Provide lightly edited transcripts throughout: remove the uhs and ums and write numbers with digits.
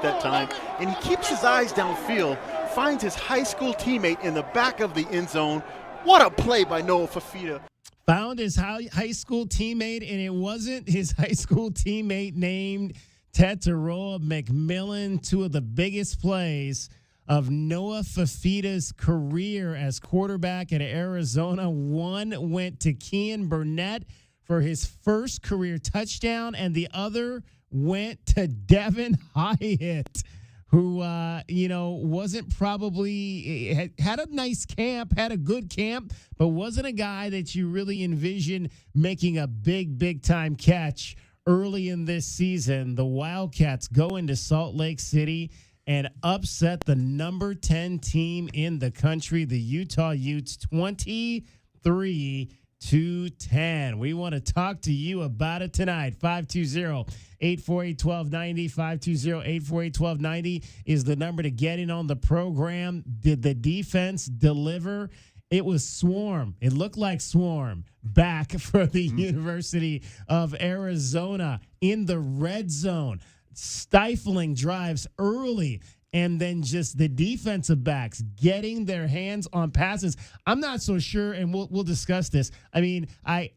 that time, and he keeps his eyes downfield, finds his high school teammate in the back of the end zone. What a play by Noah Fafita. Found his high school teammate, and it wasn't his high school teammate named Tetaroa McMillan. Two of the biggest plays of Noah Fafita's career as quarterback at Arizona. One went to Kean Burnett for his first career touchdown, and the other went to Devin Hyatt, who, wasn't probably had a nice camp, had a good camp, but wasn't a guy that you really envision making a big time catch early in this season. The Wildcats go into Salt Lake City and upset the number 10 team in the country, the Utah Utes, 23-10. We want to talk to you about it tonight. 520-848-1290. 520-848-1290 is the number to get in on the program. Did the defense deliver? It was Swarm. It looked like Swarm back for the University of Arizona in the red zone, stifling drives early. And then just the defensive backs getting their hands on passes. I'm not so sure, and we'll discuss this. I mean, I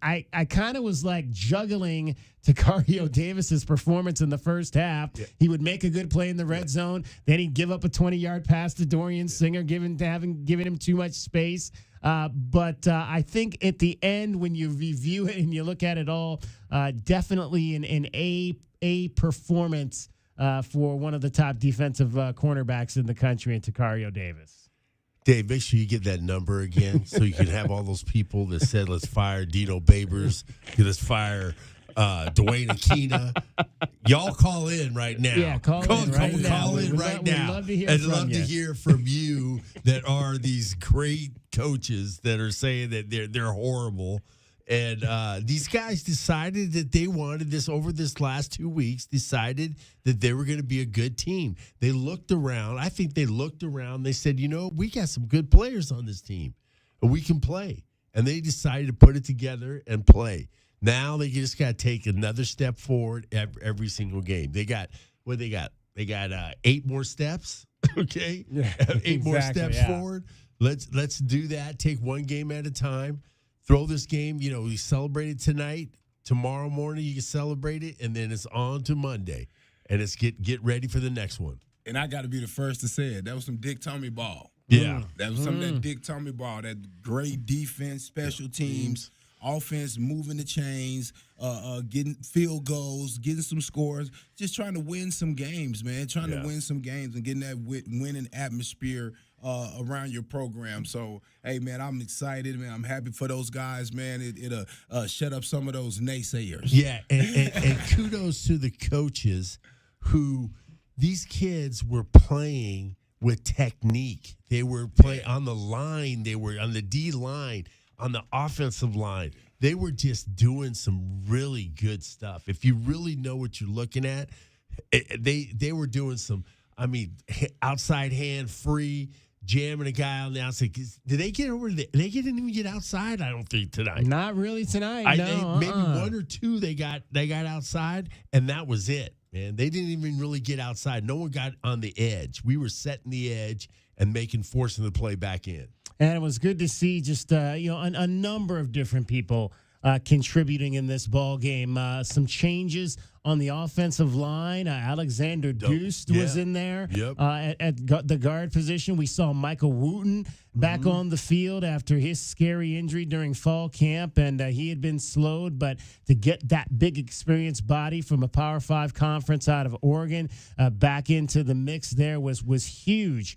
kind of was like juggling Takario Davis's performance in the first half. Yeah. He would make a good play in the red zone, then he'd give up a 20-yard pass to Dorian Singer, giving him too much space. But I think at the end, when you review it and you look at it all, definitely an A performance for one of the top defensive cornerbacks in the country, in Takario Davis. Dave, make sure you get that number again so you can have all those people that said, let's fire Dino Babers, let's fire Dwayne Aquina. Y'all call in right now. Yeah, call in right now. We'd love to hear from you that are these great coaches that are saying that they're horrible. And these guys decided that they wanted this over this last 2 weeks, decided that they were going to be a good team. They looked around. I think they looked around. They said, we got some good players on this team, and we can play. And they decided to put it together and play. Now they just got to take another step forward every single game. They got 8 more steps, okay? Yeah, 8 more steps forward. Let's do that. Take one game at a time. Throw this game, we celebrate it tonight. Tomorrow morning you can celebrate it, and then it's on to Monday. And it's get ready for the next one. And I got to be the first to say it. That was some Dick Tommy ball. Yeah. That was some of that Dick Tommy ball, that great defense, special teams, offense, moving the chains, getting field goals, getting some scores, just trying to win some games, man, to win some games and getting that winning atmosphere around your program. So, hey, man, I'm excited, man. I'm happy for those guys, man. It'll shut up some of those naysayers. Yeah, and kudos to the coaches who these kids were playing with technique. They were playing on the line. They were on the D line, on the offensive line. They were just doing some really good stuff. If you really know what you're looking at, they were doing some, outside hand free, jamming a guy on the outside. Did they get over there? They didn't even get outside, I don't think, tonight. Not really tonight, no. Maybe one or two they got outside, and that was it, man. They didn't even really get outside. No one got on the edge. We were setting the edge and forcing the play back in. And it was good to see just a number of different people contributing in this ball game. Some changes on the offensive line. Alexander Deuce was in there at the guard position. We saw Michael Wooten back on the field after his scary injury during fall camp, and he had been slowed. But to get that big experienced body from a Power 5 conference out of Oregon back into the mix there was huge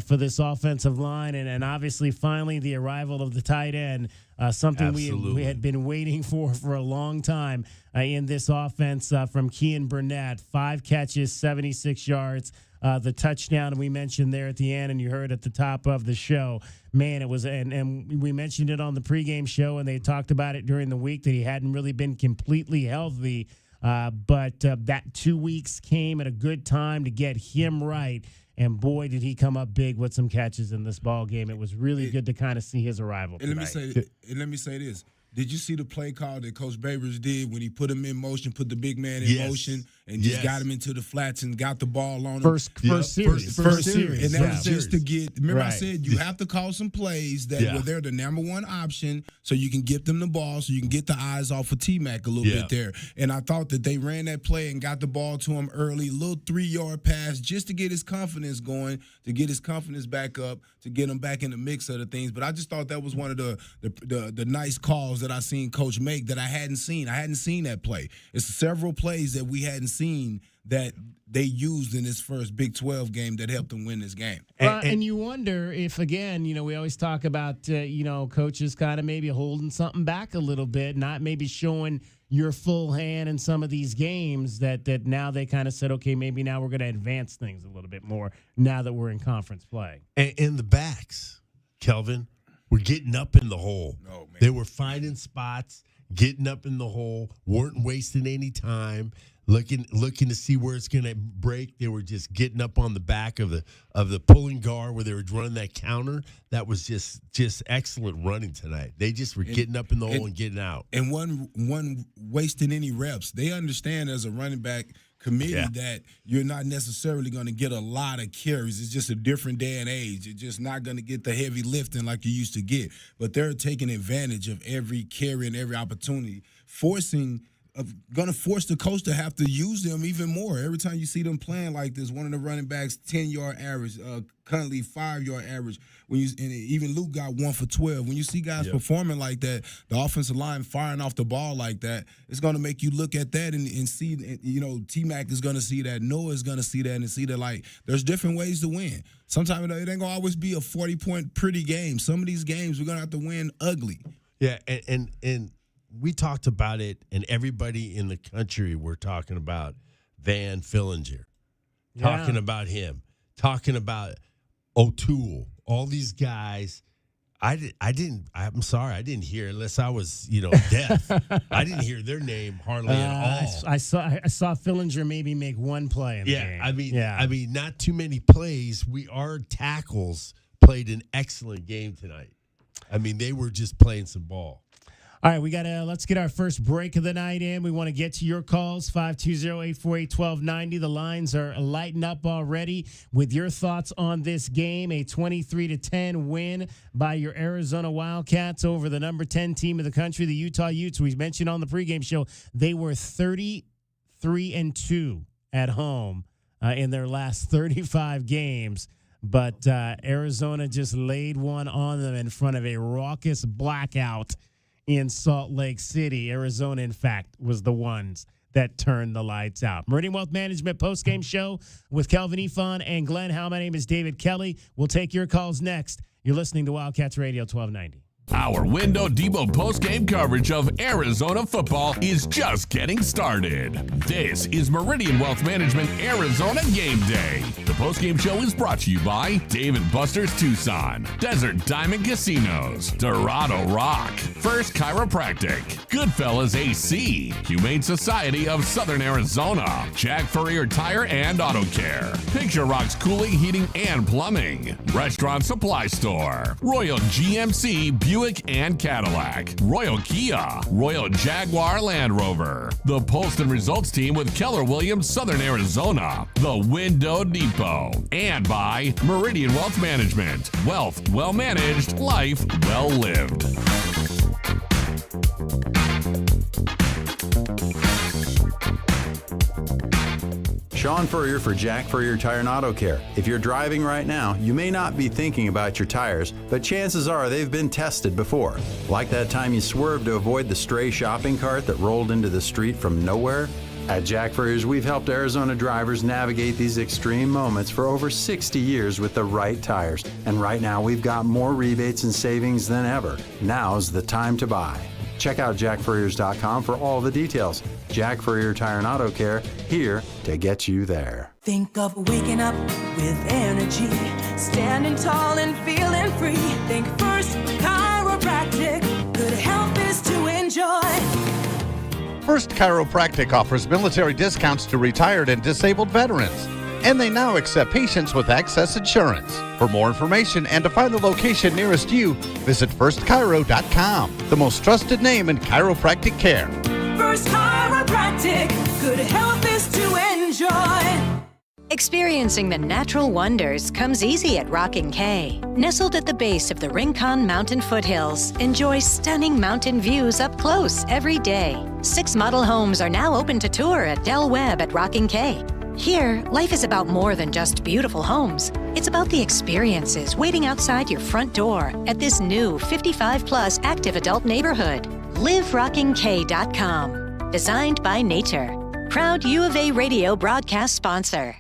for this offensive line, and obviously finally the arrival of the tight end, something we had been waiting for a long time in this offense from Kean Burnett. 5 catches, 76 yards, the touchdown we mentioned there at the end, and you heard at the top of the show. Man, it was, and we mentioned it on the pregame show, and they talked about it during the week that he hadn't really been completely healthy, but that 2 weeks came at a good time to get him right. And boy, did he come up big with some catches in this ball game. It was really good to kind of see his arrival tonight. Let me say this. Did you see the play call that Coach Babers did when he put him in motion, put the big man in motion, and just got him into the flats and got the ball on him? First series. And that was just to get – remember I said you have to call some plays that where they're the number one option so you can get them the ball, so you can get the eyes off of T-Mac a little bit there. And I thought that they ran that play and got the ball to him early, little 3-yard pass just to get his confidence going, to get his confidence back up, to get him back in the mix of the things. But I just thought that was one of the nice calls that I seen Coach make that I hadn't seen. I hadn't seen that play. It's several plays that we hadn't seen that they used in this first Big 12 game that helped them win this game. And you wonder if, again, we always talk about, coaches kind of maybe holding something back a little bit, not maybe showing your full hand in some of these games that now they kind of said, okay, maybe now we're going to advance things a little bit more now that we're in conference play. And the backs, Kelvin, were getting up in the hole. Oh, man. They were finding spots, getting up in the hole, weren't wasting any time, looking to see where it's going to break. They were just getting up on the back of the pulling guard where they were running that counter. That was just excellent running tonight. They just were getting up in the hole and getting out. And one wasting any reps. They understand as a running back committee that you're not necessarily going to get a lot of carries. It's just a different day and age. You're just not going to get the heavy lifting like you used to get. But they're taking advantage of every carry and every opportunity, going to force the coach to have to use them even more. Every time you see them playing like this, one of the running backs, 10-yard average, currently 5-yard average. And even Luke got 1 for 12. When you see guys performing like that, the offensive line firing off the ball like that, it's going to make you look at that and see, T-Mac is going to see that, Noah is going to see that and see that, like, there's different ways to win. Sometimes it ain't going to always be a 40-point pretty game. Some of these games we're going to have to win ugly. Yeah, and we talked about it, and everybody in the country were talking about Van Fillinger, talking about him, talking about O'Toole, all these guys. I'm sorry, I didn't hear, unless I was, deaf. I didn't hear their name hardly at all. I saw Fillinger maybe make one play in the game. I mean, not too many plays. Our tackles played an excellent game tonight. I mean, they were just playing some ball. All right, let's get our first break of the night in. We want to get to your calls, 520-848-1290. The lines are lighting up already with your thoughts on this game, a 23-10 win by your Arizona Wildcats over the number 10 team in the country, the Utah Utes. We mentioned on the pregame show they were 33-2 at home in their last 35 games. But Arizona just laid one on them in front of a raucous blackout in Salt Lake City. Arizona, in fact, was the ones that turned the lights out. Meridian Wealth Management postgame show with Kelvin Ifan and Glenn Howe. My name is David Kelly. We'll take your calls next. You're listening to Wildcats Radio 1290. Our Window Depot postgame coverage of Arizona football is just getting started. This is Meridian Wealth Management Arizona Game Day. The postgame show is brought to you by Dave & Buster's Tucson, Desert Diamond Casinos, Dorado Rock, First Chiropractic, Goodfellas AC, Humane Society of Southern Arizona, Jack Furrier Tire and Auto Care, Picture Rocks Cooling, Heating, and Plumbing, Restaurant Supply Store, Royal GMC Buick and Cadillac, Royal Kia, Royal Jaguar Land Rover, the Polston Results Team with Keller Williams Southern Arizona, the Window Depot, and by Meridian Wealth Management. Wealth well managed, life well lived. Sean Furrier for Jack Furrier Tire and Auto Care. If you're driving right now, you may not be thinking about your tires, but chances are they've been tested before. Like that time you swerved to avoid the stray shopping cart that rolled into the street from nowhere? At Jack Furrier's, we've helped Arizona drivers navigate these extreme moments for over 60 years with the right tires. And right now, we've got more rebates and savings than ever. Now's the time to buy. Check out jackfurriers.com for all the details. Jack Furrier Tire and Auto Care, here to get you there. Think of waking up with energy, standing tall and feeling free. Think First Chiropractic, good health is to enjoy. First Chiropractic offers military discounts to retired and disabled veterans. And they now accept patients with Access Insurance. For more information and to find the location nearest you, visit firstchiro.com, the most trusted name in chiropractic care. First Chiropractic, good health is to enjoy. Experiencing the natural wonders comes easy at Rockin' K. Nestled at the base of the Rincon Mountain foothills, enjoy stunning mountain views up close every day. 6 model homes are now open to tour at Del Webb at Rockin' K. Here, life is about more than just beautiful homes. It's about the experiences waiting outside your front door at this new 55-plus active adult neighborhood. LiveRockingK.com. Designed by nature. Proud U of A radio broadcast sponsor.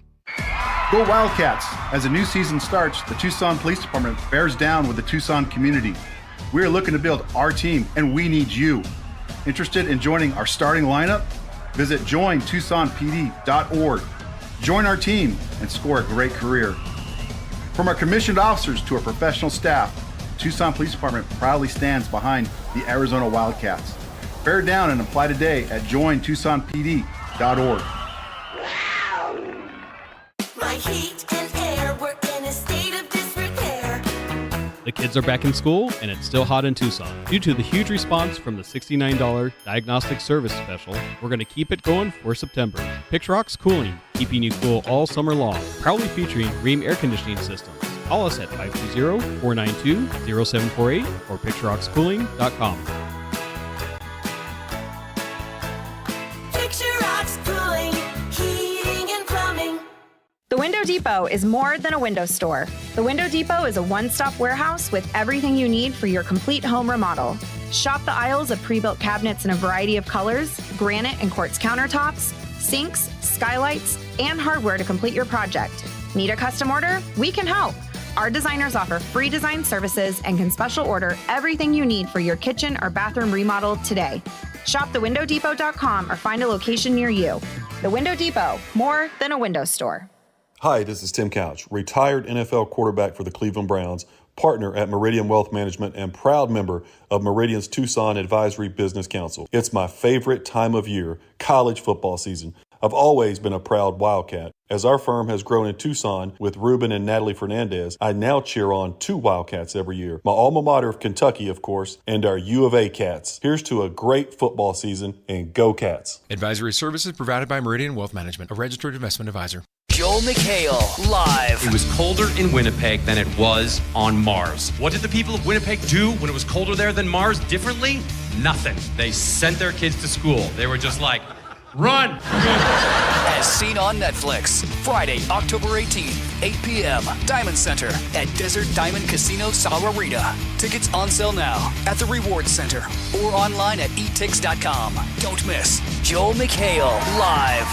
Go Wildcats! As a new season starts, the Tucson Police Department bears down with the Tucson community. We are looking to build our team, and we need you. Interested in joining our starting lineup? Visit jointucsonpd.org. Join our team and score a great career. From our commissioned officers to our professional staff, the Tucson Police Department proudly stands behind the Arizona Wildcats. Bear down and apply today at jointucsonpd.org. My heat and air were in a state of disrepair. The kids are back in school, and it's still hot in Tucson. Due to the huge response from the $69 diagnostic service special, we're going to keep it going for September. Pixrox Cooling, keeping you cool all summer long. Proudly featuring Rheem air conditioning systems. Call us at 520-492-0748 or pixroxcooling.com. The Window Depot is more than a window store. The Window Depot is a one-stop warehouse with everything you need for your complete home remodel. Shop the aisles of pre-built cabinets in a variety of colors, granite and quartz countertops, sinks, skylights, and hardware to complete your project. Need a custom order? We can help. Our designers offer free design services and can special order everything you need for your kitchen or bathroom remodel today. Shop thewindowdepot.com or find a location near you. The Window Depot, more than a window store. Hi, this is Tim Couch, retired NFL quarterback for the Cleveland Browns, partner at Meridian Wealth Management, and proud member of Meridian's Tucson Advisory Business Council. It's my favorite time of year, college football season. I've always been a proud Wildcat. As our firm has grown in Tucson with Ruben and Natalie Fernandez, I now cheer on 2 Wildcats every year. My alma mater of Kentucky, of course, and our U of A Cats. Here's to a great football season, and go Cats. Advisory services provided by Meridian Wealth Management, a registered investment advisor. Joel McHale, live. It was colder in Winnipeg than it was on Mars. What did the people of Winnipeg do when it was colder there than Mars differently? Nothing. They sent their kids to school. They were just like, run! As seen on Netflix. Friday, October 18th, 8 p.m. Diamond Center at Desert Diamond Casino Sahuarita. Tickets on sale now at the Rewards Center or online at etix.com. Don't miss Joel McHale, live.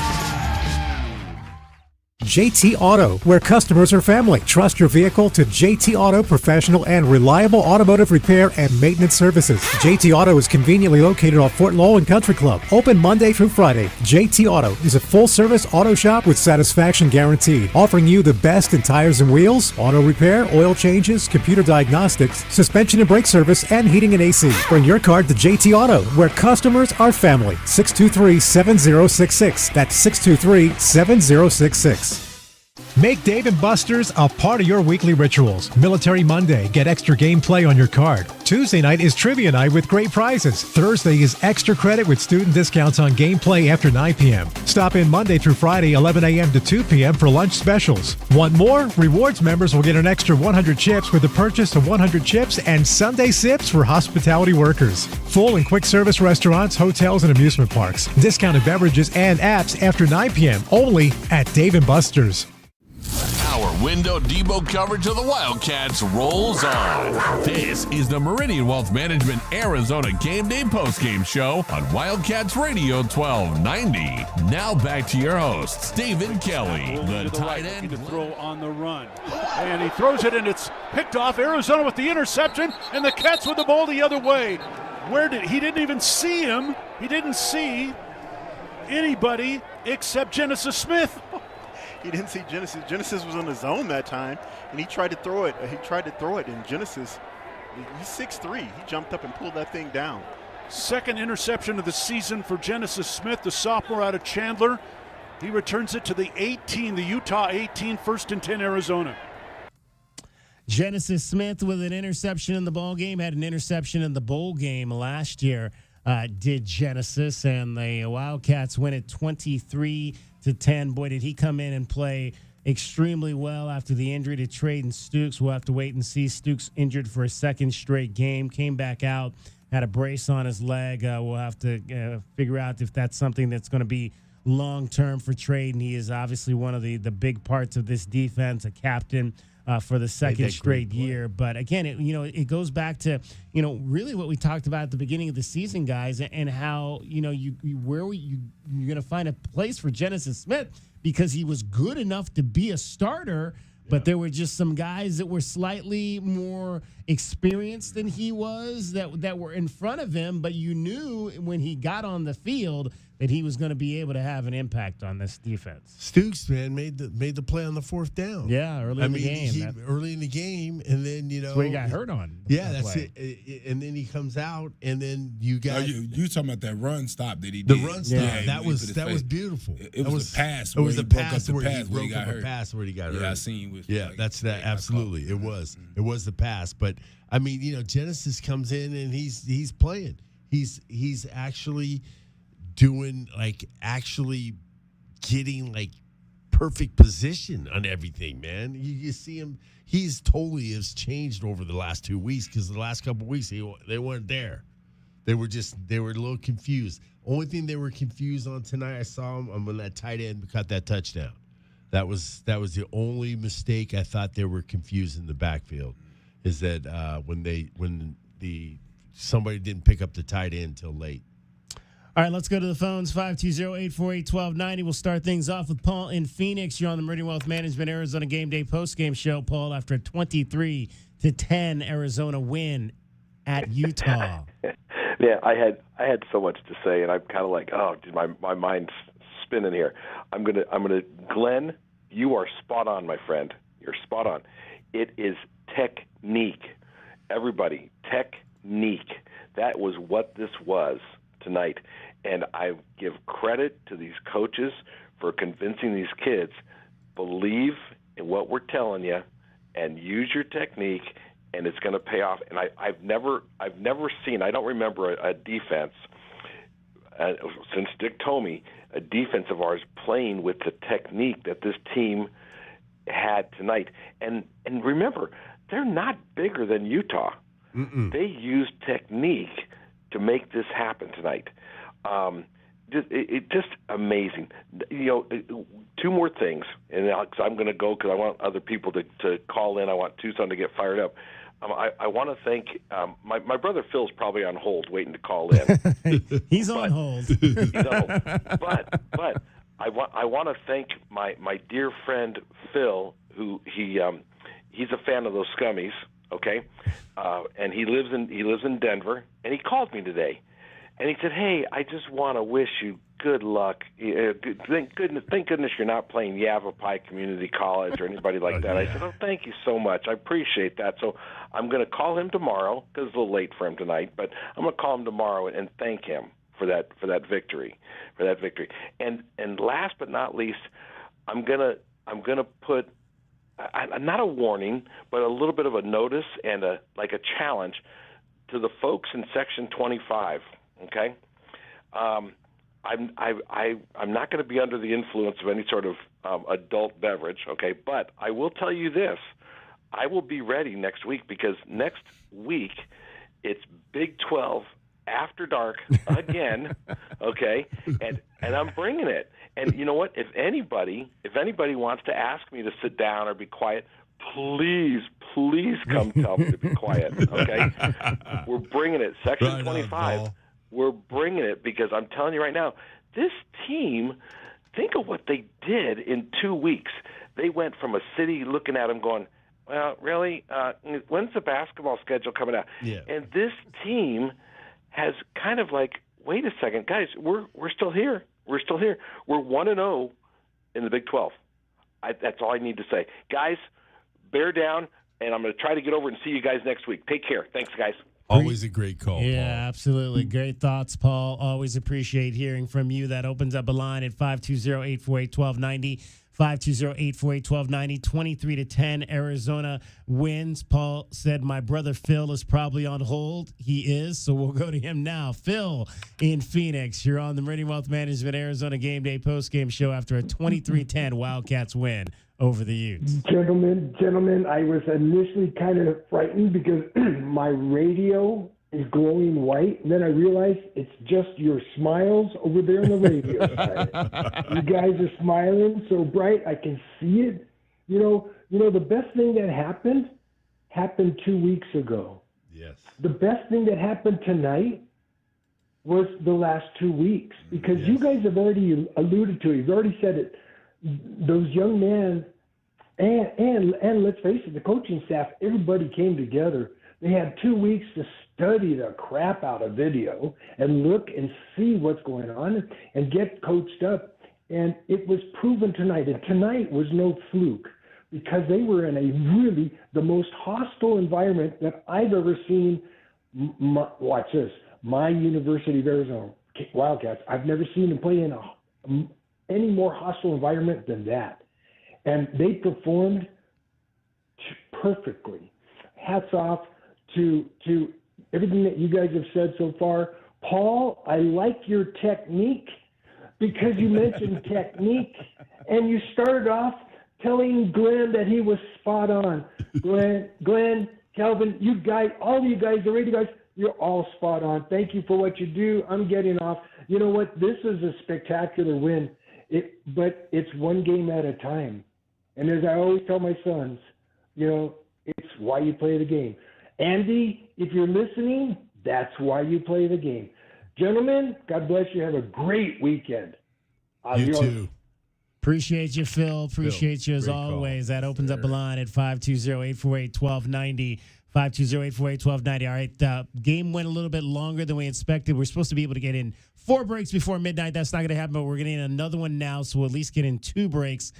JT Auto, where customers are family. Trust your vehicle to JT Auto professional and reliable automotive repair and maintenance services. JT Auto is conveniently located off Fort Lowell and Country Club. Open Monday through Friday. JT Auto is a full-service auto shop with satisfaction guaranteed, offering you the best in tires and wheels, auto repair, oil changes, computer diagnostics, suspension and brake service, and heating and AC. Bring your car to JT Auto, where customers are family. 623-7066. That's 623-7066. Make Dave & Buster's a part of your weekly rituals. Military Monday, get extra gameplay on your card. Tuesday night is Trivia Night with great prizes. Thursday is extra credit with student discounts on gameplay after 9 p.m. Stop in Monday through Friday, 11 a.m. to 2 p.m. for lunch specials. Want more? Rewards members will get an extra 100 chips with the purchase of 100 chips and Sunday sips for hospitality workers. Full and quick service restaurants, hotels, and amusement parks. Discounted beverages and apps after 9 p.m. only at Dave & Buster's. Our Window Depot coverage of the Wildcats rolls on. This is the Meridian Wealth Management Arizona Gameday postgame show on Wildcats Radio 1290. Now back to your hosts, David Kelly, the tight end. To throw on the run. And he throws it, and it's picked off. Arizona with the interception, and the Cats with the ball the other way. He didn't even see him. He didn't see anybody except Genesis Smith. He didn't see Genesis. Genesis was in the zone that time, and he tried to throw it. And Genesis, he's 6'3". He jumped up and pulled that thing down. Second interception of the season for Genesis Smith, the sophomore out of Chandler. He returns it to the 18, the Utah 18, 1st and 10 Arizona. Genesis Smith with an interception in the ball game, had an interception in the bowl game last year. Did Genesis, and the Wildcats win it 23-10. Boy, did he come in and play extremely well after the injury to Traden Stukes. We'll have to wait and see. Stukes injured for a second straight game, came back out, had a brace on his leg. We'll have to figure out if that's something that's going to be long-term for Traden. He is obviously one of the big parts of this defense, a captain for the second straight year. But again, it goes back to, really what we talked about at the beginning of the season, guys, and how, you're going to find a place for Genesis Smith because he was good enough to be a starter, but there were just some guys that were slightly more experienced than he was that were in front of him, but you knew when he got on the field that he was going to be able to have an impact on this defense. Stukes, man, made the play on the 4th down. Yeah, early in the game. Early in the game, and then, that's where he got hurt on. Yeah, that's it. And then he comes out, and then you got... you talking about that run stop that he did. The run stop. Yeah, that was beautiful. It was a pass. It was a pass where he got hurt. Where he got hurt. Yeah, I seen. That's that. Absolutely, it was. It was the pass. But I mean, Genesis comes in and he's playing. He's actually doing actually getting perfect position on everything, man. You see him. He's totally has changed over the last 2 weeks because the last couple of weeks they weren't there. They were a little confused. Only thing they were confused on tonight, I saw him when that tight end caught that touchdown. That was the only mistake I thought they were confused in the backfield, is that when somebody didn't pick up the tight end until late. All right, let's go to the phones, 520-848-1290. We'll start things off with Paul in Phoenix. You're on the Meridian Wealth Management Arizona Game Day postgame show. Paul, after a 23-10 Arizona win at Utah. Yeah, I had so much to say, and I'm kind of like, dude, my mind's spinning here. I'm gonna Glenn, you are spot on, my friend. You're spot on. It is technique. Everybody, technique. That was what this was tonight. And I give credit to these coaches for convincing these kids, believe in what we're telling you and use your technique, and it's going to pay off. And I've never seen, I don't remember a defense since Dick Tomey, a defense of ours playing with the technique that this team had tonight. And remember, they're not bigger than Utah. They used technique to make this happen tonight. Just amazing. Two more things, and I'm going to go because I want other people to call in. I want Tucson to get fired up. I want to thank my brother Phil's probably on hold waiting to call in. He's on hold. He's on hold. But I want to thank my dear friend Phil, who he's a fan of those Scummies, okay? And he lives in Denver, and he called me today. And he said, "Hey, I just want to wish you good luck. Thank goodness you're not playing Yavapai Community College or anybody like that." I said, "Oh, thank you so much. I appreciate that." So I'm going to call him tomorrow because it's a little late for him tonight. But I'm going to call him tomorrow and thank him for that victory. And last but not least, I'm gonna put not a warning, but a little bit of a notice and a challenge to the folks in Section 25. Okay, I'm not going to be under the influence of any sort of adult beverage. Okay, but I will tell you this: I will be ready next week because next week it's Big 12 after dark again. Okay, and I'm bringing it. And you know what? If anybody wants to ask me to sit down or be quiet, please come tell me to be quiet. Okay, we're bringing it. Section 25. We're bringing it because I'm telling you right now, this team, think of what they did in 2 weeks. They went from a city looking at them going, well, really? When's the basketball schedule coming out? Yeah. And this team has kind of like, wait a second, guys, we're still here. We're still here. We're 1-0 in the Big 12. That's all I need to say. Guys, bear down, and I'm going to try to get over and see you guys next week. Take care. Thanks, guys. Always a great call, Yeah, Paul. absolutely. Great thoughts, Paul. Always appreciate hearing from you. That opens up a line at 520-848-1290. 520-848-1290. 23-10, Arizona wins. Paul said, my brother Phil is probably on hold. He is, so we'll go to him now. Phil in Phoenix. You're on the Meridian Wealth Management Arizona Game Day postgame show after a 23-10 Wildcats win over the Utes. Gentlemen, I was initially kind of frightened because my radio is glowing white, and then I realized it's just your smiles over there on the radio side. You guys are smiling so bright, I can see it. You know, the best thing that happened 2 weeks ago. Yes. The best thing that happened tonight was the last 2 weeks, because you guys have already alluded to it. You've already said it. Those young men, and let's face it, the coaching staff, everybody came together. They had 2 weeks to study the crap out of video and look and see what's going on and get coached up. And it was proven tonight. And tonight was no fluke, because they were in the most hostile environment that I've ever seen. Watch this. My University of Arizona Wildcats, I've never seen them play in any more hostile environment than that. And they performed perfectly. Hats off to everything that you guys have said so far. Paul, I like your technique, because you mentioned technique, and you started off telling Glenn that he was spot on. Glenn, Kelvin, you guys, all of you guys, the radio guys, you're all spot on. Thank you for what you do. I'm getting off. You know what? This is a spectacular win, but it's one game at a time. And as I always tell my sons, it's why you play the game. Andy, if you're listening, that's why you play the game. Gentlemen, God bless you. Have a great weekend. You too. Appreciate you, Phil. Appreciate you as Great always. call. That opens up a line at 520-848-1290. 520-848-1290. All right, game went a little bit longer than we expected. We're supposed to be able to get in 4 breaks before midnight. That's not going to happen, but we're getting in another one now, so we'll at least get in 2 breaks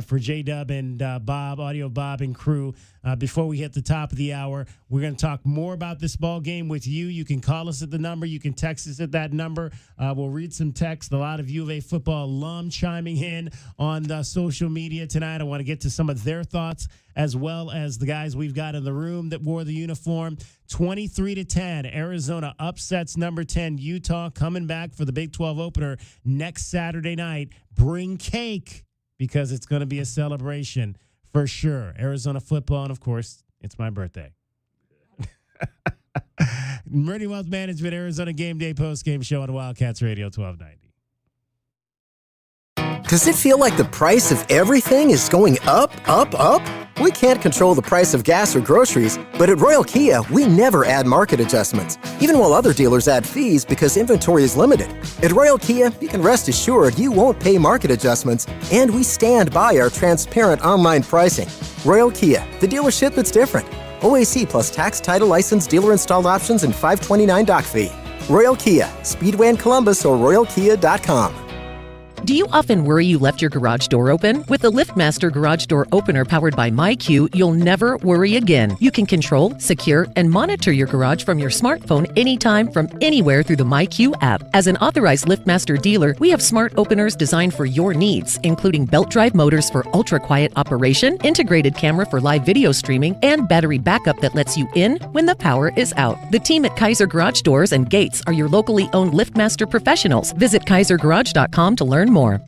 for J-Dub and Bob, Audio Bob and crew. Before we hit the top of the hour, we're going to talk more about this ball game with you. You can call us at the number. You can text us at that number. We'll read some text. A lot of U of A football alum chiming in on the social media tonight. I want to get to some of their thoughts, as well as the guys we've got in the room that wore the uniform. 23-10, Arizona upsets number 10, Utah, coming back for the Big 12 opener next Saturday night. Bring cake, because it's going to be a celebration for sure. Arizona football, and of course, it's my birthday. Meridian Wealth Management, Arizona Game Day postgame show on Wildcats Radio 1290. Does it feel like the price of everything is going up, up, up? We can't control the price of gas or groceries, but at Royal Kia, we never add market adjustments, even while other dealers add fees because inventory is limited. At Royal Kia, you can rest assured you won't pay market adjustments, and we stand by our transparent online pricing. Royal Kia, the dealership that's different. OAC plus tax, title, license, dealer installed options, and $529 doc fee. Royal Kia, Speedway in Columbus or royalkia.com. Do you often worry you left your garage door open? With the LiftMaster Garage Door Opener powered by MyQ, you'll never worry again. You can control, secure, and monitor your garage from your smartphone anytime from anywhere through the MyQ app. As an authorized LiftMaster dealer, we have smart openers designed for your needs, including belt drive motors for ultra-quiet operation, integrated camera for live video streaming, and battery backup that lets you in when the power is out. The team at Kaiser Garage Doors and Gates are your locally owned LiftMaster professionals. Visit kaisergarage.com to learn more.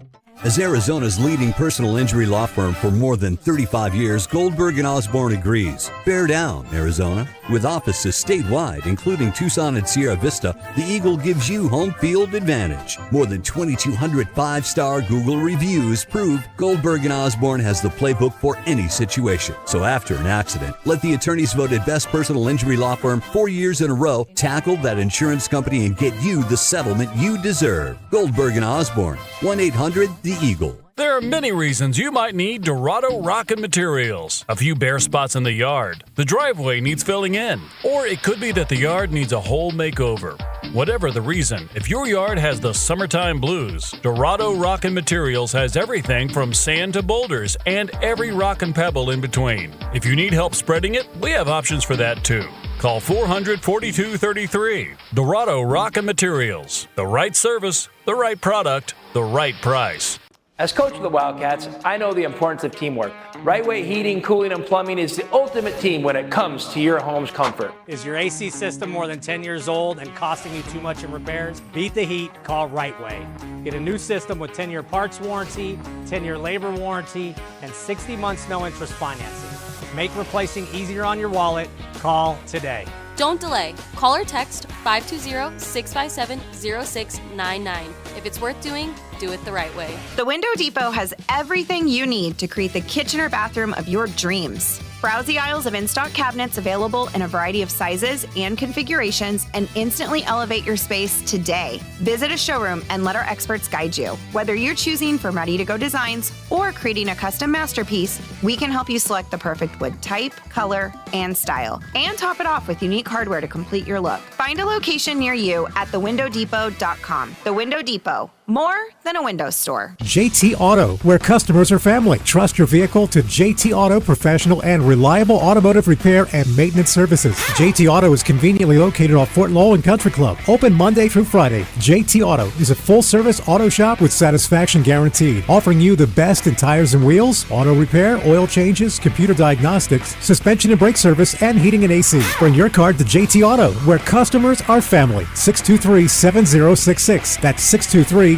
As Arizona's leading personal injury law firm for more than 35 years, Goldberg & Osborne agrees. Bear down, Arizona. With offices statewide, including Tucson and Sierra Vista, the Eagle gives you home field advantage. More than 2,200 5-star Google reviews prove Goldberg & Osborne has the playbook for any situation. So after an accident, let the attorneys voted best personal injury law firm 4 years in a row tackle that insurance company and get you the settlement you deserve. Goldberg & Osborne, 1-800-THE EAGLE. There are many reasons you might need Dorado Rockin' Materials. A few bare spots in the yard, the driveway needs filling in, or it could be that the yard needs a whole makeover. Whatever the reason, if your yard has the summertime blues, Dorado Rockin' Materials has everything from sand to boulders and every rock and pebble in between. If you need help spreading it, we have options for that too. Call 400-4233. Dorado Rock and Materials. The right service, the right product, the right price. As coach of the Wildcats, I know the importance of teamwork. Right Way Heating, Cooling, and Plumbing is the ultimate team when it comes to your home's comfort. Is your AC system more than 10 years old and costing you too much in repairs? Beat the heat, call Right Way. Get a new system with 10-year parts warranty, 10-year labor warranty, and 60 months no-interest financing. Make replacing easier on your wallet. Call today. Don't delay. Call or text 520-657-0699. If it's worth doing, do it the right way. The Window Depot has everything you need to create the kitchen or bathroom of your dreams. Browse the aisles of in-stock cabinets available in a variety of sizes and configurations and instantly elevate your space today. Visit a showroom and let our experts guide you. Whether you're choosing from ready-to-go designs or creating a custom masterpiece, we can help you select the perfect wood type, color, and style, and top it off with unique hardware to complete your look. Find a location near you at thewindowdepot.com. The Window Depot. More than a window store. JT Auto, where customers are family. Trust your vehicle to JT Auto professional and reliable automotive repair and maintenance services. JT Auto is conveniently located off Fort Lowell and Country Club. Open Monday through Friday. JT Auto is a full-service auto shop with satisfaction guaranteed, offering you the best in tires and wheels, auto repair, oil changes, computer diagnostics, suspension and brake service, and heating and AC. Bring your car to JT Auto, where customers are family. 623-7066. That's 623-7066.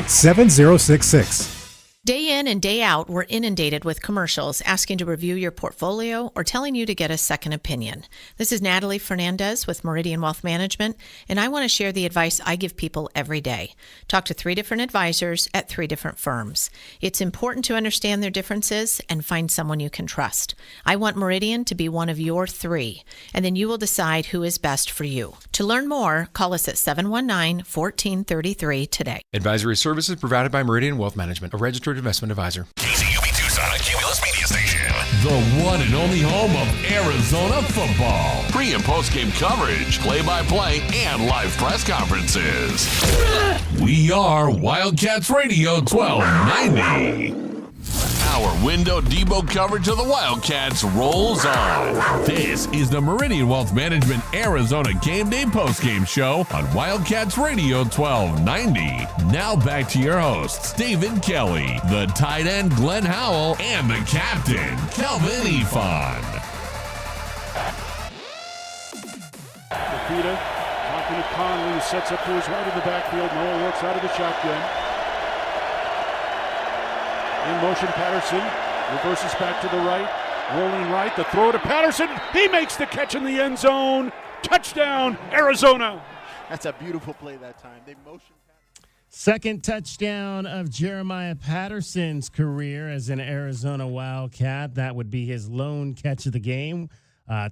Day in and day out, we're inundated with commercials asking to review your portfolio or telling you to get a second opinion. This is Natalie Fernandez with Meridian Wealth Management, and I want to share the advice I give people every day. Talk to 3 different advisors at 3 different firms. It's important to understand their differences and find someone you can trust. I want Meridian to be one of your 3, and then you will decide who is best for you. To learn more, call us at 719-1433 today. Advisory services provided by Meridian Wealth Management, a registered investment advisor. KCUB Tucson, a Cumulus Media Station. The one and only home of Arizona football. Pre- and post-game coverage, play-by-play, and live press conferences. We are Wildcats Radio 1290. Our Window Depot coverage of the Wildcats rolls on. This is the Meridian Wealth Management Arizona Gameday postgame show on Wildcats Radio 1290. Now back to your hosts, David Kelly, the tight end Glenn Howell, and the captain, Kelvin Efon. Rapida talking to Conley, who sets up to his right in the backfield. Noah works out of the shotgun. In motion, Patterson reverses back to the right, rolling right, the throw to Patterson. He makes the catch in the end zone. Touchdown, Arizona. That's a beautiful play that time. They motion. Second touchdown of Jeremiah Patterson's career as an Arizona Wildcat. That would be his lone catch of the game.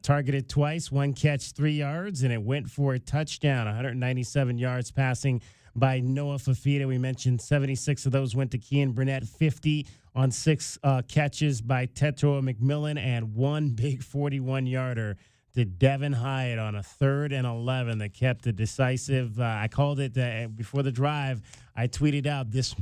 Targeted twice, 1 catch, 3 yards, and it went for a touchdown. 197 yards passing by Noah Fafita. We mentioned 76 of those went to Kean Burnett, 50 on 6 catches by Tetroa McMillan, and 1 big 41-yarder to Devin Hyatt on a 3rd and 11 that kept a decisive. I called it before the drive. I tweeted out this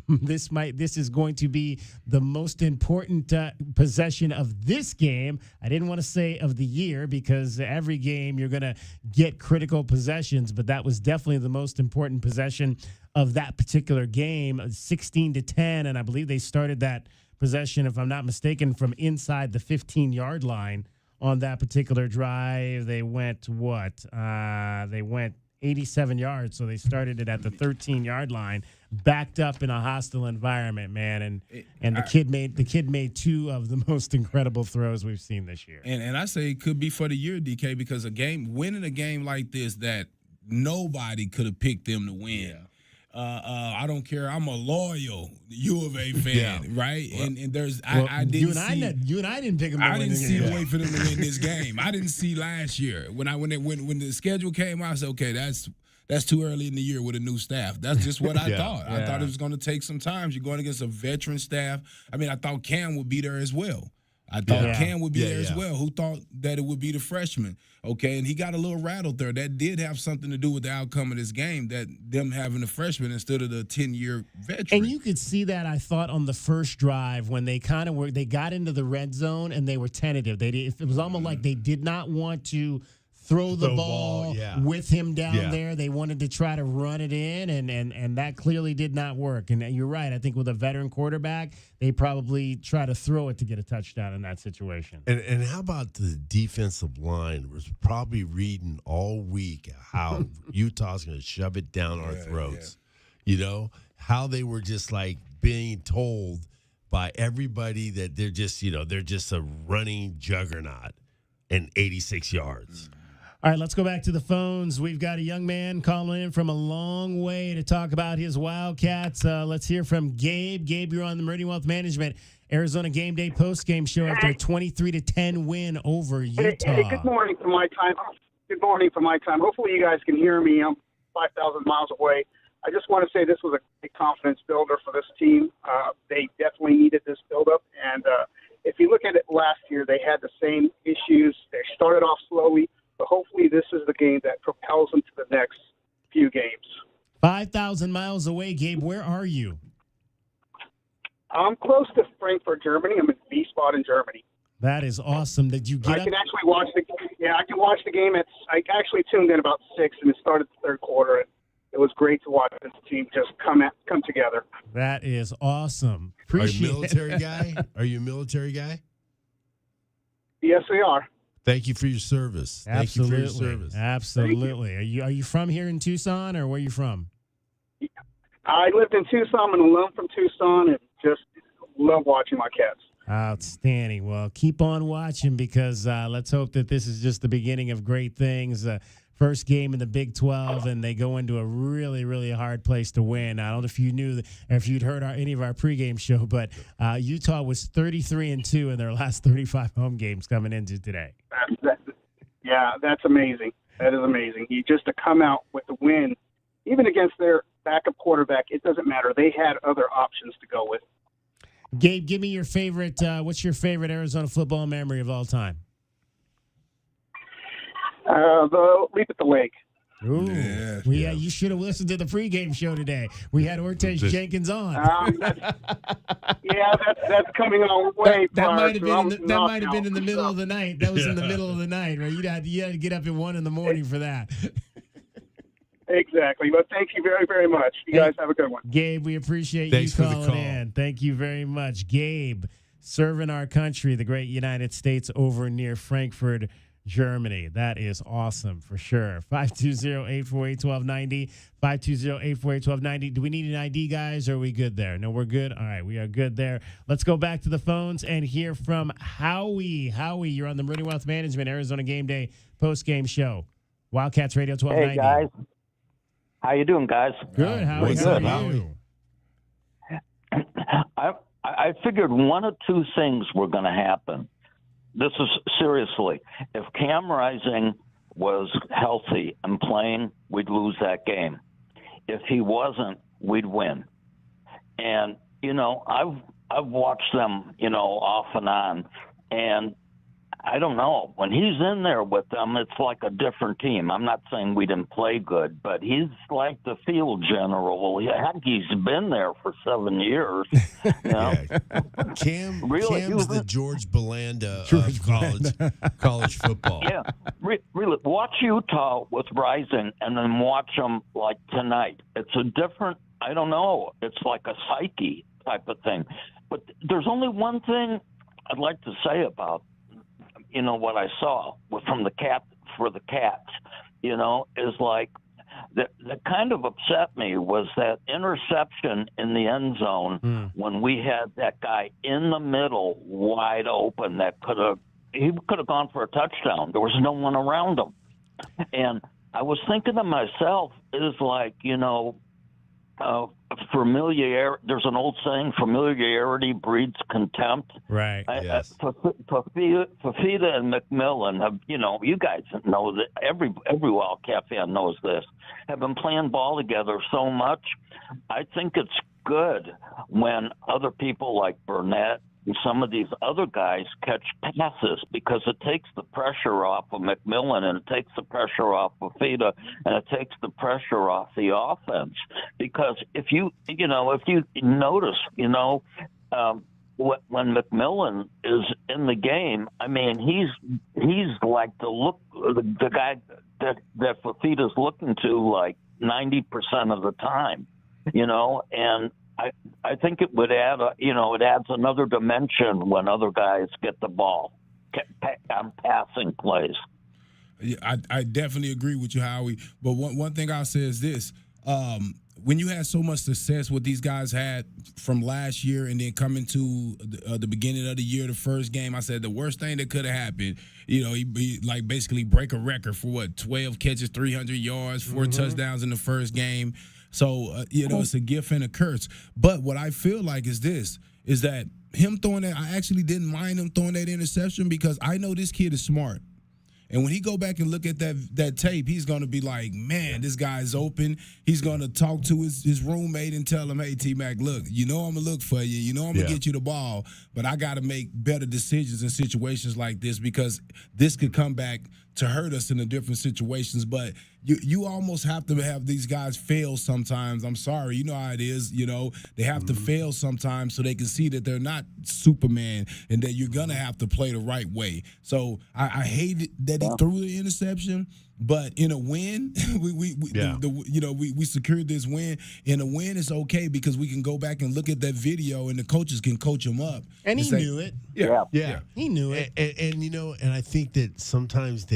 is going to be the most important possession of this game. I didn't want to say of the year because every game you're going to get critical possessions, but that was definitely the most important possession of that particular game, 16-10, and I believe they started that possession, if I'm not mistaken, from inside the 15-yard line. On that particular drive, they went They went 87 yards, so they started it at the 13-yard line, backed up in a hostile environment, man, and the kid made 2 of the most incredible throws we've seen this year. And I say it could be for the year, DK, because winning a game like this that nobody could have picked them to win. Yeah. I don't care. I'm a loyal U of A fan, right? Well, and there's I didn't see you and I didn't pick them. I didn't see a way for them to win this game. I didn't see last year when the schedule came out. I said, okay, that's too early in the year with a new staff. That's just what I thought. I thought it was going to take some time. You're going against a veteran staff. I mean, I thought Cam would be there as well. I thought Cam would be there as well. Who thought that it would be the freshman? Okay, and he got a little rattled there. That did have something to do with the outcome of this game, that them having the freshman instead of the 10-year veteran. And you could see that, I thought, on the first drive when they they got into the red zone and they were tentative. It was almost like they did not want to throw the ball with him down there. They wanted to try to run it in, and that clearly did not work. And you're right. I think with a veteran quarterback, they probably try to throw it to get a touchdown in that situation. And how about the defensive line was probably reading all week how Utah's going to shove it down our throats. You know, how they were just like being told by everybody that they're just a running juggernaut and 86 yards. All right, let's go back to the phones. We've got a young man calling in from a long way to talk about his Wildcats. Let's hear from Gabe. Gabe, you're on the Meridian Wealth Management Arizona Game Day postgame show after a 23-10 win over Utah. Hey, good morning from my time. Good morning from my time. Hopefully you guys can hear me. I'm 5,000 miles away. I just want to say this was a big confidence builder for this team. They definitely needed this buildup. And if you look at it last year, they had the same issues. They started off slowly. But hopefully this is the game that propels them to the next few games. 5,000 miles away, Gabe. Where are you? I'm close to Frankfurt, Germany. I'm in Wiesbaden, Germany. That is awesome. Did you get I can actually watch the game. I actually tuned in about 6, and it started the third quarter. And it was great to watch this team just come together. That is awesome. Appreciate Are you a military guy? Are you a military guy? Yes, we are. Thank you for your service. Absolutely. Thank you for your service. Absolutely. Are you from here in Tucson, or where are you from? I lived in Tucson. I'm alone from Tucson, and just love watching my Cats. Outstanding. Well, keep on watching, because let's hope that this is just the beginning of great things. First game in the Big 12, and they go into a really, really hard place to win. I don't know if you knew, or if you'd heard any of our pregame show, but Utah was 33-2 in their last 35 home games coming into today. That's amazing. That is amazing. Just to come out with the win, even against their backup quarterback, it doesn't matter. They had other options to go with. Gabe, give me your favorite. What's your favorite Arizona football memory of all time? The leap at the lake. Ooh. Yeah, you should have listened to the pregame show today. We had Ortez Jenkins on. That's coming on way that might have been in the middle of the night. That was in the middle of the night, right? You had to get up at 1 a.m. for that. Exactly. But thank you very, very much. You guys have a good one. Gabe, we appreciate you calling in. Thank you very much. Gabe, serving our country, the great United States, over near Frankfurt, Germany. That is awesome for sure. 520-848-1290. 520-848-1290. Do we need an ID, guys, or are we good there? No, we're good. All right, we are good there. Let's go back to the phones and hear from Howie. Howie, you're on the Meridian Wealth Management Arizona Game Day post-game show. Wildcats Radio 1290. Hey, guys. How you doing, guys? Good. Howie, how are you? I figured one of two things were going to happen. This is seriously. If Cam Rising was healthy and playing, we'd lose that game. If he wasn't, we'd win. And I've watched them, off and on, and I don't know. When he's in there with them, it's like a different team. I'm not saying we didn't play good, but he's like the field general. He's been there for 7 years. Cam's the George Belanda of college football. Yeah, really. Watch Utah with Rising, and then watch them like tonight. It's a different. I don't know. It's like a psyche type of thing. But there's only one thing I'd like to say about what I saw from the Cats, is like that kind of upset me was that interception in the end zone when we had that guy in the middle wide open that could have gone for a touchdown. There was no one around him. And I was thinking to myself, is like, familiarity. There's an old saying: familiarity breeds contempt. Right. Yes. Fafita and McMillan have, you guys know that every Wildcat fan knows this. Have been playing ball together so much. I think it's good when other people like Burnett and some of these other guys catch passes, because it takes the pressure off of McMillan, and it takes the pressure off of Fafita, and it takes the pressure off the offense. Because if you notice, when McMillan is in the game, I mean, he's like the look the guy that Fafita's looking to like 90% of the time, and I think it would add, it adds another dimension when other guys get the ball on passing plays. Yeah, I definitely agree with you, Howie. But one thing I'll say is this. When you had so much success what these guys had from last year and then coming to the beginning of the year, the first game, I said the worst thing that could have happened, he like basically break a record for 12 catches, 300 yards, 4 touchdowns in the first game. So, it's a gift and a curse. But what I feel like is that him throwing that, I actually didn't mind him throwing that interception because I know this kid is smart. And when he go back and look at that tape, he's going to be like, man, this guy's open. He's going to talk to his roommate and tell him, hey, T-Mac, look, I'm going to look for you. I'm going to get you the ball. But I got to make better decisions in situations like this because this could come back to hurt us in the different situations. But you almost have to have these guys fail sometimes. I'm sorry. You know how it is. They have to fail sometimes so they can see that they're not Superman and that you're going to have to play the right way. So I hate that he threw the interception. But in a win, we secured this win. In a win, it's okay because we can go back and look at that video, and the coaches can coach him up. And he knew it. Yeah, he knew it. And I think that sometimes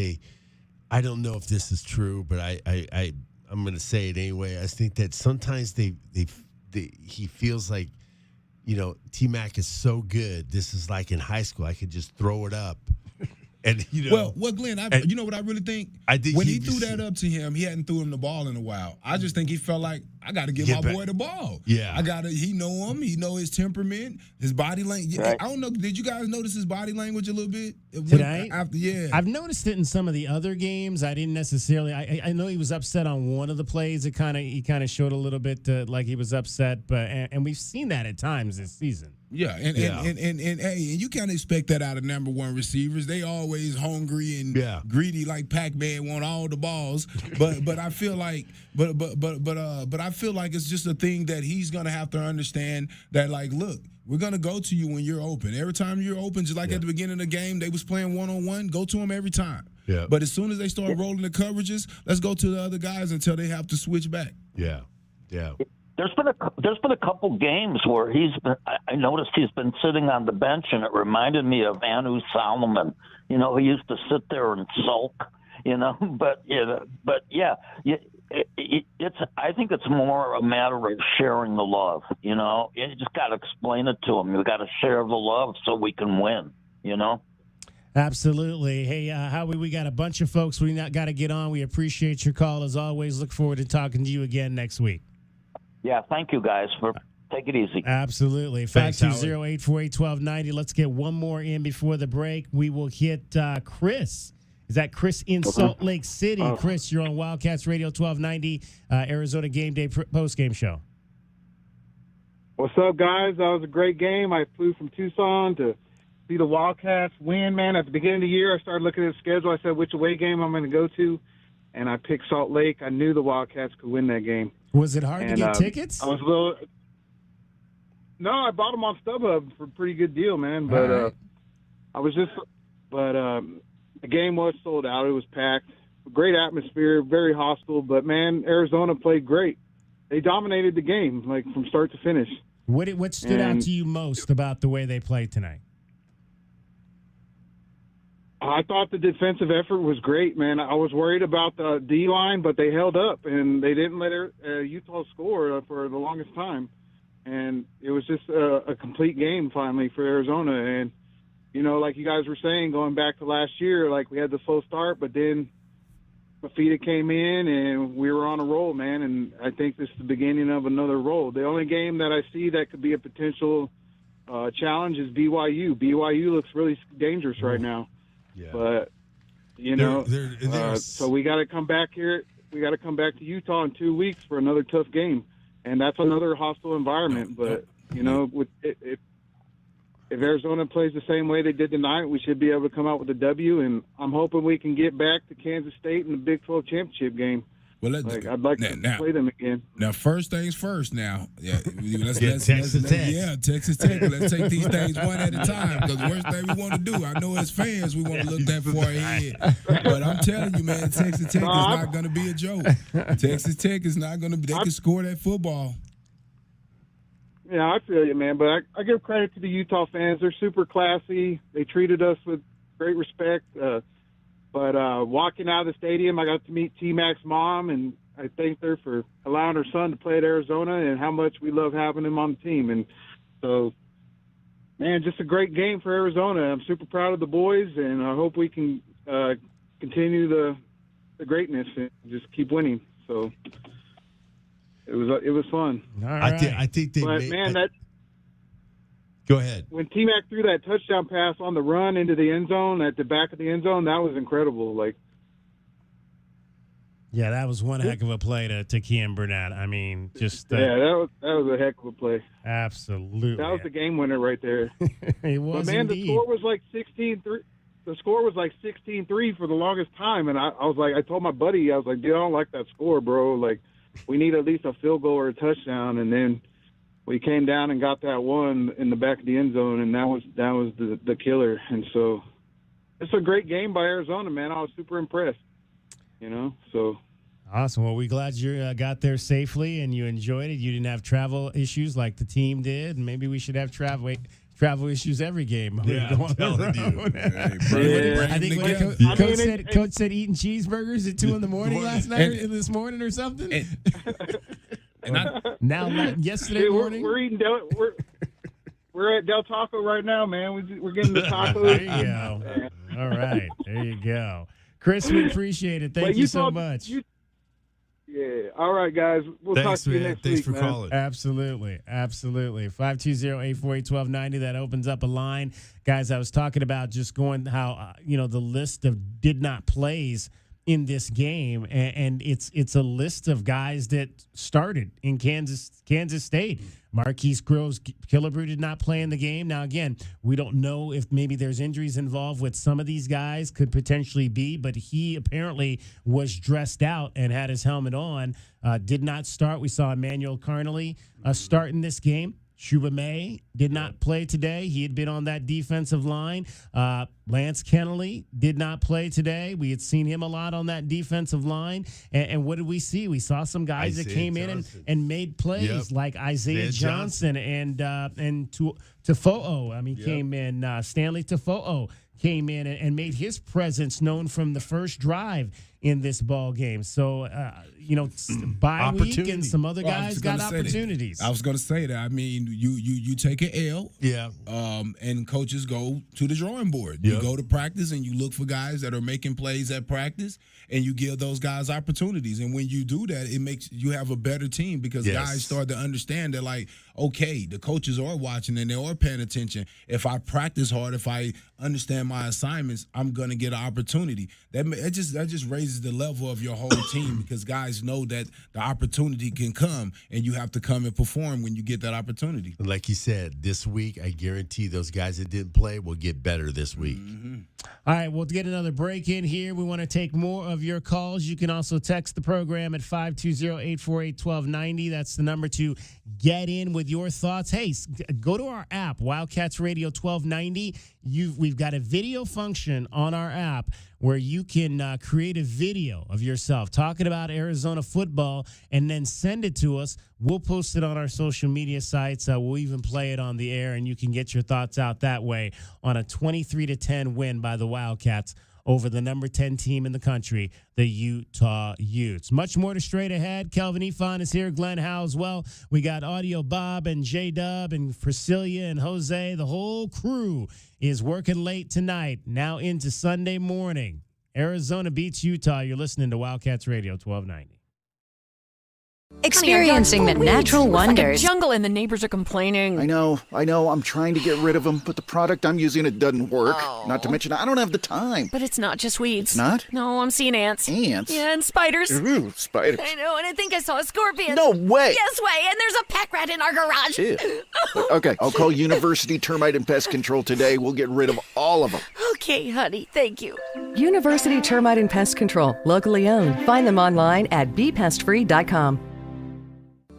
I don't know if this is true, but I'm going to say it anyway. I think that sometimes he feels like, T-Mac is so good. This is like in high school. I could just throw it up. And well, Glenn, you know what I really think? I think when he threw that up to him, he hadn't threw him the ball in a while. I just think he felt like I got to give my boy the ball. Yeah, he know him. He know his temperament, his body language. Right. I don't know. Did you guys notice his body language a little bit today? Yeah, I've noticed it in some of the other games. I didn't necessarily. I know he was upset on one of the plays. He kind of showed a little bit like he was upset, but and we've seen that at times this season. Yeah, and you can't expect that out of number one receivers. They always hungry and greedy like Pac-Man, want all the balls. But I feel like but I feel like it's just a thing that he's gonna have to understand that, like, look, we're gonna go to you when you're open. Every time you're open, just like at the beginning of the game, they was playing 1-on-1. Go to them every time. Yeah. But as soon as they start rolling the coverages, let's go to the other guys until they have to switch back. Yeah. There's been a couple games where I noticed he's been sitting on the bench, and it reminded me of Anu Solomon. He used to sit there and sulk. I think it's more a matter of sharing the love. You just got to explain it to him. You got to share the love so we can win. Absolutely. Hey, Howie, we got a bunch of folks we got to get on. We appreciate your call as always. Look forward to talking to you again next week. Yeah, thank you guys for take it easy. Absolutely. 520-848-1290. Let's get one more in before the break. We will hit Chris. Is that Chris in Salt Lake City? Chris, you're on Wildcats Radio 1290, Arizona Game Day postgame show. What's up, guys? That was a great game. I flew from Tucson to see the Wildcats win, man. At the beginning of the year, I started looking at the schedule. I said which away game I'm going to go to, and I picked Salt Lake. I knew the Wildcats could win that game. Was it hard to get tickets? I was a little. No, I bought them on StubHub for a pretty good deal, man. But the game was sold out. It was packed. Great atmosphere, very hostile. But man, Arizona played great. They dominated the game, like from start to finish. What stood out to you most about the way they played tonight? I thought the defensive effort was great, man. I was worried about the D-line, but they held up, and they didn't let Utah score for the longest time. And it was just a complete game, finally, for Arizona. And, like you guys were saying, going back to last year, like we had the slow start, but then Fafita came in, and we were on a roll, man. And I think this is the beginning of another roll. The only game that I see that could be a potential challenge is BYU. BYU looks really dangerous right now. Yeah. But, so we got to come back here. We got to come back to Utah in 2 weeks for another tough game. And that's another hostile environment. But, if Arizona plays the same way they did tonight, we should be able to come out with a W. And I'm hoping we can get back to Kansas State in the Big 12 championship game. Well, I'd like to play them again. Now, first things first. Now, Texas Tech. Yeah, Texas Tech. Let's take these things one at a time, because the worst thing we want to do, I know as fans, we want to look that far ahead. But I'm telling you, man, Texas Tech is not going to be a joke. Texas Tech is not going to. They can score that football. Yeah, I feel you, man. But I give credit to the Utah fans. They're super classy. They treated us with great respect. But walking out of the stadium, I got to meet T-Mac's mom, and I thanked her for allowing her son to play at Arizona and how much we love having him on the team. And so, man, just a great game for Arizona. I'm super proud of the boys, and I hope we can continue the greatness and just keep winning. So it was fun. All right. I think they but, made, man, go ahead. When T-Mac threw that touchdown pass on the run into the end zone, at the back of the end zone, that was incredible. Yeah, that was one heck of a play to Kean Burnett. I mean, just that was a heck of a play. Absolutely, that was the game winner right there. It was, but man, indeed. The score was like 16-3. The score was like 16-3 for the longest time, and I was like, I told my buddy, I was like, dude, I don't like that score, bro. Like, we need at least a field goal or a touchdown, and then we came down and got that one in the back of the end zone, and that was the killer. And so it's a great game by Arizona, man. I was super impressed, so. Awesome. Well, we're glad you got there safely and you enjoyed it. You didn't have travel issues like the team did, and maybe we should have travel issues every game. Yeah, I'm telling you. I think what Coach said eating cheeseburgers at 2 in the morning last night or this morning or something. Yesterday morning. We're eating we're at Del Taco right now, man. We're getting the tacos. There you go. All right. There you go. Chris, we appreciate it. Thank you so much. Yeah. All right, guys. We'll talk to you next week. Thanks for calling. Absolutely. 520-848-1290. That opens up a line. Guys, I was talking about just going how, the list of did not plays in this game, and it's a list of guys that started in Kansas State. Marquise Groves Killebrew did not play in the game. Now, again, we don't know if maybe there's injuries involved with some of these guys, could potentially be, but he apparently was dressed out and had his helmet on. Did not start. We saw Emmanuel Carnley start in this game. Shuba May did not play today. He had been on that defensive line. Lance Kennelly did not play today. We had seen him a lot on that defensive line. And what did we see? We saw some guys that came in and made plays like Isaiah Johnson and Tofo'o. I mean, came in. Stanley Tofo'o came in and made his presence known from the first drive in this ball game. So, bye week and some other guys got opportunities. I was going to say that. I mean, you take an L, and coaches go to the drawing board. You go to practice and you look for guys that are making plays at practice, and you give those guys opportunities. And when you do that, it makes you have a better team, because guys start to understand that, like, okay, the coaches are watching and they are paying attention. If I practice hard, if I understand my assignments, I'm going to get an opportunity. That just raises the level of your whole team, because guys know that the opportunity can come, and you have to come and perform when you get that opportunity. Like you said, this week, I guarantee those guys that didn't play will get better this week. All right, we'll get another break in here. We want to take more of your calls. You can also text the program at 520-848-1290. That's the number to get in with your thoughts. Hey, go to our app, Wildcats Radio 1290. We've got a video function on our app where you can create a video of yourself talking about Arizona football and then send it to us. We'll post it on our social media sites. We'll even play it on the air, and you can get your thoughts out that way on a 23-10 win by the Wildcats over the number 10 team in the country, the Utah Utes. Much more to straight ahead. Kelvin Efon is here, Glenn Howe as well. We got Audio Bob and J-Dub and Priscilla and Jose. The whole crew is working late tonight, now into Sunday morning. Arizona beats Utah. You're listening to Wildcats Radio 1290. Experiencing the natural wonders. Like a jungle and the neighbors are complaining. I know. I'm trying to get rid of them, but the product I'm using, it doesn't work. Oh. Not to mention, I don't have the time. But it's not just weeds. It's not? No, I'm seeing ants. Ants? Yeah, and spiders. Ooh, spiders. I know, and I think I saw a scorpion. No way. Yes way, and there's a pack rat in our garage. Ew. Okay, I'll call University Termite and Pest Control today. We'll get rid of all of them. Okay, honey, thank you. University Termite and Pest Control, locally owned. Find them online at bepestfree.com.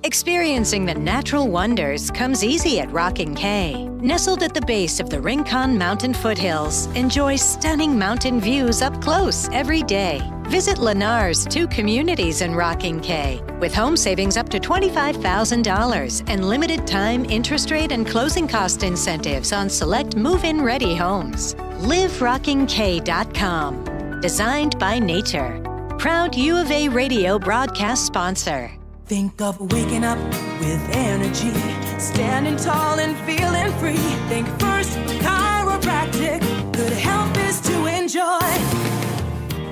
Experiencing the natural wonders comes easy at Rockin' K. Nestled at the base of the Rincon Mountain foothills, enjoy stunning mountain views up close every day. Visit Lennar's 2 communities in Rockin' K, with home savings up to $25,000 and limited time interest rate and closing cost incentives on select move-in ready homes. LiveRockingK.com. Designed by nature. Proud U of A radio broadcast sponsor. Think of waking up with energy, standing tall and feeling free. Think first chiropractic, good health is to enjoy.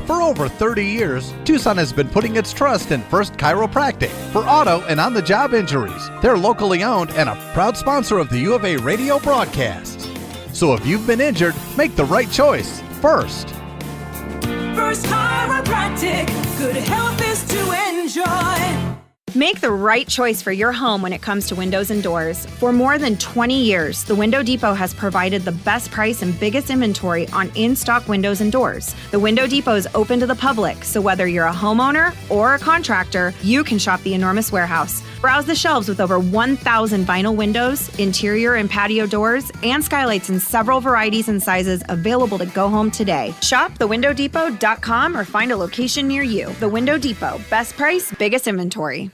For over 30 years, Tucson has been putting its trust in First Chiropractic for auto and on-the-job injuries. They're locally owned and a proud sponsor of the U of A radio broadcast. So if you've been injured, make the right choice first. First chiropractic, good health is to enjoy. Make the right choice for your home when it comes to windows and doors. For more than 20 years, the Window Depot has provided the best price and biggest inventory on in-stock windows and doors. The Window Depot is open to the public, so whether you're a homeowner or a contractor, you can shop the enormous warehouse. Browse the shelves with over 1,000 vinyl windows, interior and patio doors, and skylights in several varieties and sizes available to go home today. Shop thewindowdepot.com or find a location near you. The Window Depot, best price, biggest inventory.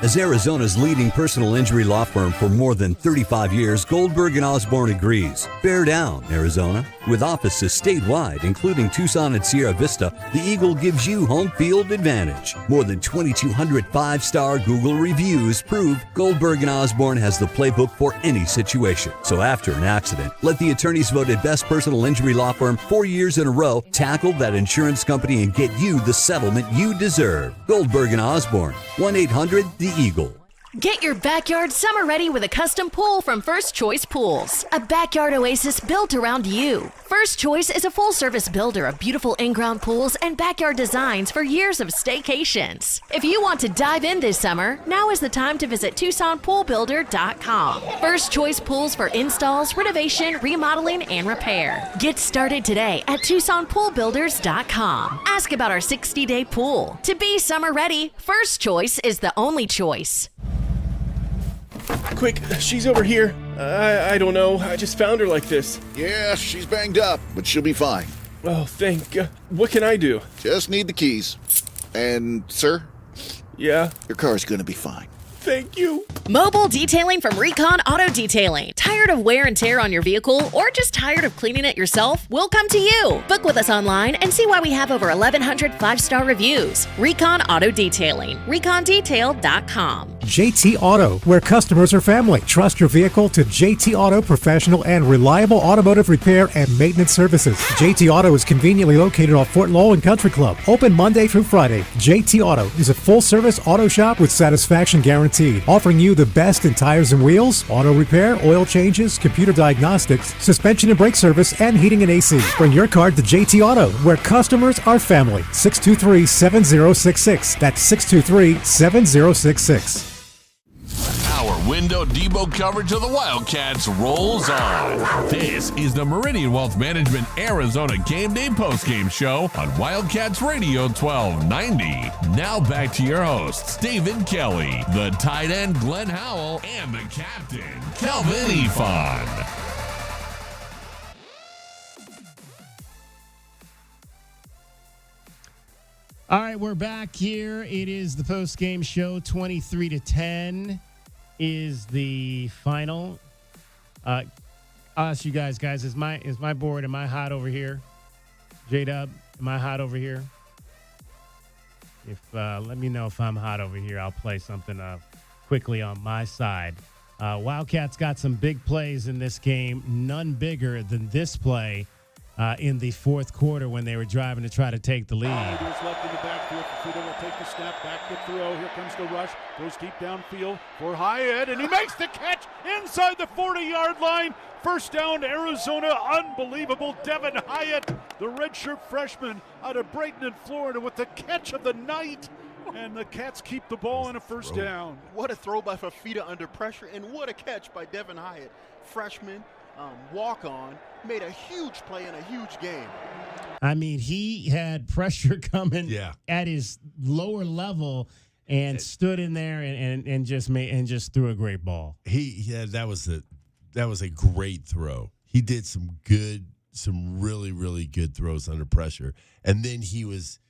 As Arizona's leading personal injury law firm for more than 35 years, Goldberg & Osborne agrees. Bear down, Arizona. With offices statewide, including Tucson and Sierra Vista, the Eagle gives you home field advantage. More than 2,200 five-star Google reviews prove Goldberg & Osborne has the playbook for any situation. So after an accident, let the attorneys voted best personal injury law firm 4 years in a row tackle that insurance company and get you the settlement you deserve. Goldberg & Osborne, 1-800-THE Eagle. Get your backyard summer ready with a custom pool from First Choice Pools. A backyard oasis built around you. First Choice is a full-service builder of beautiful in-ground pools and backyard designs for years of staycations. If you want to dive in this summer, now is the time to visit TucsonPoolBuilder.com. First Choice Pools for installs, renovation, remodeling, and repair. Get started today at TucsonPoolBuilders.com. Ask about our 60-day pool. To be summer ready, First Choice is the only choice. Quick, she's over here. I don't know. I just found her like this. Yeah, she's banged up, but she'll be fine. Oh, thank God. What can I do? Just need the keys. And, sir? Yeah? Your car's gonna be fine. Thank you. Mobile detailing from Recon Auto Detailing. Tired of wear and tear on your vehicle or just tired of cleaning it yourself? We'll come to you. Book with us online and see why we have over 1,100 five-star reviews. Recon Auto Detailing. ReconDetail.com. JT Auto, where customers are family. Trust your vehicle to JT Auto professional and reliable automotive repair and maintenance services. JT Auto is conveniently located off Fort Lowell and Country Club. Open Monday through Friday. JT Auto is a full-service auto shop with satisfaction guaranteed, offering you the best in tires and wheels, auto repair, oil changes, computer diagnostics, suspension and brake service, and heating and AC. Bring your car to JT Auto, where customers are family. 623-7066. That's 623-7066. Our Window Depot coverage of the Wildcats rolls on. This is the Meridian Wealth Management Arizona Game Day Postgame Show on Wildcats Radio 1290. Now back to your hosts, David Kelly, the tight end Glenn Howell, and the captain, Kelvin Ifan. All right, we're back here. It is the post-game show. 23-10 is the final. I'll ask you guys, is my board, am I hot over here? J-Dub, am I hot over here? If let me know if I'm hot over here. I'll play something quickly on my side. Wildcats got some big plays in this game, none bigger than this play. in the fourth quarter when they were driving to try to take the lead. There's left in the backfield. Fafita will take the snap, back to throw. Here comes the rush. Goes deep downfield for Hyatt, and he makes the catch inside the 40-yard line. First down, Arizona. Unbelievable. Devin Hyatt, the redshirt freshman out of Bradenton, Florida, with the catch of the night. And the Cats keep the ball and a first down. What a throw by Fafita under pressure, and what a catch by Devin Hyatt. Freshman, walk-on, made a huge play in a huge game. I mean, he had pressure coming at his lower level and stood in there and just threw a great ball. That was a great throw. He did some really, really good throws under pressure. And then he was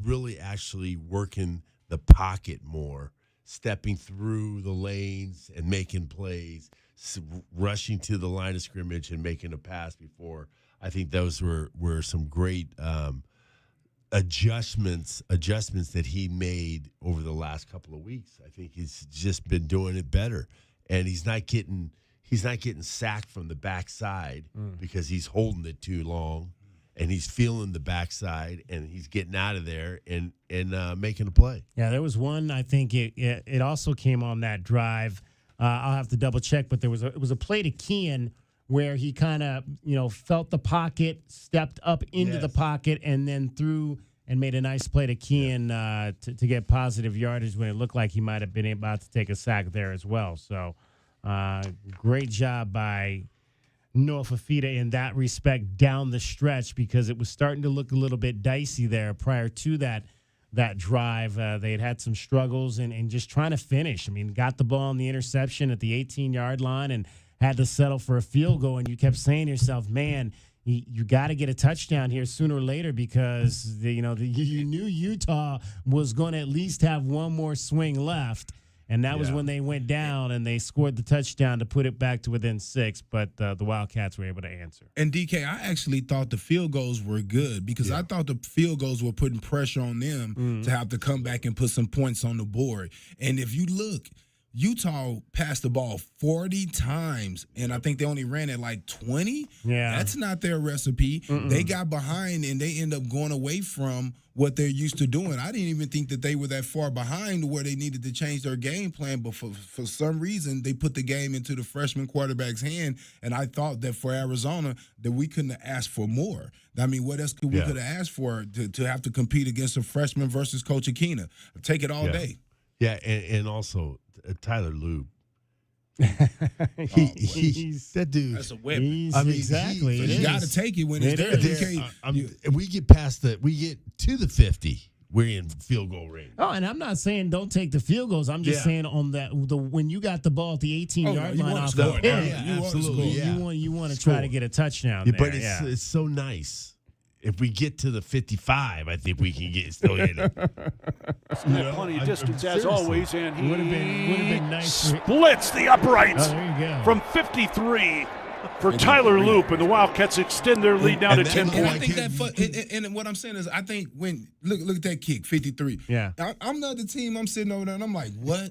really actually working the pocket more, stepping through the lanes and making plays, rushing to the line of scrimmage and making a pass before. I think those were some great adjustments that he made over the last couple of weeks. I think he's just been doing it better, and he's not getting sacked from the backside because he's holding it too long. And he's feeling the backside, and he's getting out of there and making a play. Yeah, there was one. I think it also came on that drive. I'll have to double check, but it was a play to Kean where he kind of felt the pocket, stepped up into the pocket, and then threw and made a nice play to Kean to get positive yardage when it looked like he might have been about to take a sack there as well. So great job by Noah Fafita in that respect down the stretch, because it was starting to look a little bit dicey there prior to that drive. They had some struggles and just trying to finish. I mean, got the ball on the interception at the 18-yard line and had to settle for a field goal. And you kept saying to yourself, man, you got to get a touchdown here sooner or later, because you knew Utah was going to at least have one more swing left. And that was when they went down and they scored the touchdown to put it back to within 6. But the Wildcats were able to answer. And, DK, I actually thought the field goals were good, because I thought the field goals were putting pressure on them to have to come back and put some points on the board. And if you look, Utah passed the ball 40 times, and I think they only ran it like 20. Yeah. That's not their recipe. They got behind, and they end up going away from what they're used to doing. I didn't even think that they were that far behind where they needed to change their game plan, but for some reason, they put the game into the freshman quarterback's hand, and I thought that for Arizona that we couldn't have asked for more. I mean, what else could we could have asked for to have to compete against a freshman versus Coach Akina? Take it all day. Yeah, and also Tyler Loop. He's that dude. That's a weapon. Exactly. You got to take it when it's there. We get to the 50. We're in field goal range. Oh, and I'm not saying don't take the field goals. I'm just saying on when you got the ball at the 18-yard line off the pin, you want to try to get a touchdown there. But it's so nice. If we get to the 55, I think we can still hit it. Plenty of distance as always, and he would have been nice. Splits the uprights there you go. from 53 for Tyler Loop, and the Wildcats extend their lead now to 10 points. And I think and what I'm saying is, I think when look at that kick, 53. Yeah, I'm not the team. I'm sitting over there, and I'm like, what?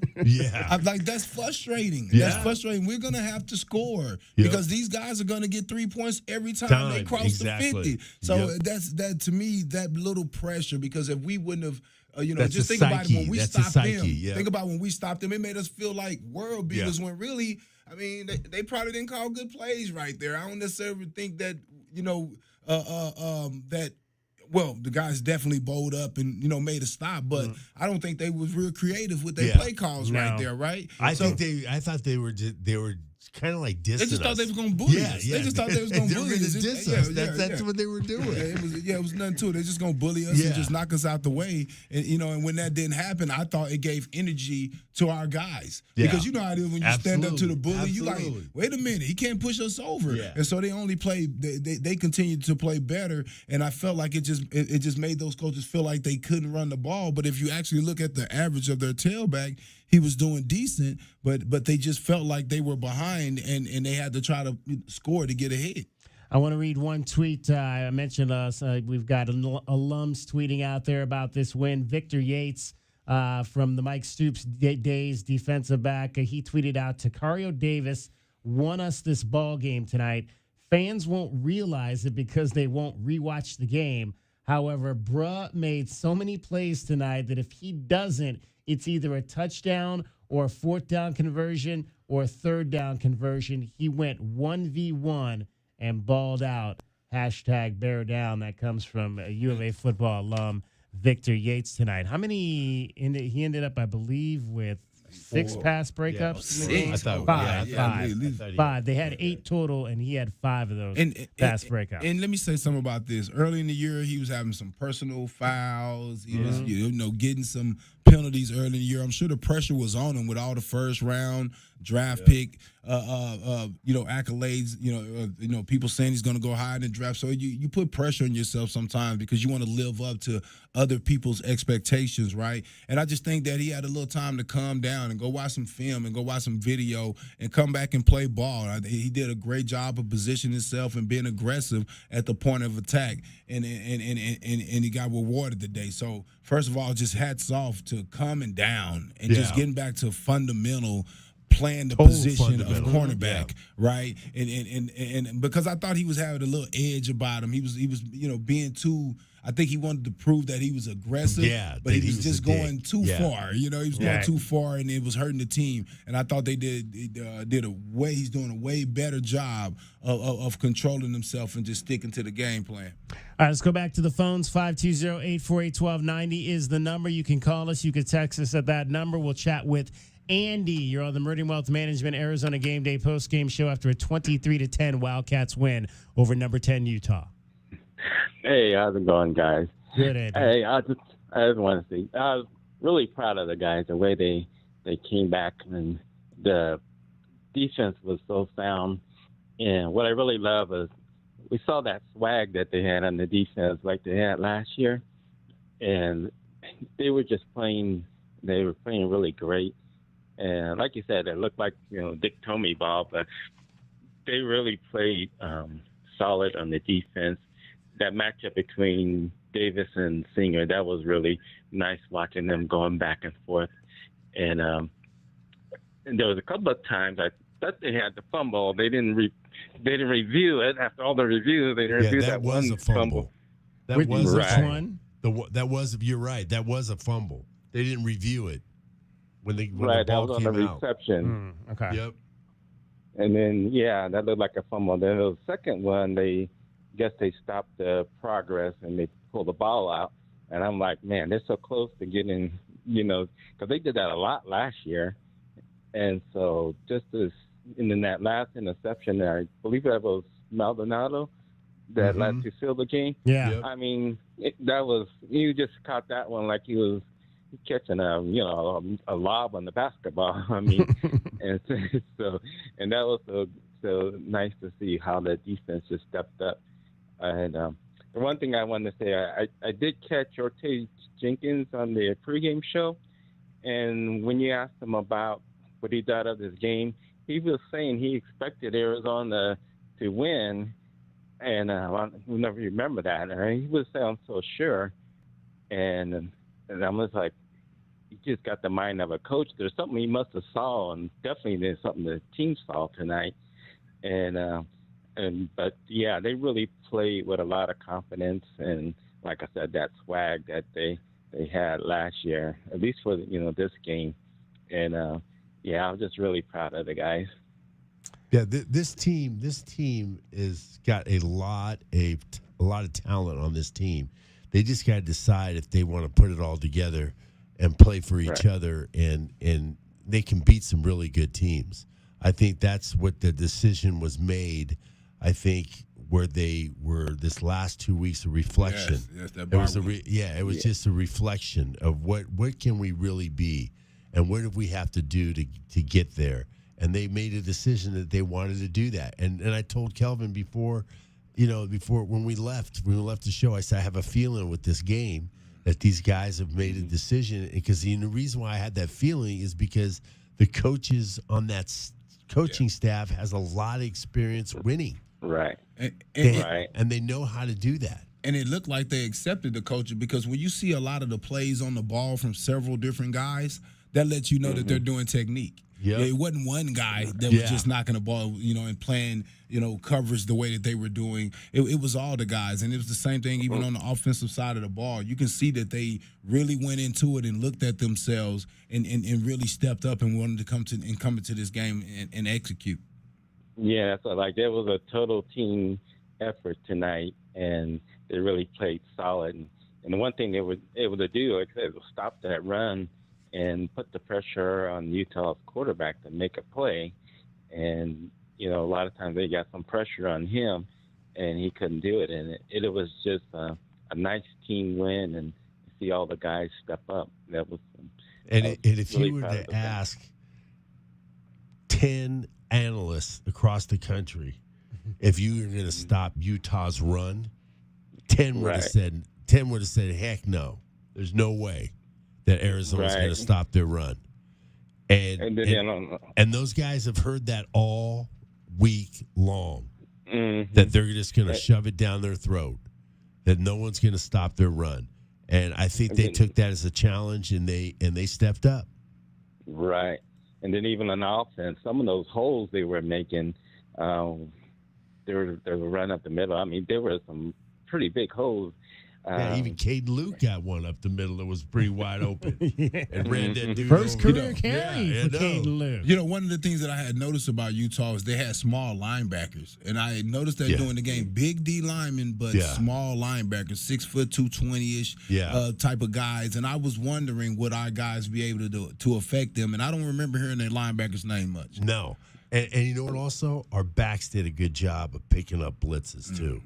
I'm like, that's frustrating. Yeah. That's frustrating. We're gonna have to score because these guys are gonna get 3 points every time they cross the 50. So that's that to me, that little pressure, because if we wouldn't have. Just think about it when we stopped them. Think about when we stopped them. It made us feel like world beaters when really, I mean, they probably didn't call good plays right there. I don't necessarily think that, the guys definitely bowled up and, made a stop, but I don't think they was real creative with their play calls right there, right? I thought they were kind of like dissing They just thought us. they was going to bully us. They just thought they was going to bully us. Diss us. That's what they were doing. It was nothing to it. They just going to bully us and just knock us out the way. And, and when that didn't happen, I thought it gave energy to our guys. Because you know how it is when you stand up to the bully, you like, wait a minute, he can't push us over. And so they only played, they continued to play better. And I felt like it just made those coaches feel like they couldn't run the ball. But if you actually look at the average of their tailback, he was doing decent, but they just felt like they were behind and they had to try to score to get ahead. I want to read one tweet. I mentioned we've got alums tweeting out there about this win. Victor Yates from the Mike Stoops days, defensive back. He tweeted out, Takario Davis won us this ball game tonight. Fans won't realize it because they won't rewatch the game. However, bruh made so many plays tonight that if he doesn't, it's either a touchdown or a fourth down conversion or a third down conversion. He went 1v1 and balled out. Hashtag bear down. That comes from a U of A football alum, Victor Yates, tonight. How many? He ended up, I believe, with 6 pass breakups. Yeah, in the game? six. I thought, Five. They had 8 total, and he had 5 of those pass breakups. And let me say something about this. Early in the year, he was having some personal fouls. He was, getting some penalties early in the year. I'm sure the pressure was on him with all the first round draft pick, accolades. People saying he's going to go high in the draft. So you put pressure on yourself sometimes because you want to live up to other people's expectations, right? And I just think that he had a little time to calm down and go watch some film and go watch some video and come back and play ball. He did a great job of positioning himself and being aggressive at the point of attack, and he got rewarded today. So first of all, just hats off to calming down and just getting back to fundamental playing the position of cornerback, right? And because I thought he was having a little edge about him. He was being too. I think he wanted to prove that he was aggressive, but he was just going too far. He was going too far, and it was hurting the team. And I thought he's doing a way better job of controlling himself and just sticking to the game plan. All right, let's go back to the phones. 520-848-1290 is the number. You can call us. You can text us at that number. We'll chat with Andy. You're on the Meridian Wealth Management Arizona Game Day post-game show after a 23-10 Wildcats win over number 10 Utah. Hey, how's it going, guys? Good, Andy. Hey, I just want to say I was really proud of the guys, the way they came back, and the defense was so sound. And what I really love is we saw that swag that they had on the defense like they had last year, and they were just playing. They were playing really great. And like you said, it looked like Dick Tomey ball, but they really played solid on the defense. That matchup between Davis and Singer, that was really nice watching them going back and forth. And there was a couple of times I thought they had the fumble. They didn't review it after all the reviews. They didn't review that was one a fumble. That was which one? You're right. That was a fumble. They didn't review it when the ball that was on came the out. reception. Okay. Yep. And then that looked like a fumble. Then the second one, they stopped the progress and they pulled the ball out. And I'm like, man, they're so close to getting, because they did that a lot last year. And so just as in that last interception there, I believe that was Maldonado that led to seal the game. Yeah. Yep. I mean, you just caught that one like he was catching a lob on the basketball. I mean, and that was so nice to see how the defense just stepped up. And the one thing I wanted to say, I did catch Ortiz Jenkins on the pregame show, and when you asked him about what he thought of this game, he was saying he expected Arizona to win, and we'll never remember that. And he was saying, I'm so sure, and I was like, he just got the mind of a coach. There's something he must have saw, and definitely there's something the team saw tonight, But they really played with a lot of confidence, and like I said, that swag that they had last year, at least for this game. And I'm just really proud of the guys. Yeah, this team is got a lot of talent on this team. They just got to decide if they want to put it all together and play for each other, and they can beat some really good teams. I think that's what the decision was made. I think where they were this last 2 weeks of reflection. Yes, it was just a reflection of what can we really be, and what do we have to do to get there. And they made a decision that they wanted to do that. And I told Kelvin before when we left the show, I said I have a feeling with this game that these guys have made a decision, because the reason why I had that feeling is because the coaches on that coaching staff has a lot of experience winning. Right. And they know how to do that. And it looked like they accepted the coaching, because when you see a lot of the plays on the ball from several different guys, that lets you know that they're doing technique. Yep. It wasn't one guy that was just knocking the ball, and playing, coverage the way that they were doing. It was all the guys, and it was the same thing even on the offensive side of the ball. You can see that they really went into it and looked at themselves and really stepped up and wanted to come into this game and execute. Yeah, so there was a total team effort tonight, and they really played solid. And the one thing they were able to do, like I said, was stop that run and put the pressure on Utah's quarterback to make a play. And, a lot of times they got some pressure on him, and he couldn't do it. And it was just a nice team win, and see all the guys step up. That was and if really you were proud to ask 10 analysts across the country if you were going to stop Utah's run, 10 would have said, heck no. There's no way that Arizona's going to stop their run. And those guys have heard that all week long, that they're just going to shove it down their throat, that no one's going to stop their run. And I think they took that as a challenge, and they stepped up. Right. And then even on offense, some of those holes they were making, they were running up the middle. I mean, there were some pretty big holes. Even Caden Luke got one up the middle that was pretty wide open. And ran that dude First over. career carry for Caden Luke. One of the things that I had noticed about Utah is they had small linebackers. And I had noticed that during the game. Big D linemen, but small linebackers, 6'2", 220-ish type of guys. And I was wondering, would our guys be able to do it to affect them? And I don't remember hearing their linebackers' name much. No. And you know what also? Our backs did a good job of picking up blitzes, too.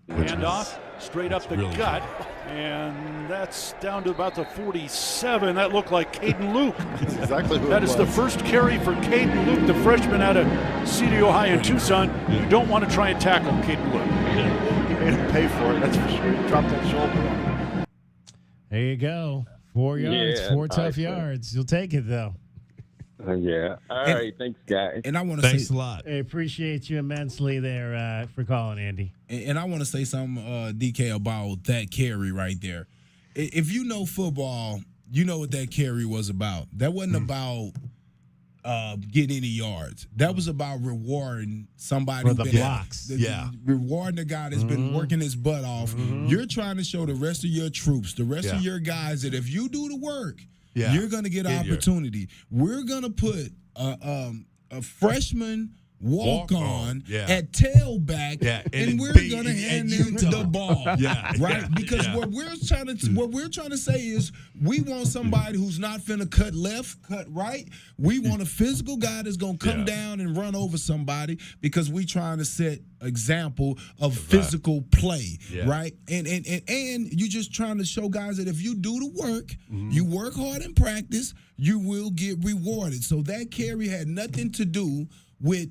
Handoff, straight up the gut, and that's down to about the 47. That looked like Caden Luke. That's exactly who That is the first carry for Caden Luke, the freshman out of CDO High in Tucson. You don't want to try and tackle Caden Luke. You made him pay for it, that's for sure. He dropped that shoulder. There you go. 4 yards, 4 tough yards. You'll take it, though. All right. Thanks, guys. And I want to Thanks a lot. I appreciate you immensely there for calling, Andy. And I want to say something, DK, about that carry right there. If you know football, you know what that carry was about. That wasn't about getting any yards. That was about rewarding somebody for the blocks. Rewarding the guy that's been working his butt off. You're trying to show the rest of your troops, the rest of your guys, that if you do the work, you're going to get an opportunity. We're going to put a freshman walk-on at tailback, and we're going to hand them the ball. Right? Because what we're trying to say is we want somebody who's not finna cut left, cut right. We want a physical guy that's going to come down and run over somebody, because we trying to set example of physical play, right? And you just trying to show guys that if you do the work, you work hard in practice, you will get rewarded. So that carry had nothing to do with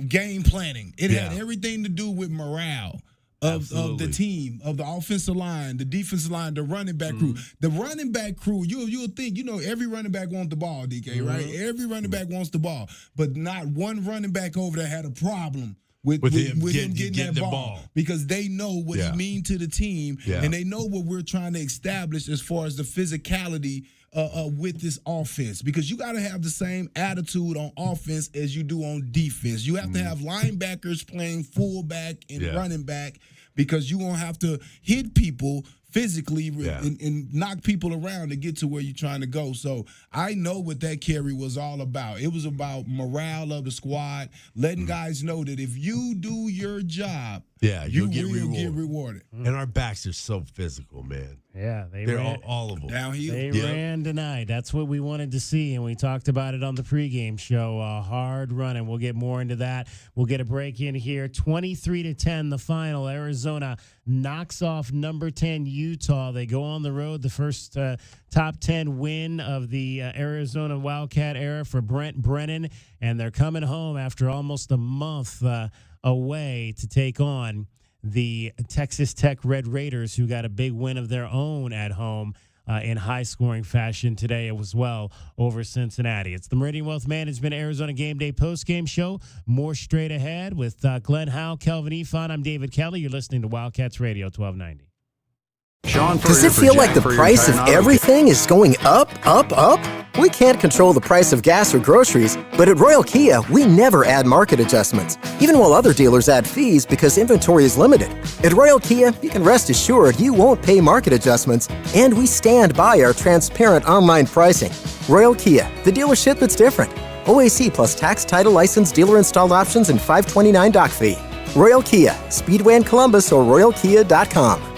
game planning. It had everything to do with morale of the team, of the offensive line, the defensive line, the running back crew. The running back crew, you'll think, every running back wants the ball, DK, right? Every running back wants the ball, but not one running back over there had a problem with him getting that ball, because they know what he means to the team, and they know what we're trying to establish as far as the physicality with this offense, because you got to have the same attitude on offense as you do on defense. You have to have linebackers playing fullback and running back, because you won't have to hit people physically and knock people around to get to where you're trying to go. So I know what that carry was all about. It was about morale of the squad, letting guys know that if you do your job, you'll get rewarded. And our backs are so physical, man. Yeah, they're all of them. Downhill. They ran tonight. That's what we wanted to see, and we talked about it on the pregame show. Hard running. We'll get more into that. We'll get a break in here. 23-10, the final. Arizona knocks off number 10 Utah. They go on the road. The first top 10 win of the Arizona Wildcat era for Brent Brennan, and they're coming home after almost a month away to take on the Texas Tech Red Raiders, who got a big win of their own at home in high-scoring fashion today as well over Cincinnati. It's the Meridian Wealth Management Arizona Game Day postgame show. More straight ahead with Glenn Howe, Kelvin Efon. I'm David Kelly. You're listening to Wildcats Radio 1290. Does it feel like the price of everything is going up, up, up? We can't control the price of gas or groceries, but at Royal Kia, we never add market adjustments, even while other dealers add fees because inventory is limited. At Royal Kia, you can rest assured you won't pay market adjustments, and we stand by our transparent online pricing. Royal Kia, the dealership that's different. OAC plus tax, title, license, dealer installed options, and $529 doc fee. Royal Kia, Speedway in Columbus or royalkia.com.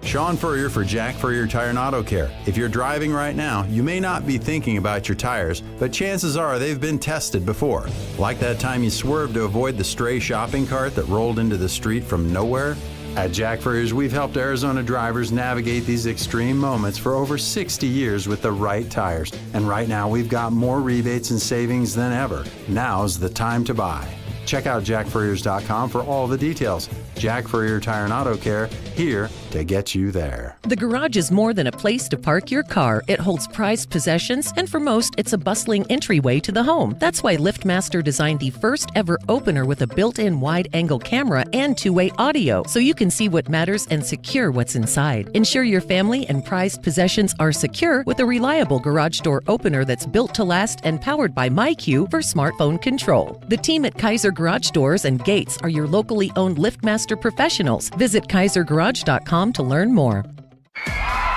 Sean Furrier for Jack Furrier Tire and Auto Care. If you're driving right now, you may not be thinking about your tires, but chances are they've been tested before. Like that time you swerved to avoid the stray shopping cart that rolled into the street from nowhere? At Jack Furrier's, we've helped Arizona drivers navigate these extreme moments for over 60 years with the right tires. And right now, we've got more rebates and savings than ever. Now's the time to buy. Check out jackfurriers.com for all the details. Jack Furrier Tire and Auto Care, here to get you there. The garage is more than a place to park your car. It holds prized possessions, and for most, it's a bustling entryway to the home. That's why LiftMaster designed the first ever opener with a built-in wide-angle camera and two-way audio, so you can see what matters and secure what's inside. Ensure your family and prized possessions are secure with a reliable garage door opener that's built to last and powered by MyQ for smartphone control. The team at Kaiser Garage Doors and Gates are your locally owned LiftMaster professionals. Visit kaisergarage.com to learn more.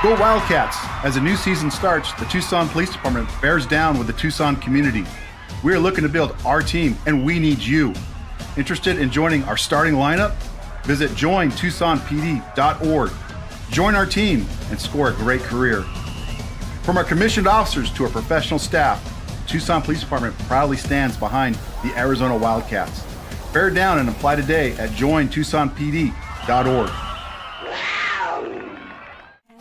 Go Wildcats! As the new season starts, the Tucson Police Department bears down with the Tucson community. We are looking to build our team, and we need you. Interested in joining our starting lineup? Visit jointucsonpd.org. Join our team and score a great career. From our commissioned officers to our professional staff, Tucson Police Department proudly stands behind the Arizona Wildcats. Bear down and apply today at jointucsonpd.org.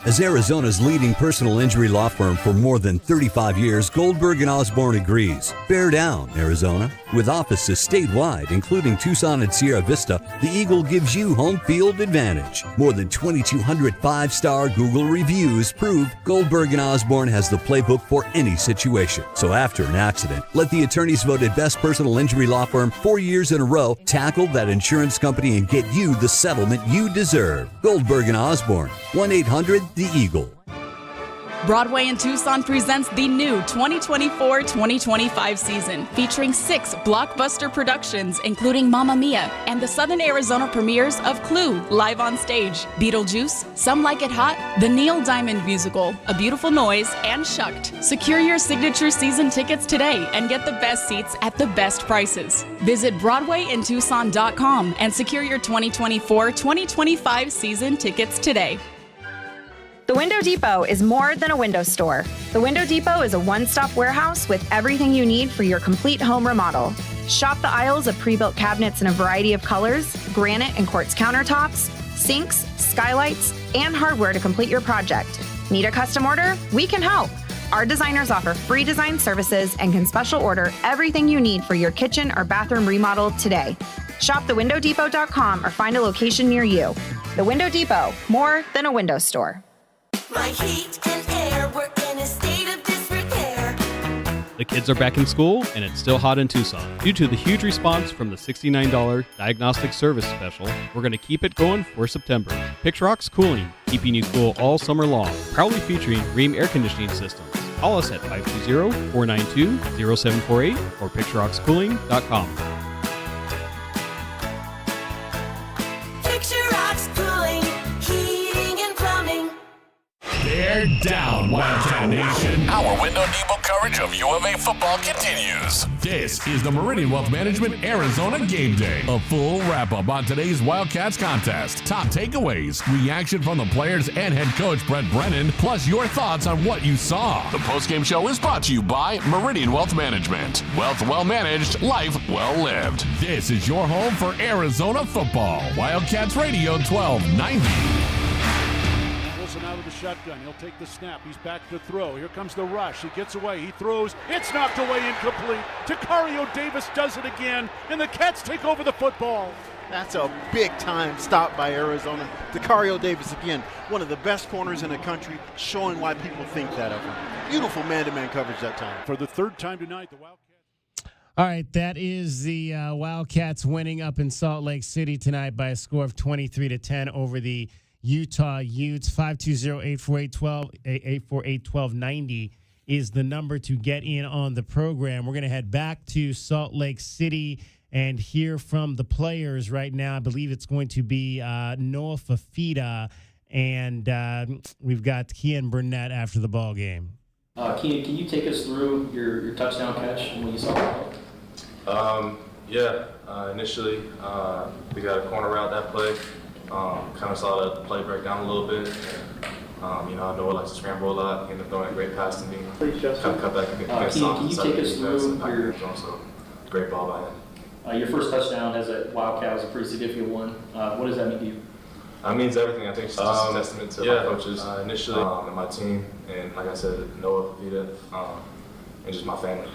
As Arizona's leading personal injury law firm for more than 35 years, Goldberg & Osborne agrees. Bear down, Arizona. With offices statewide, including Tucson and Sierra Vista, the Eagle gives you home field advantage. More than 2,200 five-star Google reviews prove Goldberg & Osborne has the playbook for any situation. So after an accident, let the attorneys voted best personal injury law firm 4 years in a row tackle that insurance company and get you the settlement you deserve. Goldberg & Osborne, 1-800-THE EAGLE. Broadway in Tucson presents the new 2024-2025 season, featuring 6 blockbuster productions, including Mamma Mia and the Southern Arizona premieres of Clue, live on stage, Beetlejuice, Some Like It Hot, the Neil Diamond musical, A Beautiful Noise, and Shucked. Secure your signature season tickets today and get the best seats at the best prices. Visit BroadwayInTucson.com and secure your 2024-2025 season tickets today. The Window Depot is more than a window store. The Window Depot is a one-stop warehouse with everything you need for your complete home remodel. Shop the aisles of pre-built cabinets in a variety of colors, granite and quartz countertops, sinks, skylights, and hardware to complete your project. Need a custom order? We can help. Our designers offer free design services and can special order everything you need for your kitchen or bathroom remodel today. Shop thewindowdepot.com or find a location near you. The Window Depot, more than a window store. My heat and air were in a state of disrepair. The kids are back in school, and it's still hot in Tucson. Due to the huge response from the $69 diagnostic service special, we're going to keep it going for September. Picturox Cooling, keeping you cool all summer long, proudly featuring Rheem air conditioning systems. Call us at 520-492-0748 or picturoxcooling.com. Picturox Cooling, heating and plumbing. Bear down, Wildcat Nation. Our Window Depot coverage of U of A football continues. This is the Meridian Wealth Management Arizona Game Day. A full wrap-up on today's Wildcats contest. Top takeaways, reaction from the players and head coach Brett Brennan, plus your thoughts on what you saw. The postgame show is brought to you by Meridian Wealth Management. Wealth well managed, life well lived. This is your home for Arizona football. Wildcats Radio 1290. Out of the shotgun. He'll take the snap. He's back to throw. Here comes the rush. He gets away. He throws. It's knocked away, incomplete. Tacario Davis does it again, and the Cats take over the football. That's a big-time stop by Arizona. Tacario Davis, again, one of the best corners in the country, showing why people think that of him. Beautiful man-to-man coverage that time. For the third time tonight, the Wildcats. All right, that is the Wildcats winning up in Salt Lake City tonight by a score of 23-10 over the Utah Utes. 520-848-1290 is the number to get in on the program. We're going to head back to Salt Lake City and hear from the players right now. I believe it's going to be Noah Fafita, and we've got Kian Burnett after the ball game. Kian, can you take us through your touchdown catch and what you saw? Initially, we got a corner route that play. Kind of saw the play break down a little bit. I know I like to scramble a lot. He ended up throwing a great pass to me. Kind of cut back against Kian, can you take us through your great ball by him. Your first touchdown as a Wildcat was a pretty significant one. What does that mean to you? It means everything. I think it's just a testament to my coaches initially and my team, and like I said, Noah, Fafita, and just my family.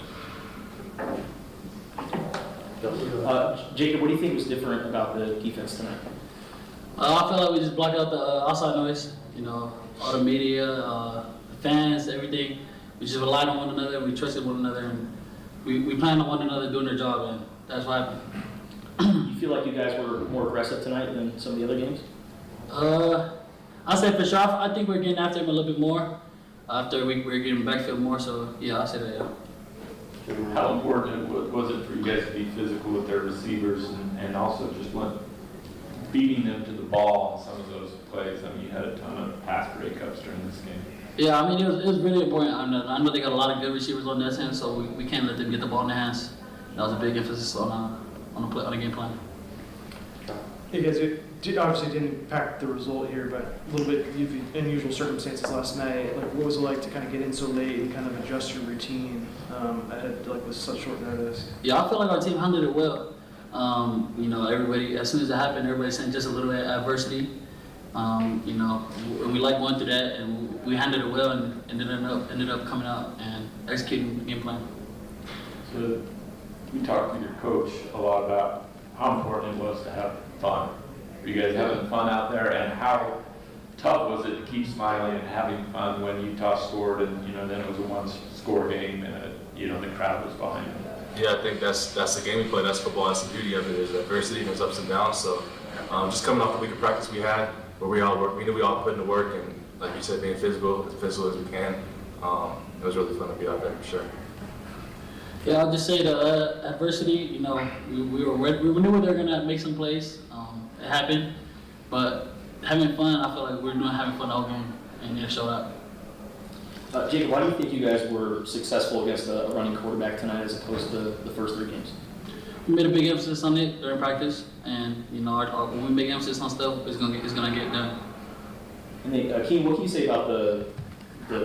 Jacob, what do you think was different about the defense tonight? I feel like we just blocked out the outside noise. All the media, the fans, everything. We just relied on one another. We trusted one another, and we planned on one another doing their job, and that's what happened. You feel like you guys were more aggressive tonight than some of the other games? I say for sure. I think we're getting after him a little bit more. After we're getting backfield more, so yeah, I say that. Yeah. How important was it for you guys to be physical with their receivers and also just beating them to the ball on some of those plays? I mean, you had a ton of pass breakups during this game. Yeah, I mean, it was really important. I know they got a lot of good receivers on their hands, so we can't let them get the ball in their hands. That was a big emphasis on the game plan. You guys obviously didn't impact the result here, but a little bit unusual circumstances last night. Like, what was it like to kind of get in so late and kind of adjust your routine ahead, like with such short notice? Yeah, I feel like our team handled it well. Everybody, as soon as it happened, everybody sent just a little bit of adversity. And we like going through that, and we handled it well, and ended up coming out and executing the game plan. So you talked to your coach a lot about how important it was to have fun. Were you guys having fun out there, and how tough was it to keep smiling and having fun when Utah scored, and then it was a one-score game, and the crowd was behind them? Yeah, I think that's the game we play. That's football. That's the beauty of it. There's adversity and there's ups and downs. So just coming off the week of practice we had, where we all work, we knew we all put in the work, and like you said, being physical as we can. It was really fun to be out there for sure. Yeah, I'll just say the adversity. We knew they were gonna make some plays. It happened, but having fun, I feel like we're having fun all game, and it showed up. Jacob, why do you think you guys were successful against a running quarterback tonight as opposed to the first 3 games? We made a big emphasis on it during practice, and when we make emphasis on stuff, it's gonna get done. And then, Keem, what can you say about the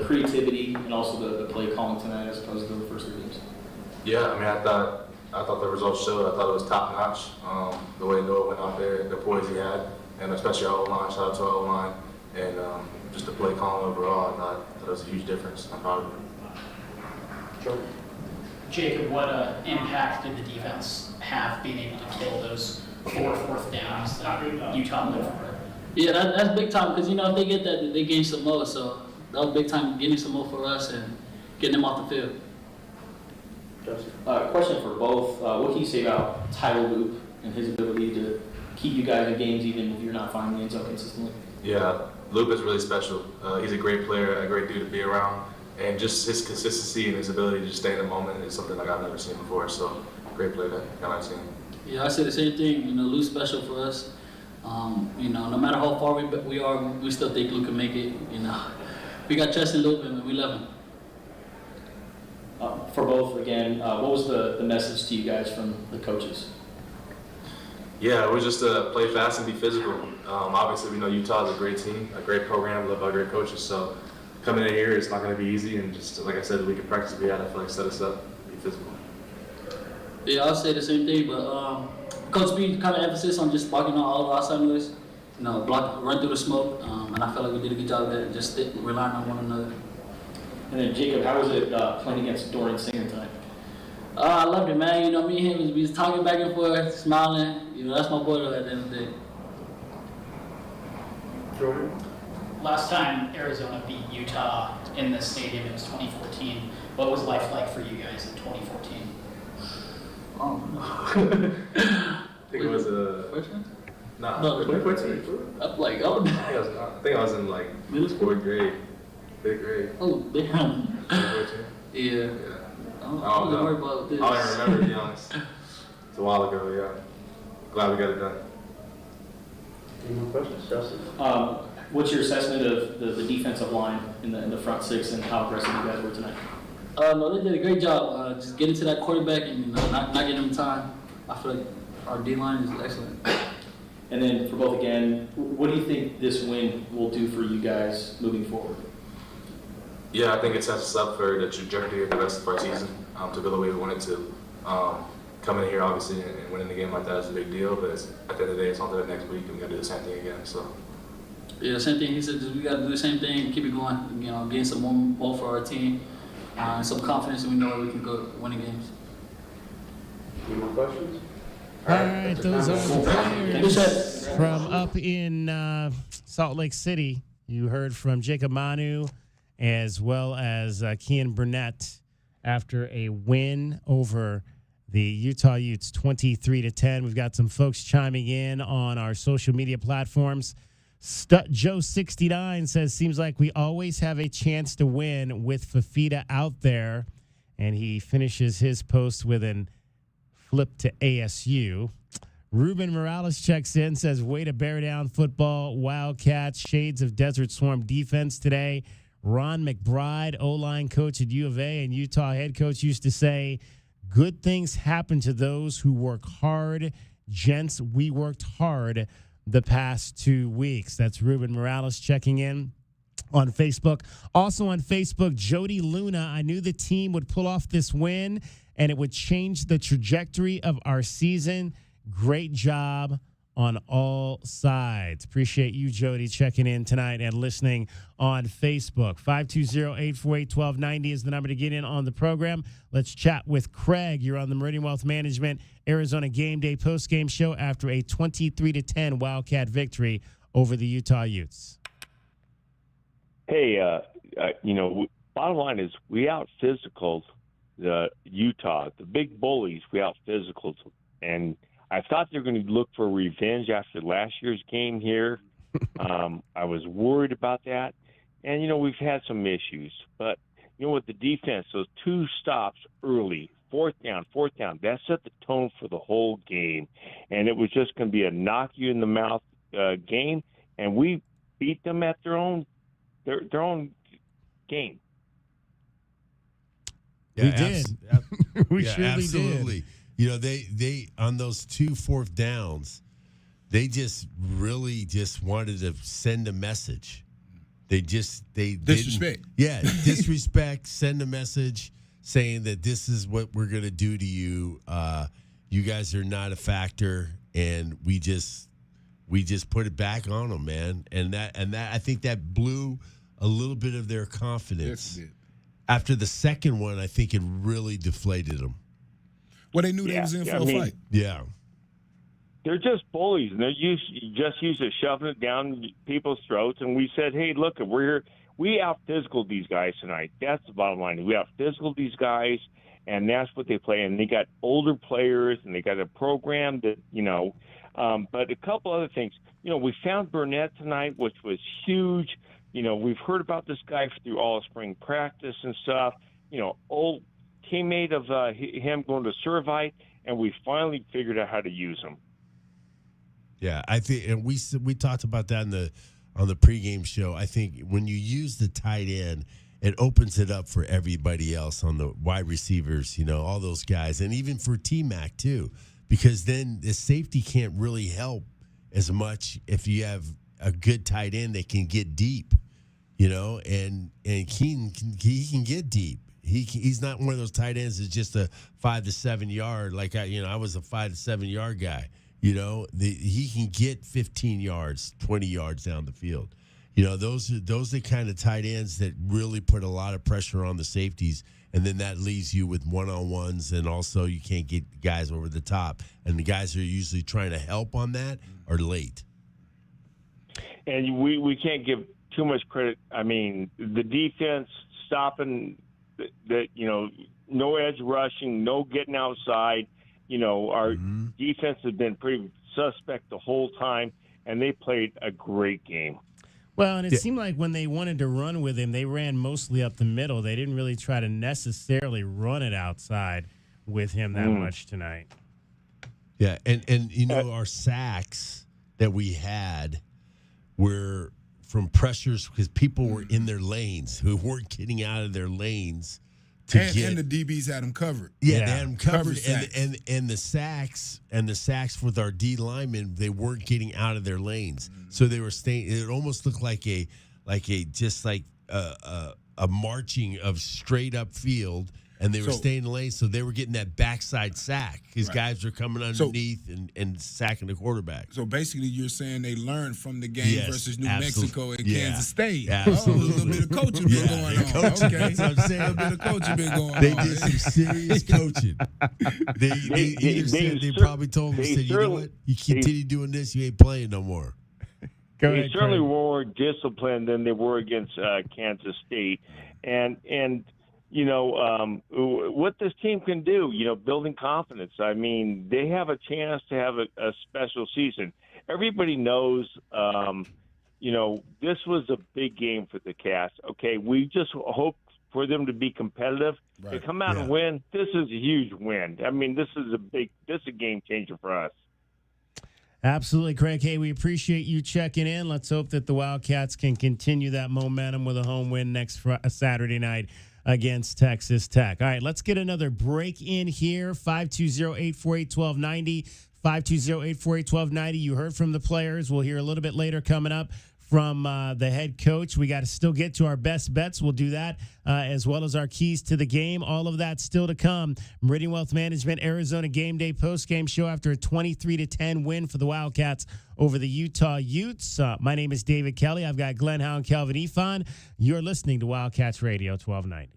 creativity and also the play calling tonight as opposed to the first 3 games? Yeah, I mean, I thought the results showed. I thought it was top notch. The way Noah went out there, the poise he had, and especially our O-line. Shout out to our O-line, and just the play calling overall. I thought it was a huge difference. I'm proud of it. Jacob, what impact did the defense have being able to kill those 4 fourth downs that Utah went for? Yeah, that's big time because if they get that, they gain some more. So that was big time getting some more for us and getting them off the field. Question for both. What can you say about Tyler Loop and his ability to keep you guys in games even if you're not finding the end zone consistently? Yeah, Loop is really special. He's a great player, a great dude to be around, and just his consistency and his ability to just stay in the moment is something like I've never seen before. So, great player that I've seen. Yeah, I say the same thing. Loop's special for us. No matter how far we are, we still think Luke can make it. We got trust in Luke and we love him. For both, again, what was the message to you guys from the coaches? Yeah, it was just to play fast and be physical. Obviously, we know Utah is a great team, a great program, led by great coaches. So coming in here, it's not going to be easy. And just like I said, the week of practice we had, I feel like set us up to be physical. Yeah, I'll say the same thing, but Coach B kind of emphasis on just blocking out all of our outside noise. Run through the smoke, and I felt like we did a good job of that. Just relying on one another. And then Jacob, how was it playing against Dorian Singer tonight? I loved it, man. Me and him, we was talking back and forth, smiling. That's my boy at the end of the day. Jordan? Last time Arizona beat Utah in the stadium, it was 2014. What was life like for you guys in 2014? I think it was a... No, 2014. I think I was in like middle school, 4th grade, 5th grade. Oh, damn. Yeah. I don't don't know. worry about this. I don't even remember, to be honest. It's a while ago, yeah. Glad we got it done. Any more questions, Justin? What's your assessment of the defensive line in the front six and how aggressive you guys were tonight? No, they did a great job. Just getting to that quarterback and not getting him time. I feel like our D-line is excellent. And then for both again, what do you think this win will do for you guys moving forward? Yeah, I think it sets us up for the trajectory of the rest of our season to go the way we want it to. Coming in here, obviously, and winning the game like that is a big deal, but at the end of the day, it's on to the next week, and we got to do the same thing again. So. Yeah, same thing. He said we got to do the same thing, keep it going. Gain some more for our team, some confidence, and we know we can go winning games. Any more questions? All right, those are the players from up in Salt Lake City. You heard from Jacob Manu as well as Kian Burnett after a win over the Utah Utes 23-10. We've got some folks chiming in on our social media platforms. Joe69 says, seems like we always have a chance to win with Fafita out there. And he finishes his post with an flip to ASU. Ruben Morales checks in, says, way to bear down football, Wildcats, shades of Desert Swarm defense today. Ron McBride, O-line coach at U of A and Utah head coach, used to say, good things happen to those who work hard. Gents, we worked hard the past 2 weeks. That's Ruben Morales checking in on Facebook. Also on Facebook, Jody Luna, I knew the team would pull off this win and it would change the trajectory of our season. Great job on all sides. Appreciate you, Jody, checking in tonight and listening on Facebook. 520-848-1290 is the number to get in on the program. Let's chat with Craig. You're on the Meridian Wealth Management Arizona Game Day postgame show after a 23-10 Wildcat victory over the Utah Utes. Hey, bottom line is we out-physicaled the Utah. The big bullies, we out-physicaled them. And I thought they were going to look for revenge after last year's game here. I was worried about that. And, we've had some issues. But, with the defense, those 2 stops early, fourth down, that set the tone for the whole game. And it was just going to be a knock-you-in-the-mouth game. And we beat them at their own game. Yeah, we did. We surely absolutely did. They on those 2 fourth downs, they just really just wanted to send a message. They disrespect. Disrespect. Send a message saying that this is what we're gonna do to you. You guys are not a factor, and we just put it back on them, man. And that I think that blew a little bit of their confidence. Yes, after the second one, I think it really deflated them. Well, they knew they was in for a fight. Yeah. They're just bullies, and they're used to shoving it down people's throats. And we said, hey, look, we're here. We out-physicaled these guys tonight. That's the bottom line. We out-physicaled these guys, and that's what they play. And they got older players, and they got a program that, but a couple other things. We found Burnett tonight, which was huge. We've heard about this guy through all spring practice and stuff. Old teammate of him going to Servite, and we finally figured out how to use him. Yeah, I think, and we talked about that on the pregame show. I think when you use the tight end, it opens it up for everybody else on the wide receivers. All those guys, and even for T-Mac too, because then the safety can't really help as much if you have a good tight end that can get deep. And Keenan he can get deep. He's not one of those tight ends that's just a 5 to 7 yard. Like I was a 5 to 7 yard guy. He can get 15 yards, 20 yards down the field. Those are the kind of tight ends that really put a lot of pressure on the safeties, and then that leaves you with one-on-ones, and also you can't get guys over the top. And the guys who are usually trying to help on that are late. And we can't give too much credit. I mean, the defense stopping that, no edge rushing, no getting outside. Our defense has been pretty suspect the whole time, and they played a great game. Well, and it seemed like when they wanted to run with him, they ran mostly up the middle. They didn't really try to necessarily run it outside with him that much tonight. Yeah, and you know, our sacks that we had were from pressures because people were in their lanes who weren't getting out of their lanes. And the DBs had them covered. Yeah, they had them covered. And the sacks with our D linemen, they weren't getting out of their lanes. So they were staying. It almost looked like a marching of straight up field, and they were staying in the lane. So they were getting that backside sack because guys were coming underneath and sacking the quarterback. So basically, you're saying they learned from the game versus New Mexico and Kansas State. Absolutely. Oh, a little bit of coaching been going on. Coaching, Okay, that's what I'm saying. A little bit of coaching been going on. They did some serious coaching. They probably told them, you know what? You continue doing this, you ain't playing no more. They certainly were more disciplined than they were against Kansas State. And you know, what this team can do, you know, building confidence. I mean, they have a chance to have a special season. Everybody knows, you know, this was a big game for the Cats. Okay, we just hope for them to be competitive. To come out and win, this is a huge win. I mean, this is a game changer for us. Absolutely, Craig. Hey, we appreciate you checking in. Let's hope that the Wildcats can continue that momentum with a home win next Saturday night against Texas Tech. All right, let's get another break in here. 520-848-1290. 520-848-1290. You heard from the players. We'll hear a little bit later coming up from the head coach. We got to still get to our best bets. We'll do that as well as our keys to the game. All of that still to come. Meridian Wealth Management, Arizona Game Day postgame show after a 23-10 win for the Wildcats over the Utah Utes. My name is David Kelly. I've got Glenn Howe and Kelvin Ifan. You're listening to Wildcats Radio 1290.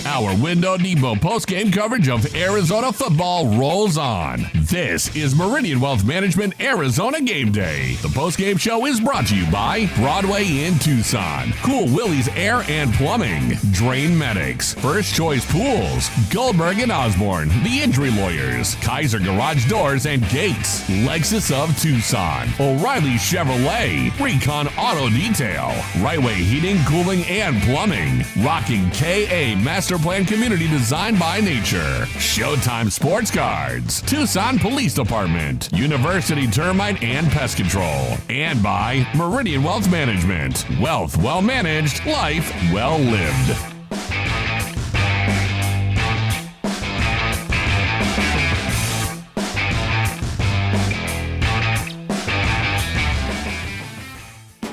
Our Window Depot post-game coverage of Arizona football rolls on. This is Meridian Wealth Management Arizona Game Day. The post-game show is brought to you by Broadway in Tucson, Cool Willie's Air and Plumbing, Drain Medics, First Choice Pools, Goldberg and Osborne, The Injury Lawyers, Kaiser Garage Doors and Gates, Lexus of Tucson, O'Reilly Chevrolet, Recon Auto Detail, Right Way Heating, Cooling and Plumbing, Rocking K.A. Master Plan Community designed by nature, Showtime Sports Cards, Tucson Police Department, University Termite and Pest Control, and by Meridian Wealth Management. Wealth well managed, life well lived.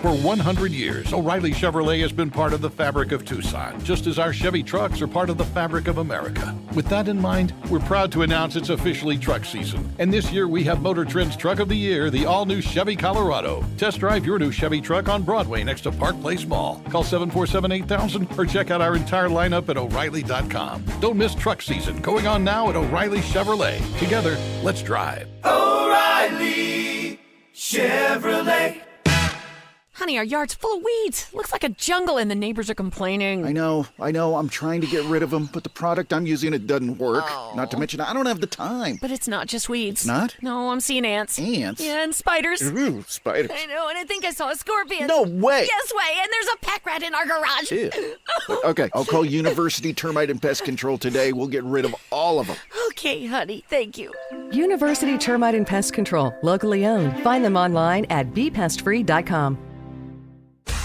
For 100 years, O'Reilly Chevrolet has been part of the fabric of Tucson, just as our Chevy trucks are part of the fabric of America. With that in mind, we're proud to announce it's officially truck season. And this year we have Motor Trend's Truck of the Year, the all-new Chevy Colorado. Test drive your new Chevy truck on Broadway next to Park Place Mall. Call 747-8000 or check out our entire lineup at O'Reilly.com. Don't miss truck season, going on now at O'Reilly Chevrolet. Together, let's drive. O'Reilly Chevrolet. Honey, our yard's full of weeds. Looks like a jungle and the neighbors are complaining. I know. I'm trying to get rid of them, but the product I'm using, it doesn't work. Oh. Not to mention, I don't have the time. But it's not just weeds. It's not? No, I'm seeing ants. Ants? Yeah, and spiders. Ooh, spiders. I know, and I think I saw a scorpion. No way. Yes way, and there's a pack rat in our garage. Ew. Okay, I'll call University Termite and Pest Control today. We'll get rid of all of them. Okay, honey, thank you. University Termite and Pest Control, locally owned. Find them online at bepestfree.com.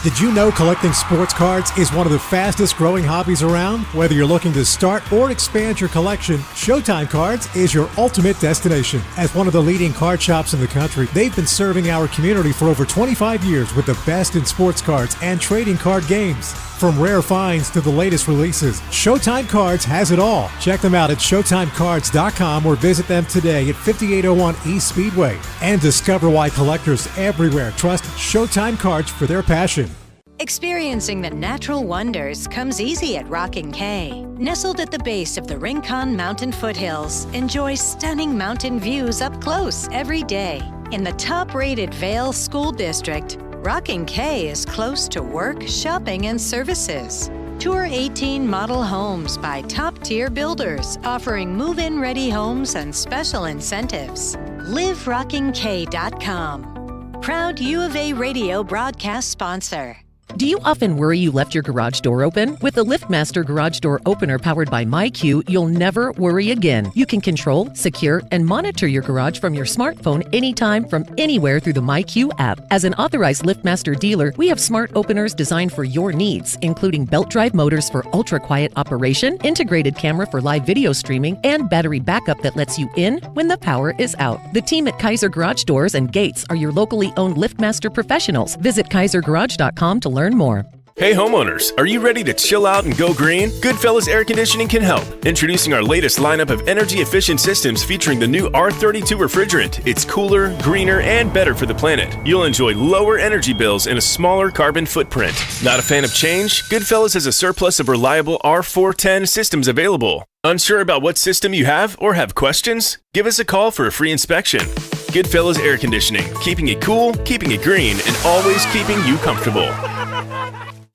Did you know collecting sports cards is one of the fastest growing hobbies around? Whether you're looking to start or expand your collection, Showtime Cards is your ultimate destination. As one of the leading card shops in the country, they've been serving our community for over 25 years with the best in sports cards and trading card games. From rare finds to the latest releases, Showtime Cards has it all. Check them out at ShowtimeCards.com or visit them today at 5801 East Speedway. And discover why collectors everywhere trust Showtime Cards for their passion. Experiencing the natural wonders comes easy at Rockin' K. Nestled at the base of the Rincon Mountain foothills, enjoy stunning mountain views up close every day. In the top-rated Vail School District, Rockin' K is close to work, shopping, and services. Tour 18 model homes by top-tier builders, offering move-in ready homes and special incentives. LiveRockingK.com. proud U of A radio broadcast sponsor. Do you often worry you left your garage door open? With the LiftMaster Garage Door Opener powered by MyQ, you'll never worry again. You can control, secure, and monitor your garage from your smartphone anytime from anywhere through the MyQ app. As an authorized LiftMaster dealer, we have smart openers designed for your needs, including belt drive motors for ultra-quiet operation, integrated camera for live video streaming, and battery backup that lets you in when the power is out. The team at Kaiser Garage Doors and Gates are your locally owned LiftMaster professionals. Visit kaisergarage.com to learn more. Hey homeowners, are you ready to chill out and go green? Goodfellas Air Conditioning can help. Introducing our latest lineup of energy-efficient systems featuring the new R32 refrigerant. It's cooler, greener, and better for the planet. You'll enjoy lower energy bills and a smaller carbon footprint. Not a fan of change? Goodfellas has a surplus of reliable R410 systems available. Unsure about what system you have or have questions? Give us a call for a free inspection. Goodfellas Air Conditioning, keeping it cool, keeping it green, and always keeping you comfortable.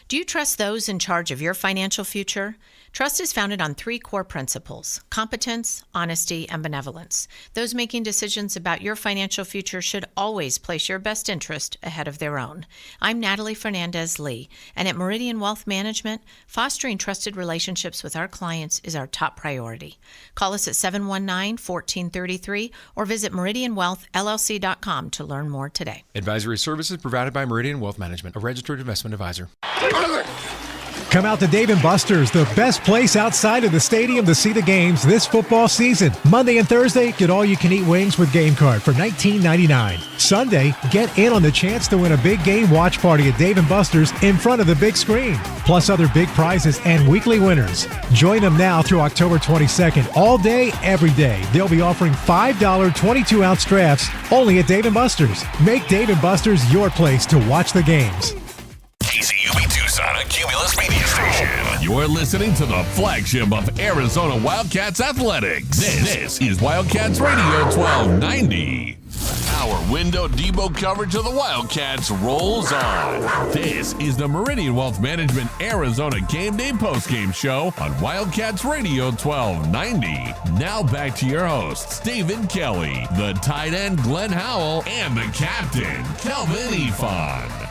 Do you trust those in charge of your financial future? Trust is founded on 3 core principles: competence, honesty, and benevolence. Those making decisions about your financial future should always place your best interest ahead of their own. I'm Natalie Fernandez-Lee, and at Meridian Wealth Management, fostering trusted relationships with our clients is our top priority. Call us at 719-1433 or visit meridianwealthllc.com to learn more today. Advisory services provided by Meridian Wealth Management, a registered investment advisor. Come out to Dave & Buster's, the best place outside of the stadium to see the games this football season. Monday and Thursday, get all-you-can-eat wings with game card for $19.99. Sunday, get in on the chance to win a big game watch party at Dave & Buster's in front of the big screen, plus other big prizes and weekly winners. Join them now through October 22nd, all day, every day. They'll be offering $5 22-ounce drafts only at Dave & Buster's. Make Dave & Buster's your place to watch the games. KCUB Tucson, a Cumulus media station. You're listening to the flagship of Arizona Wildcats Athletics. This is Wildcats Radio 1290. Our window depot coverage of the Wildcats rolls on. This is the Meridian Wealth Management Arizona Gameday postgame show on Wildcats Radio 1290. Now back to your hosts, David Kelly, the tight end Glenn Howell, and the captain, Kelvin Ifan.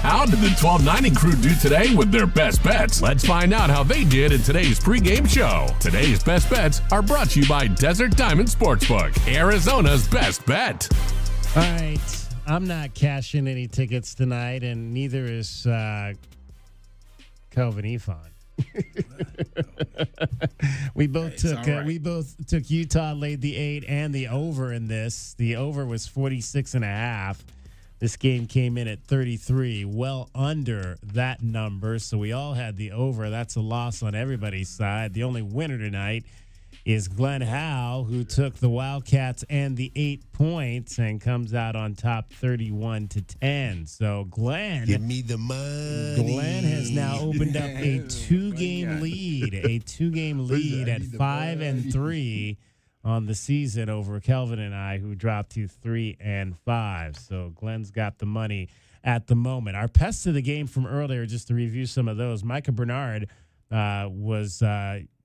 How did the 1290 crew do today with their best bets? Let's find out how they did in today's pregame show. Today's best bets are brought to you by Desert Diamond Sportsbook, Arizona's best bet. All right, I'm not cashing any tickets tonight, and neither is Kelvin Ifan. We both took Utah, laid the 8 and the over in this. The over was 46.5. This game came in at 33, well under that number. So we all had the over. That's a loss on everybody's side. The only winner tonight is Glenn Howe, who took the Wildcats and the 8 points and comes out on top 31-10. So Glenn, give me the money. Glenn has now opened up a 2-game lead, at 5-3 on the season over Kelvin and I, who dropped to 3-5. So Glenn's got the money at the moment. Our pests of the game from earlier, just to review some of those. Micah Bernard was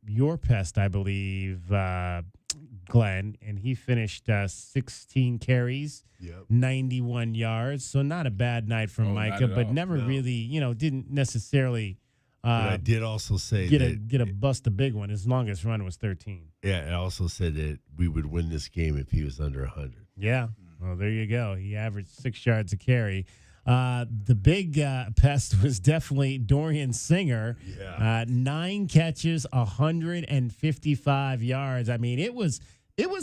your pest, I believe, Glenn, and he finished 16 carries, 91 yards. So not a bad night from Micah, but never really, didn't necessarily but I did also say get a bust a big one. His longest run was 13. Yeah, I also said that we would win this game if he was under 100. Yeah, well, there you go. He averaged 6 yards a carry. The big pest was definitely Dorian Singer. 9 catches, 155 yards. I mean, it was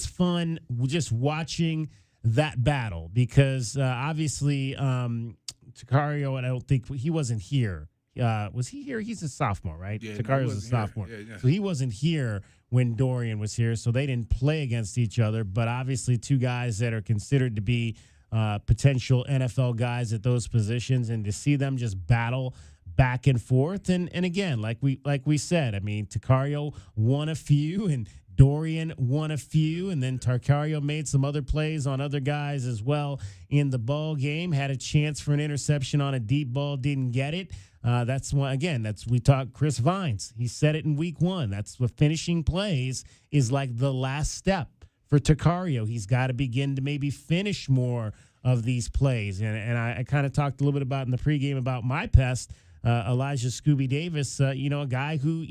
fun just watching that battle because obviously Takario, and I don't think he wasn't here. Was he here? He's a sophomore, right? Yeah, Takario's a sophomore. Yeah. So he wasn't here when Dorian was here, so they didn't play against each other. But obviously 2 guys that are considered to be potential NFL guys at those positions, and to see them just battle back and forth. And again, like we said, I mean, Takario won a few and Dorian won a few, and then Tarcario made some other plays on other guys as well in the ball game. Had a chance for an interception on a deep ball, didn't get it. That's one again. We talked Chris Vines. He said it in week 1. That's what finishing plays is like the last step for Tarcario. He's got to begin to maybe finish more of these plays. And I kind of talked a little bit about in the pregame about my pest, Elijah Scooby Davis, a guy who,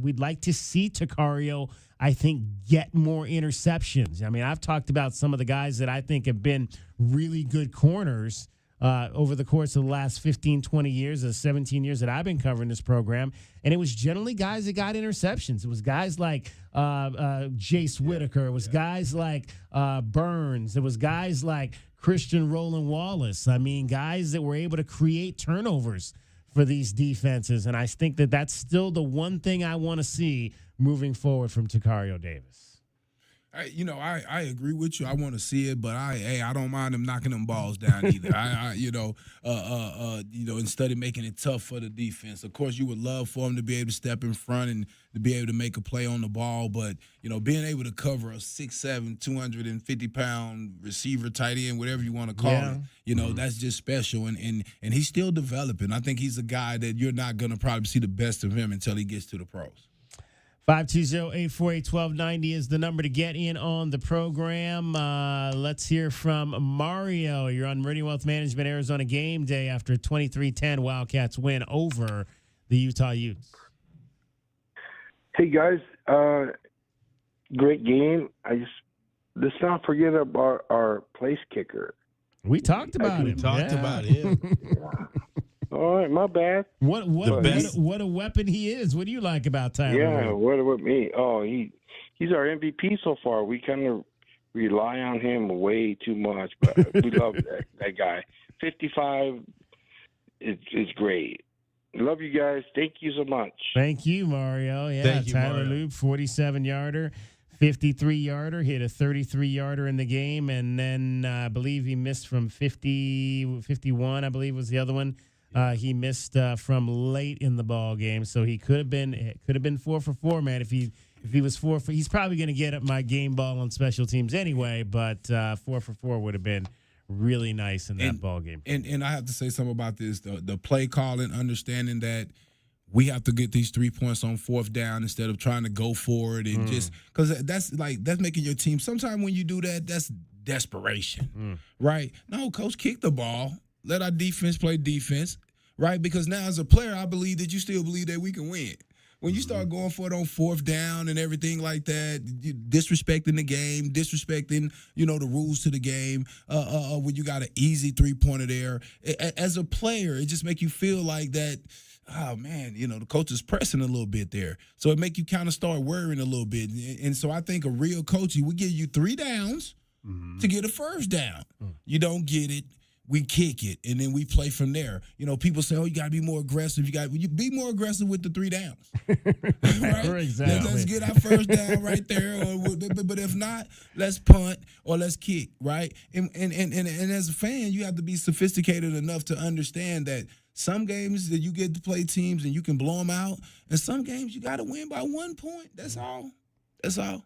we'd like to see Takario, I think, get more interceptions. I mean, I've talked about some of the guys that I think have been really good corners over the course of the last 15, 20 years, the 17 years that I've been covering this program. And it was generally guys that got interceptions. It was guys like Jace Whitaker. It was guys like Burns. It was guys like Christian Roland Wallace. I mean, guys that were able to create turnovers for these defenses. And I think that that's still the one thing I want to see moving forward from Takario Davis. I agree with you. I want to see it, but I don't mind him knocking them balls down either. Instead of making it tough for the defense. Of course, you would love for him to be able to step in front and to be able to make a play on the ball, but being able to cover a 6'7", 250-pound receiver, tight end, whatever you want to call it, that's just special. And he's still developing. I think he's a guy that you're not going to probably see the best of him until he gets to the pros. 520-848-1290 is the number to get in on the program. Let's hear from Mario. You're on Meridian Wealth Management Arizona Game Day after a 23-10 Wildcats win over the Utah Utes. Hey, guys. Great game. Let's not forget about our place kicker. We talked about him. All right, my bad. What a weapon he is. What do you like about Tyler? Yeah, what with me? Oh, he's our MVP so far. We kind of rely on him way too much, but we love that guy. 55 is great. Love you guys. Thank you so much. Thank you, Mario. Yeah, Thank you, Tyler Mario. Loop, 47-yarder. 53-yarder, hit a 33-yarder in the game, and then I believe he missed from 51, I believe was the other one. He missed from late in the ball game, so he could have been 4 for 4, man. If he was 4 for, he's probably going to get up my game ball on special teams anyway. But 4 for 4 would have been really nice in that ball game. And I have to say something about this: the play calling, understanding that we have to get these 3 points on 4th down instead of trying to go for it and just because that's making your team. Sometimes when you do that, that's desperation, right? No, coach, kick the ball. Let our defense play defense, right? Because now as a player, I believe that you still believe that we can win. When you start going for it on 4th down and everything like that, disrespecting the game, disrespecting, the rules to the game, when you got an easy 3-pointer there, as a player, it just make you feel like that, oh, man, the coach is pressing a little bit there. So it make you kind of start worrying a little bit. And so I think a real coach, we give you 3 downs to get a 1st down. You don't get it. We kick it, and then we play from there. People say, "Oh, you got to be more aggressive." You be more aggressive with the 3 downs, right? Exactly. Let's get our 1st down right there. But if not, let's punt or let's kick, right? And as a fan, you have to be sophisticated enough to understand that some games that you get to play teams and you can blow them out, and some games you got to win by 1 point. That's all. That's all.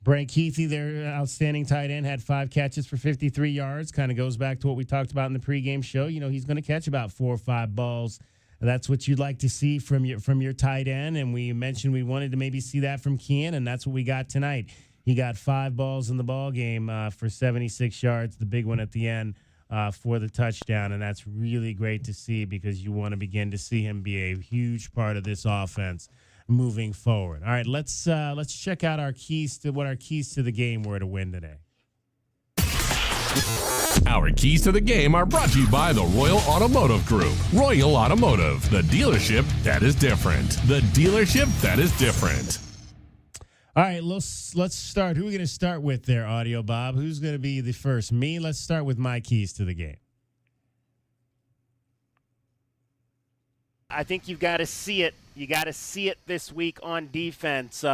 Brent Keithy, their outstanding tight end, had 5 catches for 53 yards. Kind of goes back to what we talked about in the pregame show. He's going to catch about 4 or 5 balls. That's what you'd like to see from your tight end. And we mentioned we wanted to maybe see that from Kean, and that's what we got tonight. He got 5 balls in the ball game for 76 yards, the big one at the end for the touchdown. And that's really great to see because you want to begin to see him be a huge part of this offense moving forward. All right, let's check out our keys to the game were to win today. Our keys to the game are brought to you by the Royal Automotive Group. Royal Automotive, the dealership that is different. The dealership that is different. All right, let's start. Who are we going to start with there, Audio Bob? Who's going to be the first? Me? Let's start with my keys to the game. I think you've got to see it. You got to see it this week on defense.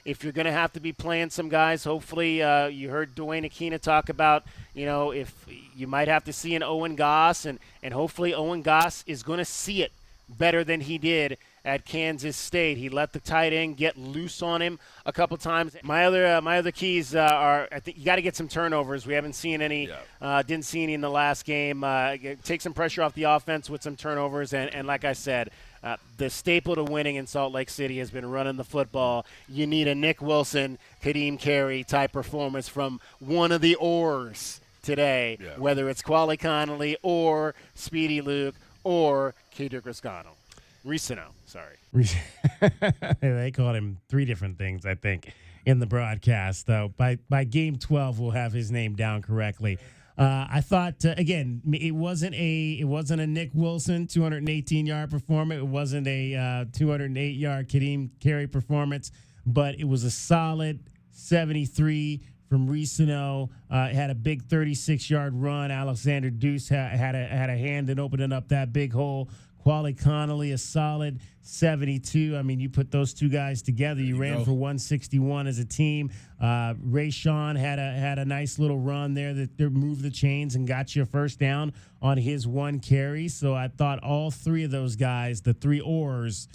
If you're going to have to be playing some guys, hopefully you heard Dwayne Aquina talk about, if you might have to see an Owen Goss, and hopefully Owen Goss is going to see it better than he did at Kansas State. He let the tight end get loose on him a couple times. My other keys are, I think you got to get some turnovers. We haven't seen any, didn't see any in the last game. Take some pressure off the offense with some turnovers, and like I said, the staple to winning in Salt Lake City has been running the football. You need a Nick Wilson, Kadeem Carey type performance from one of the Oars today, whether it's Quali Connolly or Speedy Luke or Kader Ricino, sorry. They called him 3 different things, I think, in the broadcast. Though by game 12, we'll have his name down correctly. I thought again, it wasn't a Nick Wilson 218-yard performance. It wasn't a 208-yard Kadeem Carey performance, but it was a solid 73 from Ricino. Had a big 36-yard run. Alexander Deuce had a hand in opening up that big hole. Quali Connolly, a solid 72. I mean, you put those two guys together, you ran for 161 as a team. Rayshawn had a nice little run there that moved the chains and got you a first down on his 1 carry. So I thought all 3 of those guys, the 3 oars,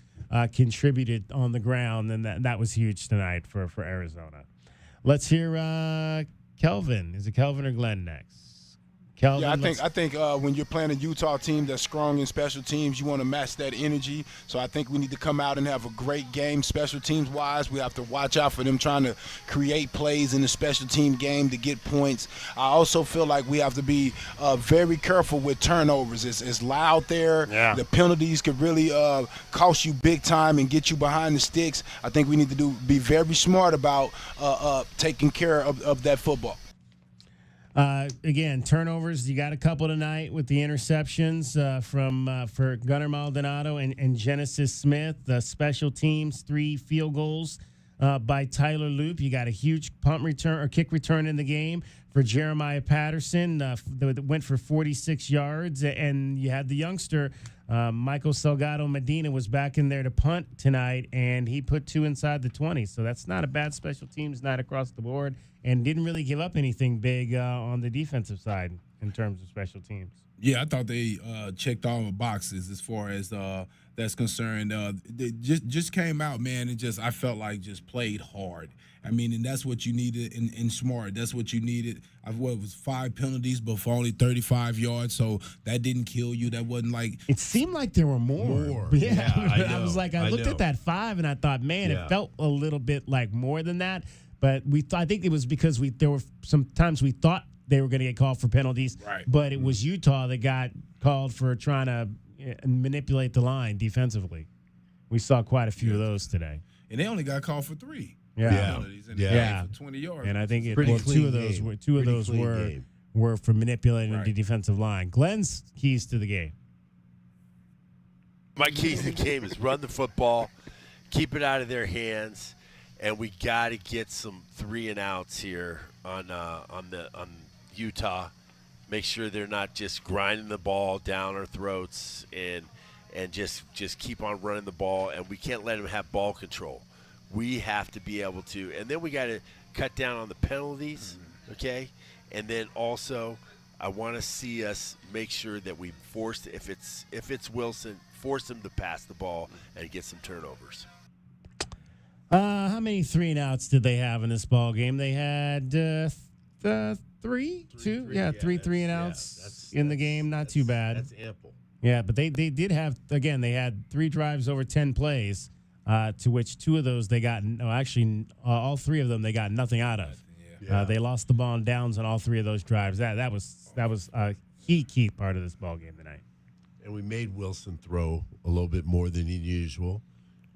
contributed on the ground, and that was huge tonight for Arizona. Let's hear Kelvin. Is it Kelvin or Glenn next? Kelvin, yeah, I think when you're playing a Utah team that's strong in special teams, you want to match that energy. So I think we need to come out and have a great game special teams wise. We have to watch out for them trying to create plays in the special team game to get points. I also feel like we have to be very careful with turnovers. It's loud there. Yeah. The penalties could really cost you big time and get you behind the sticks. I think we need to be very smart about taking care of that football. Again, turnovers. You got a couple tonight with the interceptions for Gunnar Maldonado and Genesis Smith. Special teams, 3 field goals by Tyler Loop. You got a huge punt return or kick return in the game for Jeremiah Patterson that went for 46 yards. And you had the youngster, Michael Salgado Medina, was back in there to punt tonight, and he put 2 inside the 20. So that's not a bad special teams night across the board, and didn't really give up anything big on the defensive side in terms of special teams. Yeah, I thought they checked all the boxes as far as that's concerned. They just came out, man, and I felt like just played hard. I mean, and that's what you needed in smart. That's what you needed. It was 5 penalties, but for only 35 yards, so that didn't kill you. That wasn't like it seemed like there were more. Yeah, I was like, I looked at that 5 and I thought, man, it felt a little bit like more than that. But I think it was because there were some times we thought they were going to get called for penalties, right. But it was Utah that got called for trying to manipulate the line defensively. We saw quite a few of those today, and they only got called for 3. Yeah. For 20 yards. And I think 2 of those were for manipulating the defensive line. Glenn's keys to the game. My keys to the game is run the football, keep it out of their hands, and we got to get some 3 and outs here on Utah. Make sure they're not just grinding the ball down our throats and just keep on running the ball, and we can't let them have ball control. We have to be able to, and then we got to cut down on the penalties, okay? And then also, I want to see us make sure that we force, if it's Wilson, force him to pass the ball and get some turnovers. How many 3 and outs did they have in this ball game? They had 3 and outs in the game. Not too bad. That's ample. Yeah, but they did have, again, they had 3 drives over 10 plays. To which 2 of those they got, all 3 of them they got nothing out of. Yeah. They lost the ball on downs on all 3 of those drives. That was a key part of this ball game tonight. And we made Wilson throw a little bit more than usual,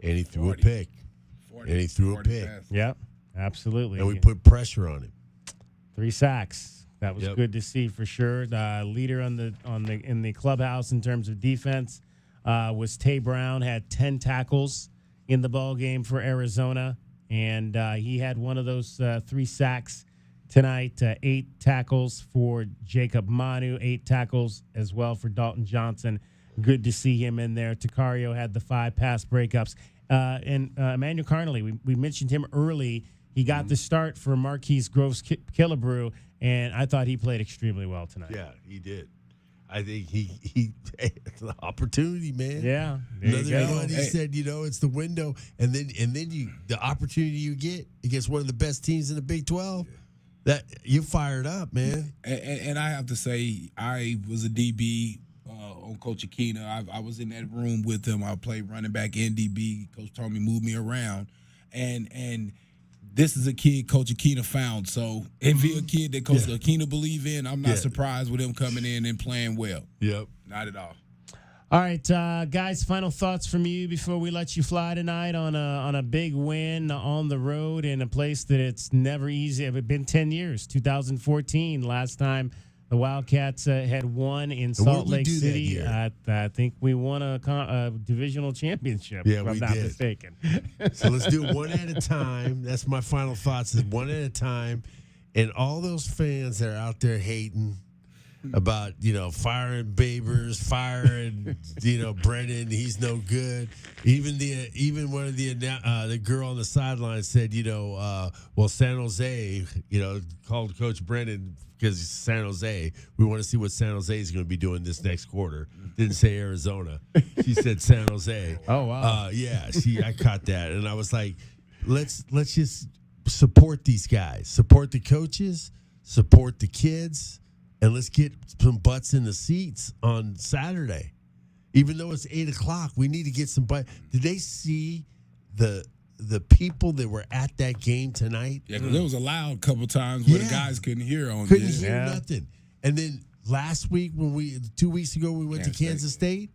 and he threw a pick. Yep, absolutely. And we put pressure on him. 3 sacks. That was good to see for sure. The leader in the clubhouse in terms of defense was Tay Brown. Had 10 tackles in the ball game for Arizona, and he had one of those 3 sacks tonight. 8 tackles for Jacob Manu, 8 tackles as well for Dalton Johnson. Good to see him in there. Takario had the 5 pass breakups. And Emmanuel Carnley, we mentioned him early. He got the start for Marquise Groves Killebrew, and I thought he played extremely well tonight. Yeah, he did. I think he it's an opportunity, man. Yeah. Another one. He said, it's the window, and then the opportunity you get against one of the best teams in the Big 12. That you fired up, man. And I have to say, I was a DB on Coach Aquina. I was in that room with him. I played running back and DB. Coach told me move me around, and this is a kid Coach Akina found. So if he a kid that Coach Akina believe in, I'm not surprised with him coming in and playing well. Yep. Not at all. All right, guys, final thoughts from you before we let you fly tonight on a big win on the road in a place that it's never easy. It's been 10 years, 2014, last time the Wildcats had won in Salt Lake City. I think we won a divisional championship, if I'm not mistaken. So let's do it one at a time. That's my final thoughts, is one at a time. And all those fans that are out there hating about, firing Babers, firing, Brennan, he's no good. Even one of the girl on the sideline said, well, San Jose, called Coach Brennan because it's San Jose. We want to see what San Jose is going to be doing this next quarter. Didn't say Arizona. She said San Jose. Oh, wow. I caught that. And I was like, let's just support these guys, support the coaches, support the kids. And let's get some butts in the seats on Saturday. Even though it's 8 o'clock, we need to get some butts. Did they see the people that were at that game tonight? Yeah, because it was a loud couple times where the guys couldn't hear on Couldn't hear nothing. And then last week, 2 weeks ago, we went to Kansas State.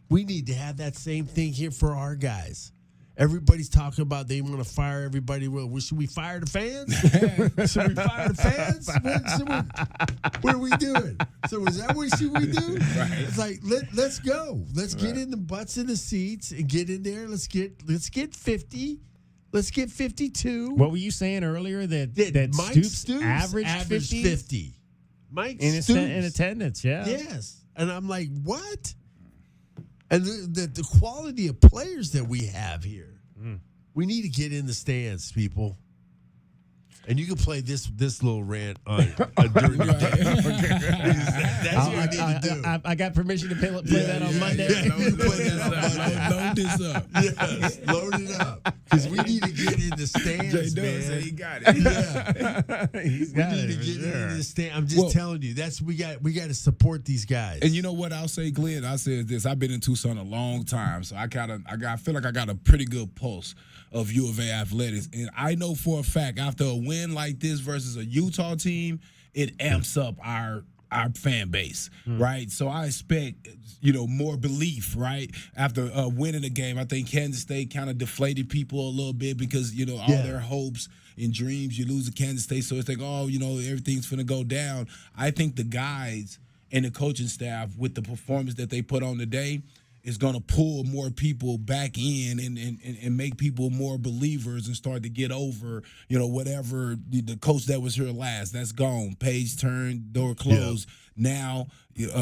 We need to have that same thing here for our guys. Everybody's talking about they want to fire everybody. Well, should we fire the fans? Should we fire the fans? What are we doing? So is that what should we do? Right. It's like let's go. Let's get in the butts in the seats and get in there. Let's get 50. Let's get 52. What were you saying earlier that Mike Stoops averaged 50? Mike Stoops in attendance, yeah. Yes, and I'm like, what? And the quality of players that we have here. We need to get in the stands, people. And you can play this little rant on during your day. That's what I need to do. I got permission to play that on Monday. Yeah, you can play that on Monday. Load this up. Yes, load it up. Because we need to get in the stands, man. Said he got it. Yeah. He's got it. We need to get in the stand. I'm just telling you, we got to support these guys. And you know what I'll say, Glenn? I said this. I've been in Tucson a long time, so I feel like I got a pretty good pulse of U of A athletics. And I know for a fact, after a win like this versus a Utah team, it amps up our fan base, right? So I expect, more belief, right? After winning the game, I think Kansas State kind of deflated people a little bit because, all their hopes and dreams, you lose to Kansas State. So it's like, everything's going to go down. I think the guys and the coaching staff, with the performance that they put on today, is going to pull more people back in and make people more believers and start to get over, whatever the coach that was here last, that's gone. Page turned, door closed. Yeah. Now,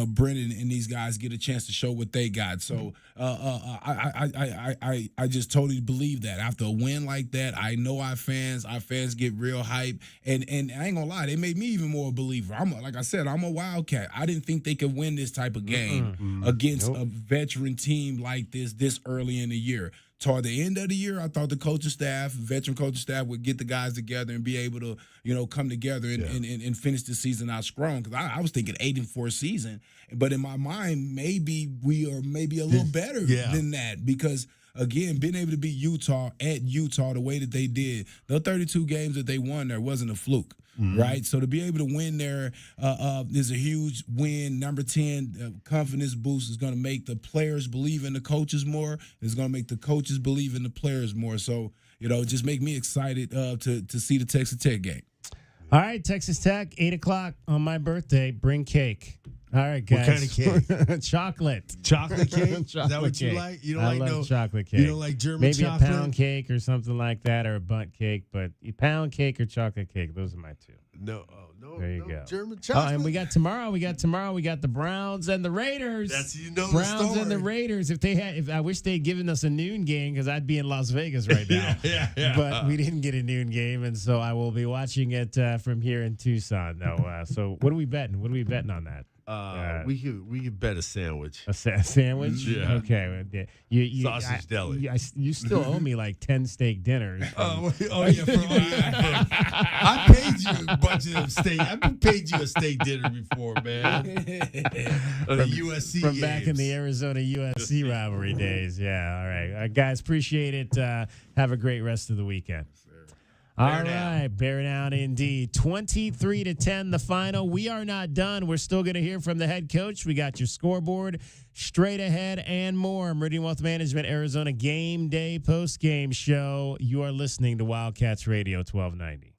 Brennan and these guys get a chance to show what they got. So I just totally believe that. After a win like that, I know our fans get real hype. And I ain't going to lie, they made me even more a believer. Like I said, I'm a Wildcat. I didn't think they could win this type of game against a veteran team like this early in the year. Toward the end of the year, I thought the coaching staff, veteran coaching staff, would get the guys together and be able to, come together and finish the season out strong. Because I was thinking 8-4 season, but in my mind, maybe we are maybe a little better than that. Because again, being able to beat Utah at Utah the way that they did, the 32 games that they won there wasn't a fluke. Right, so to be able to win there is a huge win. Number 10, confidence boost is going to make the players believe in the coaches more. It's going to make the coaches believe in the players more. So just make me excited to see the Texas Tech game. All right, Texas Tech, 8 o'clock on my birthday. Bring cake. All right, guys. What kind of cake? Chocolate. Chocolate cake? Chocolate Is that what cake. you like? You don't I like love chocolate cake. You don't like German Maybe chocolate? Maybe a pound cake or something like that, or a bundt cake. But pound cake or chocolate cake, those are my two. No. There you go. German chocolate. And we got tomorrow. We got the Browns and the Raiders. That's Browns the story. and the Raiders. If I wish they'd given us a noon game, because I'd be in Las Vegas right now. yeah. But we didn't get a noon game, and so I will be watching it from here in Tucson. Though. So what are we betting? What are we betting on that? We could bet a sandwich. A sandwich? Yeah. Okay. You, Sausage deli. You still owe me like 10 steak dinners. Yeah. I paid you a bunch of them steak. I've paid you a steak dinner before, man. From USC from games. back in the Arizona USC rivalry days. Yeah. All right. Guys, appreciate it. Have a great rest of the weekend. All right, bear down indeed. 23-10, the final. We are not done. We're still going to hear from the head coach. We got your scoreboard straight ahead and more. Meridian Wealth Management, Arizona Game Day Postgame Show. You are listening to Wildcats Radio 1290.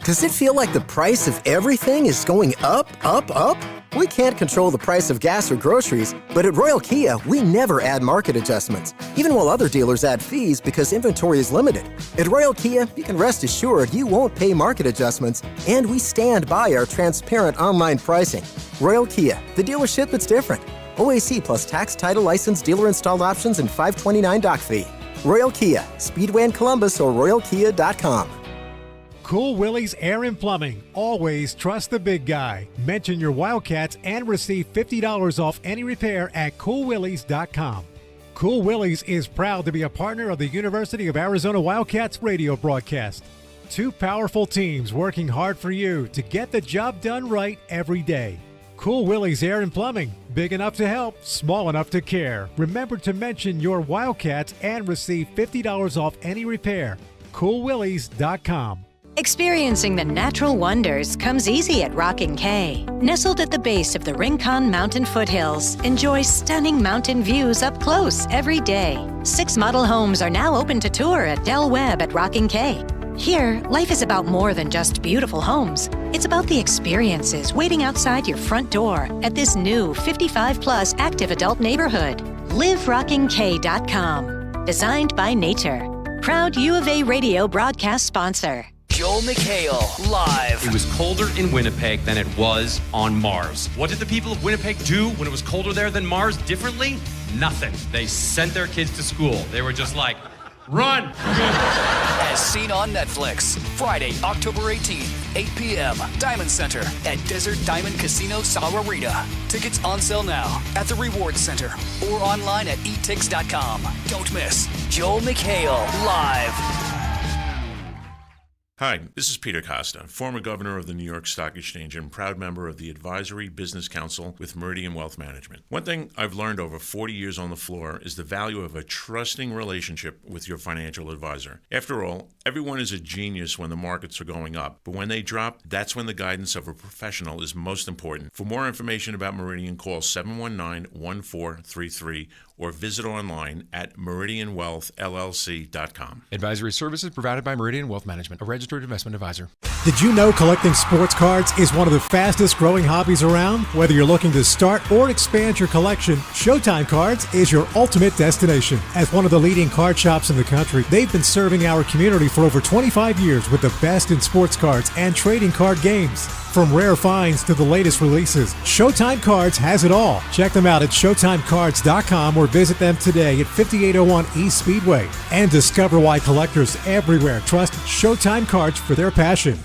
Does it feel like the price of everything is going up, up, up? We can't control the price of gas or groceries, but at Royal Kia, we never add market adjustments, even while other dealers add fees because inventory is limited. At Royal Kia, you can rest assured you won't pay market adjustments, and we stand by our transparent online pricing. Royal Kia, the dealership that's different. OAC plus tax, title, license, dealer installed options, and $529 doc fee. Royal Kia, Speedway in Columbus or royalkia.com. Cool Willie's Air and Plumbing. Always trust the big guy. Mention your Wildcats and receive $50 off any repair at coolwillies.com. Cool Willie's is proud to be a partner of the University of Arizona Wildcats radio broadcast. Two powerful teams working hard for you to get the job done right every day. Cool Willie's Air and Plumbing. Big enough to help, small enough to care. Remember to mention your Wildcats and receive $50 off any repair. coolwillies.com. Experiencing the natural wonders comes easy at Rockin' K. Nestled at the base of the Rincon Mountain foothills, enjoy stunning mountain views up close every day. 6 model homes are now open to tour at Del Webb at Rockin' K. Here, life is about more than just beautiful homes. It's about the experiences waiting outside your front door at this new 55-plus active adult neighborhood. LiveRockingK.com. Designed by nature. Proud U of A radio broadcast sponsor. Joel McHale, live. It was colder in Winnipeg than it was on Mars. What did the people of Winnipeg do when it was colder there than Mars differently? Nothing. They sent their kids to school. They were just like, run! As seen on Netflix. Friday, October 18th, 8 p.m. Diamond Center at Desert Diamond Casino Sahuarita. Tickets on sale now at the Reward Center or online at etix.com. Don't miss Joel McHale, live. Hi, this is Peter Costa, former governor of the New York Stock Exchange and proud member of the Advisory Business Council with Meridian Wealth Management. One thing I've learned over 40 years on the floor is the value of a trusting relationship with your financial advisor. After all, everyone is a genius when the markets are going up, but when they drop, that's when the guidance of a professional is most important. For more information about Meridian, call 719-1433 or visit online at meridianwealthllc.com. Advisory services provided by Meridian Wealth Management, a registered investment advisor. Did you know collecting sports cards is one of the fastest growing hobbies around? Whether you're looking to start or expand your collection, Showtime Cards is your ultimate destination. As one of the leading card shops in the country, they've been serving our community for over 25 years with the best in sports cards and trading card games. From rare finds to the latest releases, Showtime Cards has it all. Check them out at ShowtimeCards.com or visit them today at 5801 East Speedway. And discover why collectors everywhere trust Showtime Cards for their passion.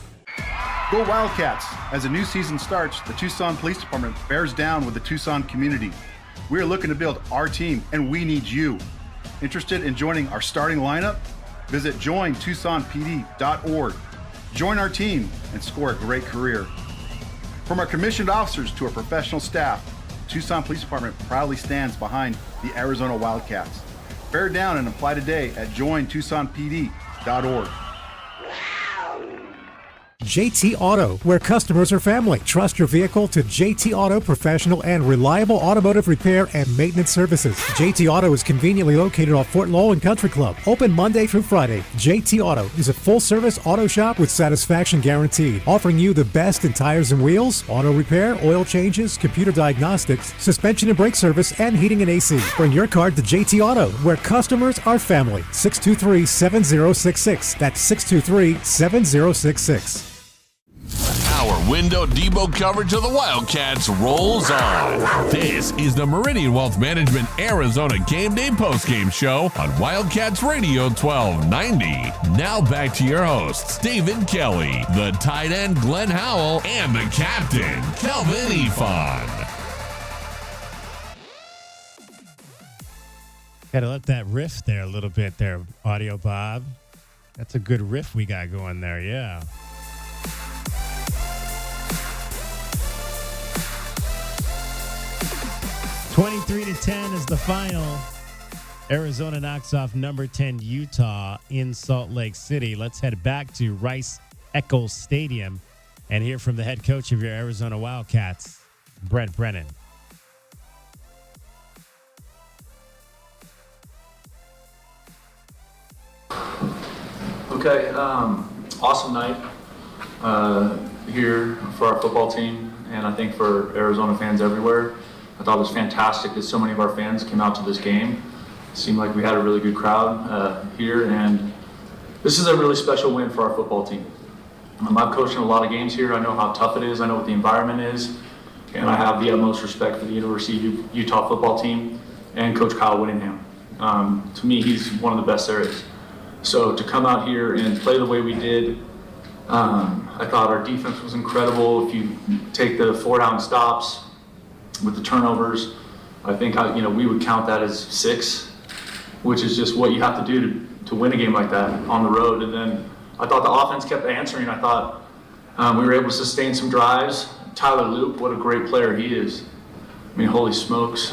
Go Wildcats! As a new season starts, the Tucson Police Department bears down with the Tucson community. We are looking to build our team, and we need you. Interested in joining our starting lineup? Visit jointucsonpd.org. Join our team and score a great career. From our commissioned officers to our professional staff, Tucson Police Department proudly stands behind the Arizona Wildcats. Bear down and apply today at jointucsonpd.org. JT Auto, where customers are family. Trust your vehicle to JT Auto professional and reliable automotive repair and maintenance services. JT Auto is conveniently located off Fort Lowell and Country Club. Open Monday through Friday. JT Auto is a full-service auto shop with satisfaction guaranteed, offering you the best in tires and wheels, auto repair, oil changes, computer diagnostics, suspension and brake service, and heating and AC. Bring your car to JT Auto, where customers are family. 623-7066. That's 623-7066. Our Window Depot coverage of the Wildcats rolls on. This is the Meridian Wealth Management Arizona Game Day Postgame Show on Wildcats Radio 1290. Now back to your hosts, David Kelly, the tight end Glenn Howell, and the captain, Kelvin Ifan. Got to let that riff there a little bit there, Audio Bob. That's a good riff we got going there, yeah. 23-10 is the final. Arizona knocks off number 10 Utah in Salt Lake City. Let's head back to Rice-Eccles Stadium and hear from the head coach of your Arizona Wildcats, Brent Brennan. Okay, awesome night here for our football team, and I think for Arizona fans everywhere. I thought it was fantastic that so many of our fans came out to this game. It seemed like we had a really good crowd here, and this is a really special win for our football team. I've coached in a lot of games here. I know how tough it is. I know what the environment is, and I have the utmost respect for the University of Utah football team and Coach Kyle Whittingham. To me, he's one of the best there is. So to come out here and play the way we did, I thought our defense was incredible. If you take the 4-down stops with the turnovers, I think we would count that as 6, which is just what you have to do to win a game like that on the road. And then I thought the offense kept answering. I thought we were able to sustain some drives. Tyler Loop, what a great player he is. I mean, holy smokes.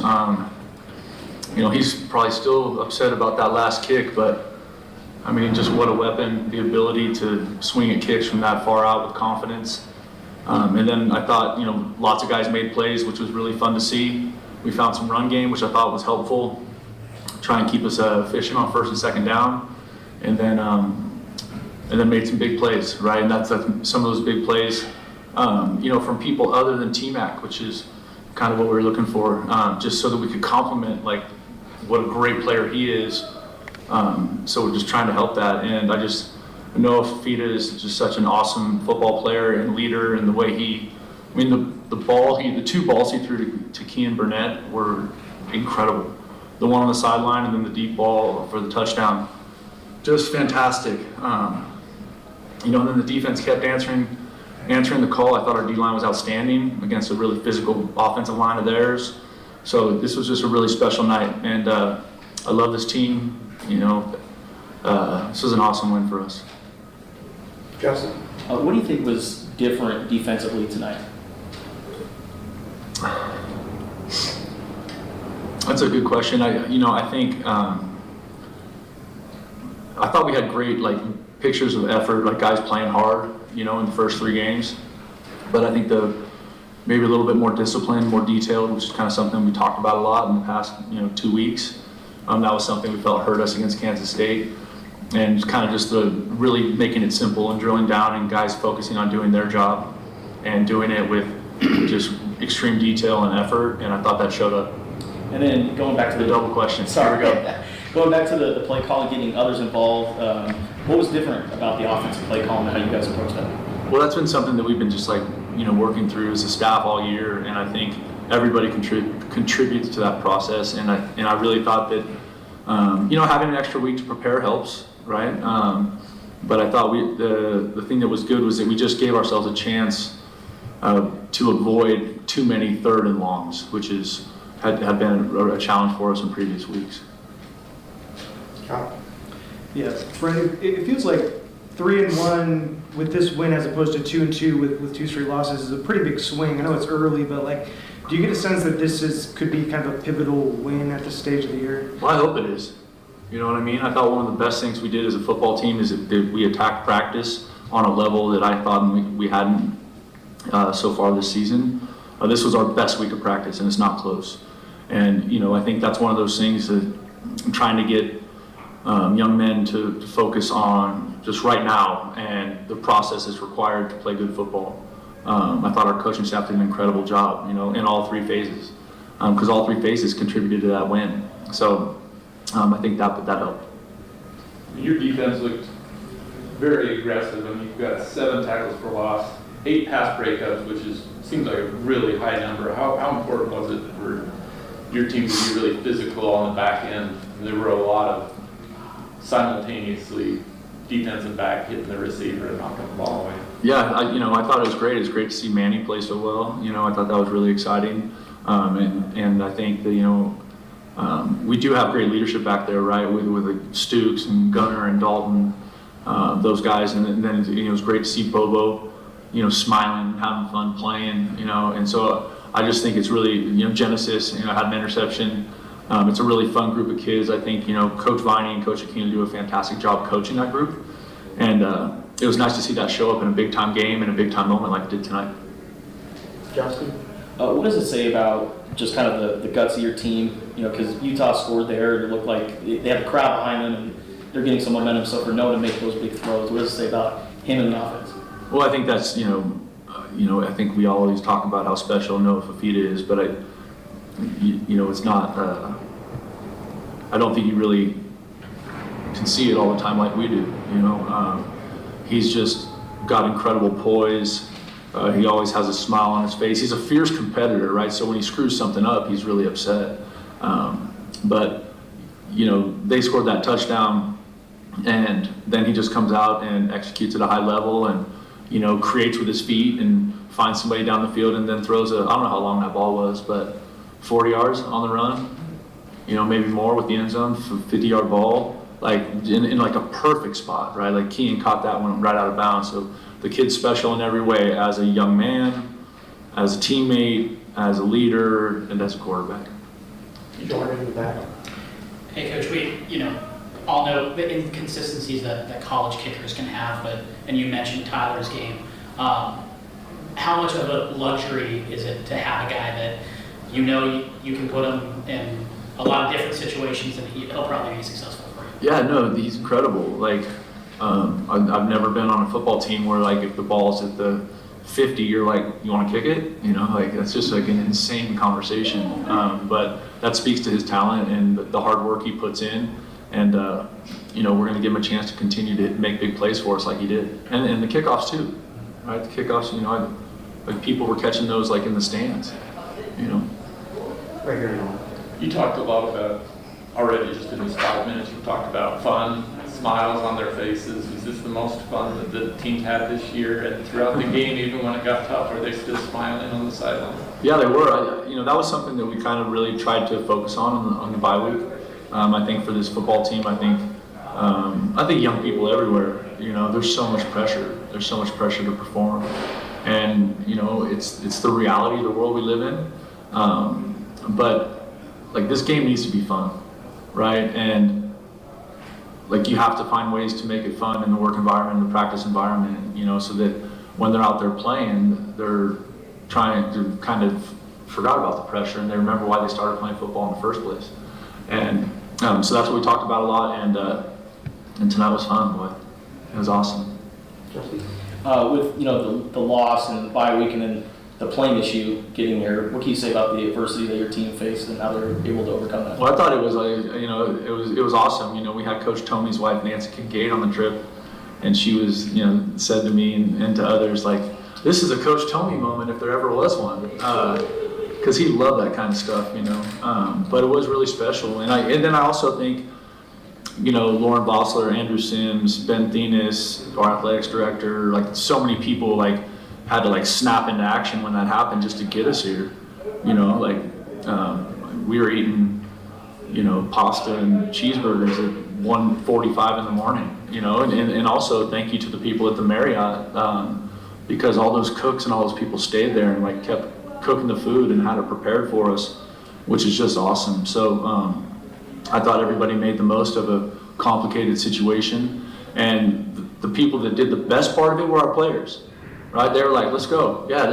He's probably still upset about that last kick, but I mean, just what a weapon, the ability to swing at kicks from that far out with confidence. And then I thought, lots of guys made plays, which was really fun to see. We found some run game, which I thought was helpful. Try and keep us efficient on 1st and 2nd down. And then made some big plays, right? And that's some of those big plays, from people other than T-Mac, which is kind of what we were looking for, just so that we could complement, what a great player he is. So we're just trying to help that, and I know Fita is just such an awesome football player and leader, and the way the 2 balls he threw to Kean Burnett were incredible. The one on the sideline and then the deep ball for the touchdown, just fantastic. And then the defense kept answering the call. I thought our D-line was outstanding against a really physical offensive line of theirs. So this was just a really special night, and I love this team. This was an awesome win for us. Justin, what do you think was different defensively tonight? That's a good question. I think I thought we had great pictures of effort, guys playing hard, in the first 3 games. But I think maybe a little bit more disciplined, more detailed, which is kind of something we talked about a lot in the past 2 weeks. That was something we felt hurt us against Kansas State, and kind of just really making it simple and drilling down and guys focusing on doing their job and doing it with just extreme detail and effort, and I thought that showed up. And then going back to the double question. Sorry, here we go. Going back to the play call, getting others involved, what was different about the offensive play call and how you guys approach that? Well, that's been something that we've been just working through as a staff all year, and I think everybody contributes to that process, and I really thought that having an extra week to prepare helps, right? But I thought the thing that was good was that we just gave ourselves a chance to avoid too many 3rd and longs, which had been a challenge for us in previous weeks. Yeah, Brandon, it feels like 3-1 with this win as opposed to 2-2 with 2 straight losses is a pretty big swing. I know it's early, but do you get a sense that this could be kind of a pivotal win at this stage of the year? Well, I hope it is. You know what I mean? I thought one of the best things we did as a football team is that we attacked practice on a level that I thought we hadn't so far this season. This was our best week of practice, and it's not close. And, I think that's one of those things that I'm trying to get young men to focus on just right now and the process is required to play good football. I thought our coaching staff did an incredible job, in all 3 phases, because all 3 phases contributed to that win. So I think that helped. Your defense looked very aggressive. I mean, you've got 7 tackles for loss, 8 pass breakups, which seems like a really high number. How important was it for your team to be really physical on the back end? There were a lot of simultaneously defensive back hitting the receiver and knocking the ball away. Yeah, I thought it was great. It's great to see Manny play so well. I thought that was really exciting, and I think that we do have great leadership back there, right? With Stukes and Gunner and Dalton, those guys, and then it was great to see Bobo, smiling, having fun playing, and so I just think it's really Genesis, had an interception. It's a really fun group of kids. I think, Coach Viney and Coach Aquino do a fantastic job coaching that group. And it was nice to see that show up in a big-time game and a big-time moment like it did tonight. Justin? What does it say about just kind of the guts of your team? Because Utah scored there. It looked like they have a crowd behind them, and they're getting some momentum. So for Noah to make those big throws, what does it say about him and the offense? Well, I think that's, I think we always talk about how special Noah Fafita is, but it's not, I don't think you really can see it all the time like we do, He's just got incredible poise. He always has a smile on his face. He's a fierce competitor, right? So when he screws something up, he's really upset. But they scored that touchdown, and then he just comes out and executes at a high level and, creates with his feet and finds somebody down the field and then throws I don't know how long that ball was, but 40 yards on the run, maybe more with the end zone, 50-yard ball, like in like a perfect spot, right? Like Kean caught that one right out of bounds. So the kid's special in every way, as a young man, as a teammate, as a leader, and as a quarterback. Jordan in the back. Hey, Coach, we all know the inconsistencies that college kickers can have, and you mentioned Tyler's game. How much of a luxury is it to have a guy that you can put him in a lot of different situations and he'll probably be successful for you? Yeah, no, he's incredible. Like, I've never been on a football team where, like, if the ball's at the 50, you're like, you want to kick it? That's just like an insane conversation. But that speaks to his talent and the hard work he puts in. And, we're going to give him a chance to continue to make big plays for us like he did. And the kickoffs too, right? The kickoffs, like people were catching those like in the stands, Right here now. You talked a lot about, already just in these 5 minutes, you talked about fun, smiles on their faces. Was this the most fun that the team had this year? And throughout the game, even when it got tough, are they still smiling on the sideline? Yeah, they were. That was something that we kind of really tried to focus on the bye week. I think for this football team, I think young people everywhere, there's so much pressure. There's so much pressure to perform. And, it's the reality of the world we live in. But like this game needs to be fun, right? And like you have to find ways to make it fun in the work environment, the practice environment, so that when they're out there playing, they're trying to kind of forgot about the pressure and they remember why they started playing football in the first place. And so that's what we talked about a lot. And tonight was fun, boy. It was awesome. With the loss and the bye week and then the plane issue getting there, what can you say about the adversity that your team faced and how they were able to overcome that? Well, I thought it was it was awesome. We had Coach Tomey's wife Nancy Kincaid on the trip, and she was said to me and to others like, this is a Coach Tomey moment if there ever was one, because he loved that kind of stuff, But it was really special, and then I also think. Lauren Bossler, Andrew Sims, Ben Thenis, our athletics director, like so many people had to snap into action when that happened just to get us here. We were eating, pasta and cheeseburgers at 1:45 in the morning, and also thank you to the people at the Marriott, because all those cooks and all those people stayed there and kept cooking the food and had it prepared for us, which is just awesome. So, I thought everybody made the most of a complicated situation, and the people that did the best part of it were our players, right? They were like, let's go. Yeah,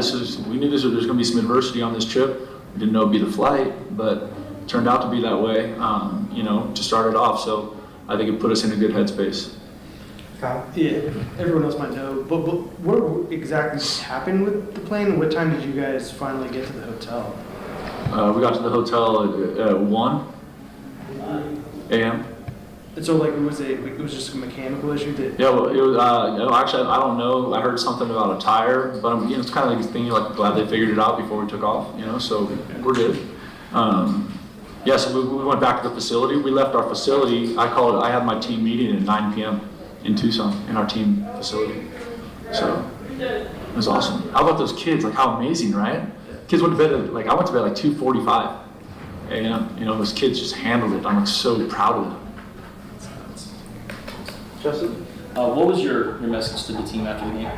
we knew there's going to be some adversity on this trip. We didn't know it'd be the flight, but it turned out to be that way, to start it off. So I think it put us in a good headspace. Yeah, everyone else might know, but what exactly happened with the plane? What time did you guys finally get to the hotel? We got to the hotel at 1 a.m. And so, it was just a mechanical issue that. Yeah, well, it was. Actually, I don't know. I heard something about a tire, but it's kind of like this thing. You're glad they figured it out before we took off. So we're good. So we went back to the facility. We left our facility. I had my team meeting at 9 p.m. in Tucson in our team facility. So it was awesome. How about those kids? How amazing, right? Kids went to bed I went to bed 2:45 a.m. Those kids just handled it. I'm so proud of them. Justin, what was your message to the team after the game?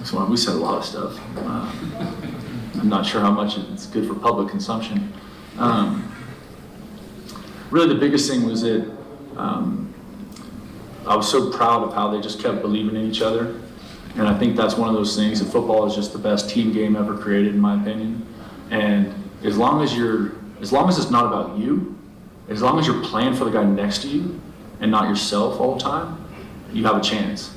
So we said a lot of stuff. I'm not sure how much it's good for public consumption. Really, the biggest thing was that I was so proud of how they just kept believing in each other. And I think that's one of those things that football is just the best team game ever created, in my opinion. And as long as it's not about you, as long as you're playing for the guy next to you and not yourself all the time, you have a chance.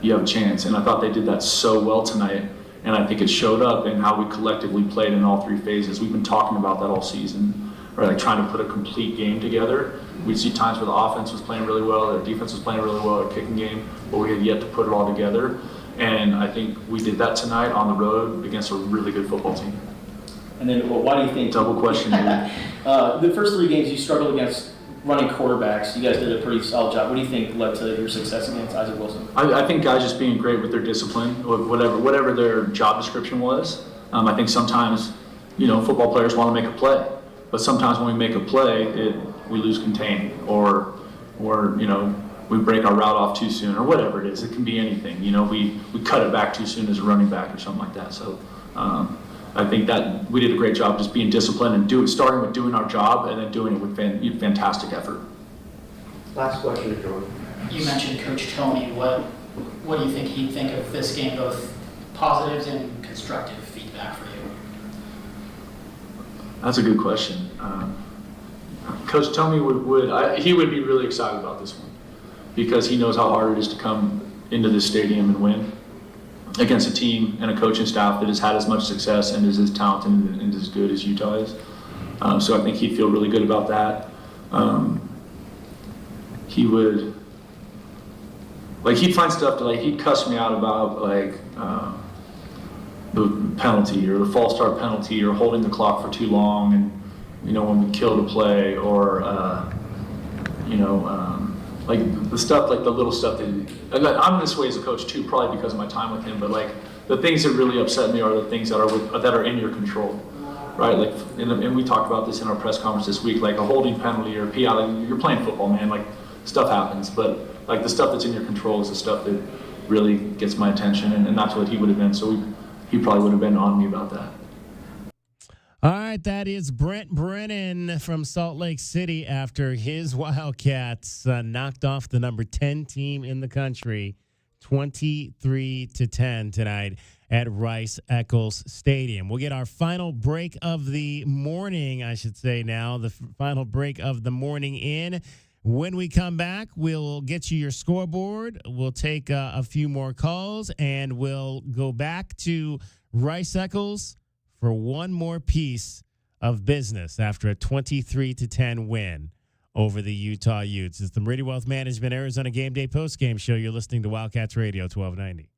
You have a chance. And I thought they did that so well tonight. And I think it showed up in how we collectively played in all three phases. We've been talking about that all season, right? Like trying to put a complete game together. We'd see times where the offense was playing really well, their defense was playing really well, our kicking game, but we had yet to put it all together. And I think we did that tonight on the road against a really good football team. And then, well, why do you think? Double question. The first three games you struggled against running quarterbacks. You guys did a pretty solid job. What do you think led to your success against Isaac Wilson? I think guys just being great with their discipline, whatever their job description was. I think sometimes, football players want to make a play, but sometimes when we make a play, we lose contain, or we break our route off too soon, or whatever it is. It can be anything. We cut it back too soon as a running back or something like that. So I think that we did a great job just being disciplined and starting with doing our job and then doing it with fantastic effort. Last question, Jordan. You mentioned Coach Tony. What do you think he'd think of this game, both positives and constructive feedback for you? That's a good question. Coach Tony would be really excited about this one because he knows how hard it is to come into this stadium and win against a team and a coaching staff that has had as much success and is as talented and as good as Utah is. So I think he'd feel really good about that. He'd find stuff he'd cuss me out about the penalty or the false start penalty or holding the clock for too long and when we killed a play or the stuff, the little stuff that I'm this way as a coach too, probably because of my time with him. But the things that really upset me are the things that are in your control, right? And we talked about this in our press conference this week, like a holding penalty or a PI. You're playing football, man. Stuff happens, but the stuff that's in your control is the stuff that really gets my attention, and that's what he would have been. So he probably would have been on me about that. All right, that is Brent Brennan from Salt Lake City after his Wildcats knocked off the number 10 team in the country 23-10 tonight at Rice-Eccles Stadium. We'll get our final break of the morning, I should say now, the final break of the morning in. When we come back, we'll get you your scoreboard. We'll take a few more calls, and we'll go back to Rice-Eccles for one more piece of business after a 23-10 win over the Utah Utes. It's the Meridian Wealth Management Arizona Game Day postgame show. You're listening to Wildcats Radio 1290.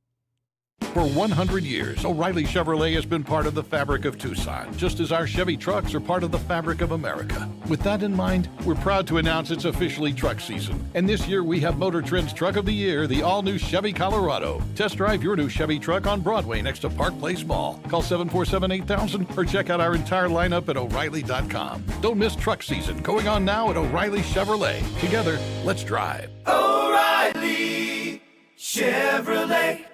For 100 years, O'Reilly Chevrolet has been part of the fabric of Tucson, just as our Chevy trucks are part of the fabric of America. With that in mind, we're proud to announce it's officially truck season. And this year, we have Motor Trend's Truck of the Year, the all-new Chevy Colorado. Test drive your new Chevy truck on Broadway next to Park Place Mall. Call 747-8000 or check out our entire lineup at O'Reilly.com. Don't miss truck season, going on now at O'Reilly Chevrolet. Together, let's drive. O'Reilly Chevrolet.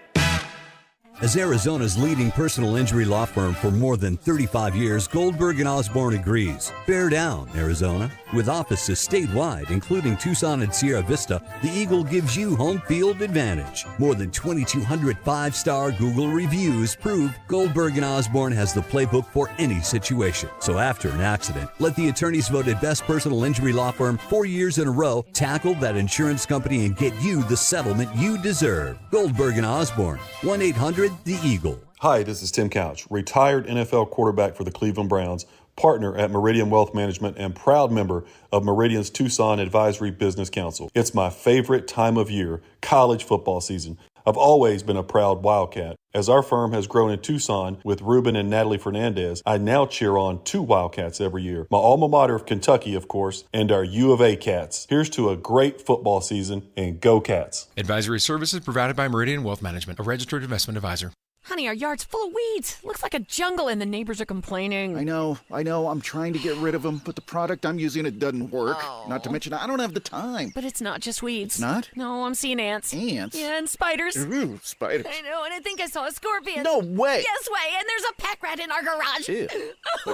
As Arizona's leading personal injury law firm for more than 35 years, Goldberg & Osborne agrees. Bear down, Arizona. With offices statewide, including Tucson and Sierra Vista, the Eagle gives you home field advantage. More than 2,200 five-star Google reviews prove Goldberg & Osborne has the playbook for any situation. So after an accident, let the attorneys voted best personal injury law firm 4 years in a row tackle that insurance company and get you the settlement you deserve. Goldberg & Osborne, 1-800-THE EAGLE. Hi, this is Tim Couch, retired NFL quarterback for the Cleveland Browns, partner at Meridian Wealth Management, and proud member of Meridian's Tucson Advisory Business Council. It's my favorite time of year, college football season. I've always been a proud Wildcat. As our firm has grown in Tucson with Ruben and Natalie Fernandez, I now cheer on 2 Wildcats every year. My alma mater of Kentucky, of course, and our U of A Cats. Here's to a great football season, and go Cats. Advisory services provided by Meridian Wealth Management, a registered investment advisor. Honey, our yard's full of weeds. Looks like a jungle and the neighbors are complaining. I know. I'm trying to get rid of them, but the product I'm using, it doesn't work. Oh. Not to mention, I don't have the time. But it's not just weeds. It's not? No, I'm seeing ants. Ants? Yeah, and spiders. Ooh, spiders. I know, and I think I saw a scorpion. No way. Yes way, and there's a pack rat in our garage. Ew.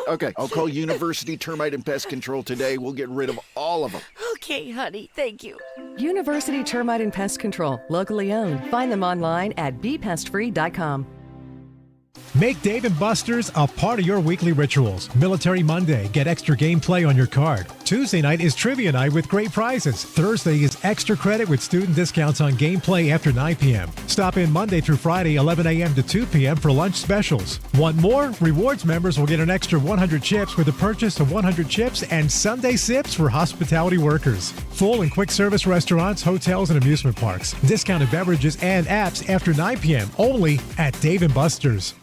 Okay, I'll call University Termite and Pest Control today. We'll get rid of all of them. Okay, honey, thank you. University Termite and Pest Control, locally owned. Find them online at bepestfree.com. Make Dave & Buster's a part of your weekly rituals. Military Monday, get extra gameplay on your card. Tuesday night is Trivia Night with great prizes. Thursday is extra credit with student discounts on gameplay after 9 p.m. Stop in Monday through Friday, 11 a.m. to 2 p.m. for lunch specials. Want more? Rewards members will get an extra 100 chips with the purchase of 100 chips and Sunday sips for hospitality workers. Full and quick service restaurants, hotels, and amusement parks. Discounted beverages and apps after 9 p.m. only at Dave & Buster's.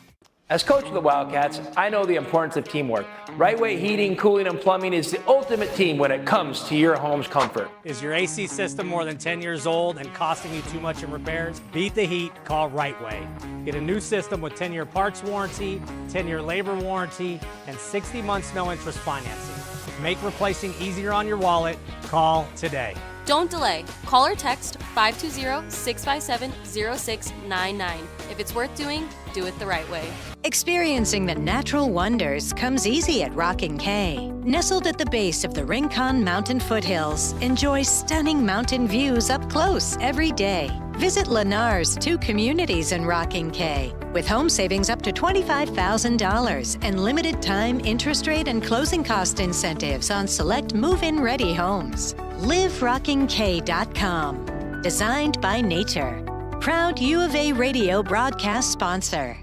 As coach of the Wildcats, I know the importance of teamwork. Right Way Heating, Cooling, and Plumbing is the ultimate team when it comes to your home's comfort. Is your AC system more than 10 years old and costing you too much in repairs? Beat the heat, call Right Way. Get a new system with 10-year parts warranty, 10-year labor warranty, and 60 months no interest financing. Make replacing easier on your wallet. Call today. Don't delay. Call or text 520-657-0699. If it's worth doing, do it the right way. Experiencing the natural wonders comes easy at Rockin' K. Nestled at the base of the Rincon Mountain foothills, enjoy stunning mountain views up close every day. Visit Lennar's 2 communities in Rockin' K with home savings up to $25,000 and limited time interest rate and closing cost incentives on select move-in ready homes. LiveRockingK.com. Designed by nature. Proud U of A radio broadcast sponsor.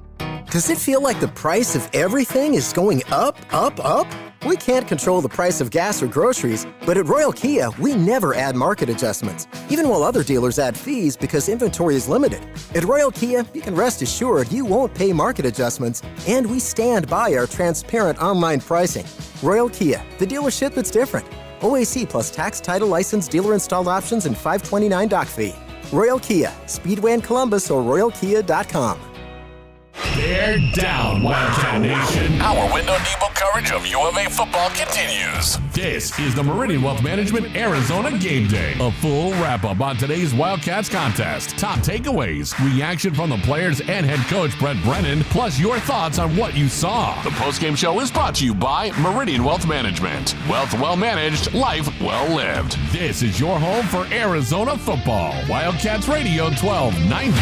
Does it feel like the price of everything is going up, up, up? We can't control the price of gas or groceries, but at Royal Kia, we never add market adjustments, even while other dealers add fees because inventory is limited. At Royal Kia, you can rest assured you won't pay market adjustments, and we stand by our transparent online pricing. Royal Kia, the dealership that's different. OAC plus tax, title, license, dealer installed options, and $529 doc fee. Royal Kia, Speedway in Columbus or royalkia.com. Bear down, Wildcat Nation. Our Window Depot coverage of U of A football continues. This is the Meridian Wealth Management Arizona Game Day. A full wrap-up on today's Wildcats contest. Top takeaways, reaction from the players and head coach Brett Brennan, plus your thoughts on what you saw. The postgame show is brought to you by Meridian Wealth Management. Wealth well managed, life well lived. This is your home for Arizona football. Wildcats Radio 1290.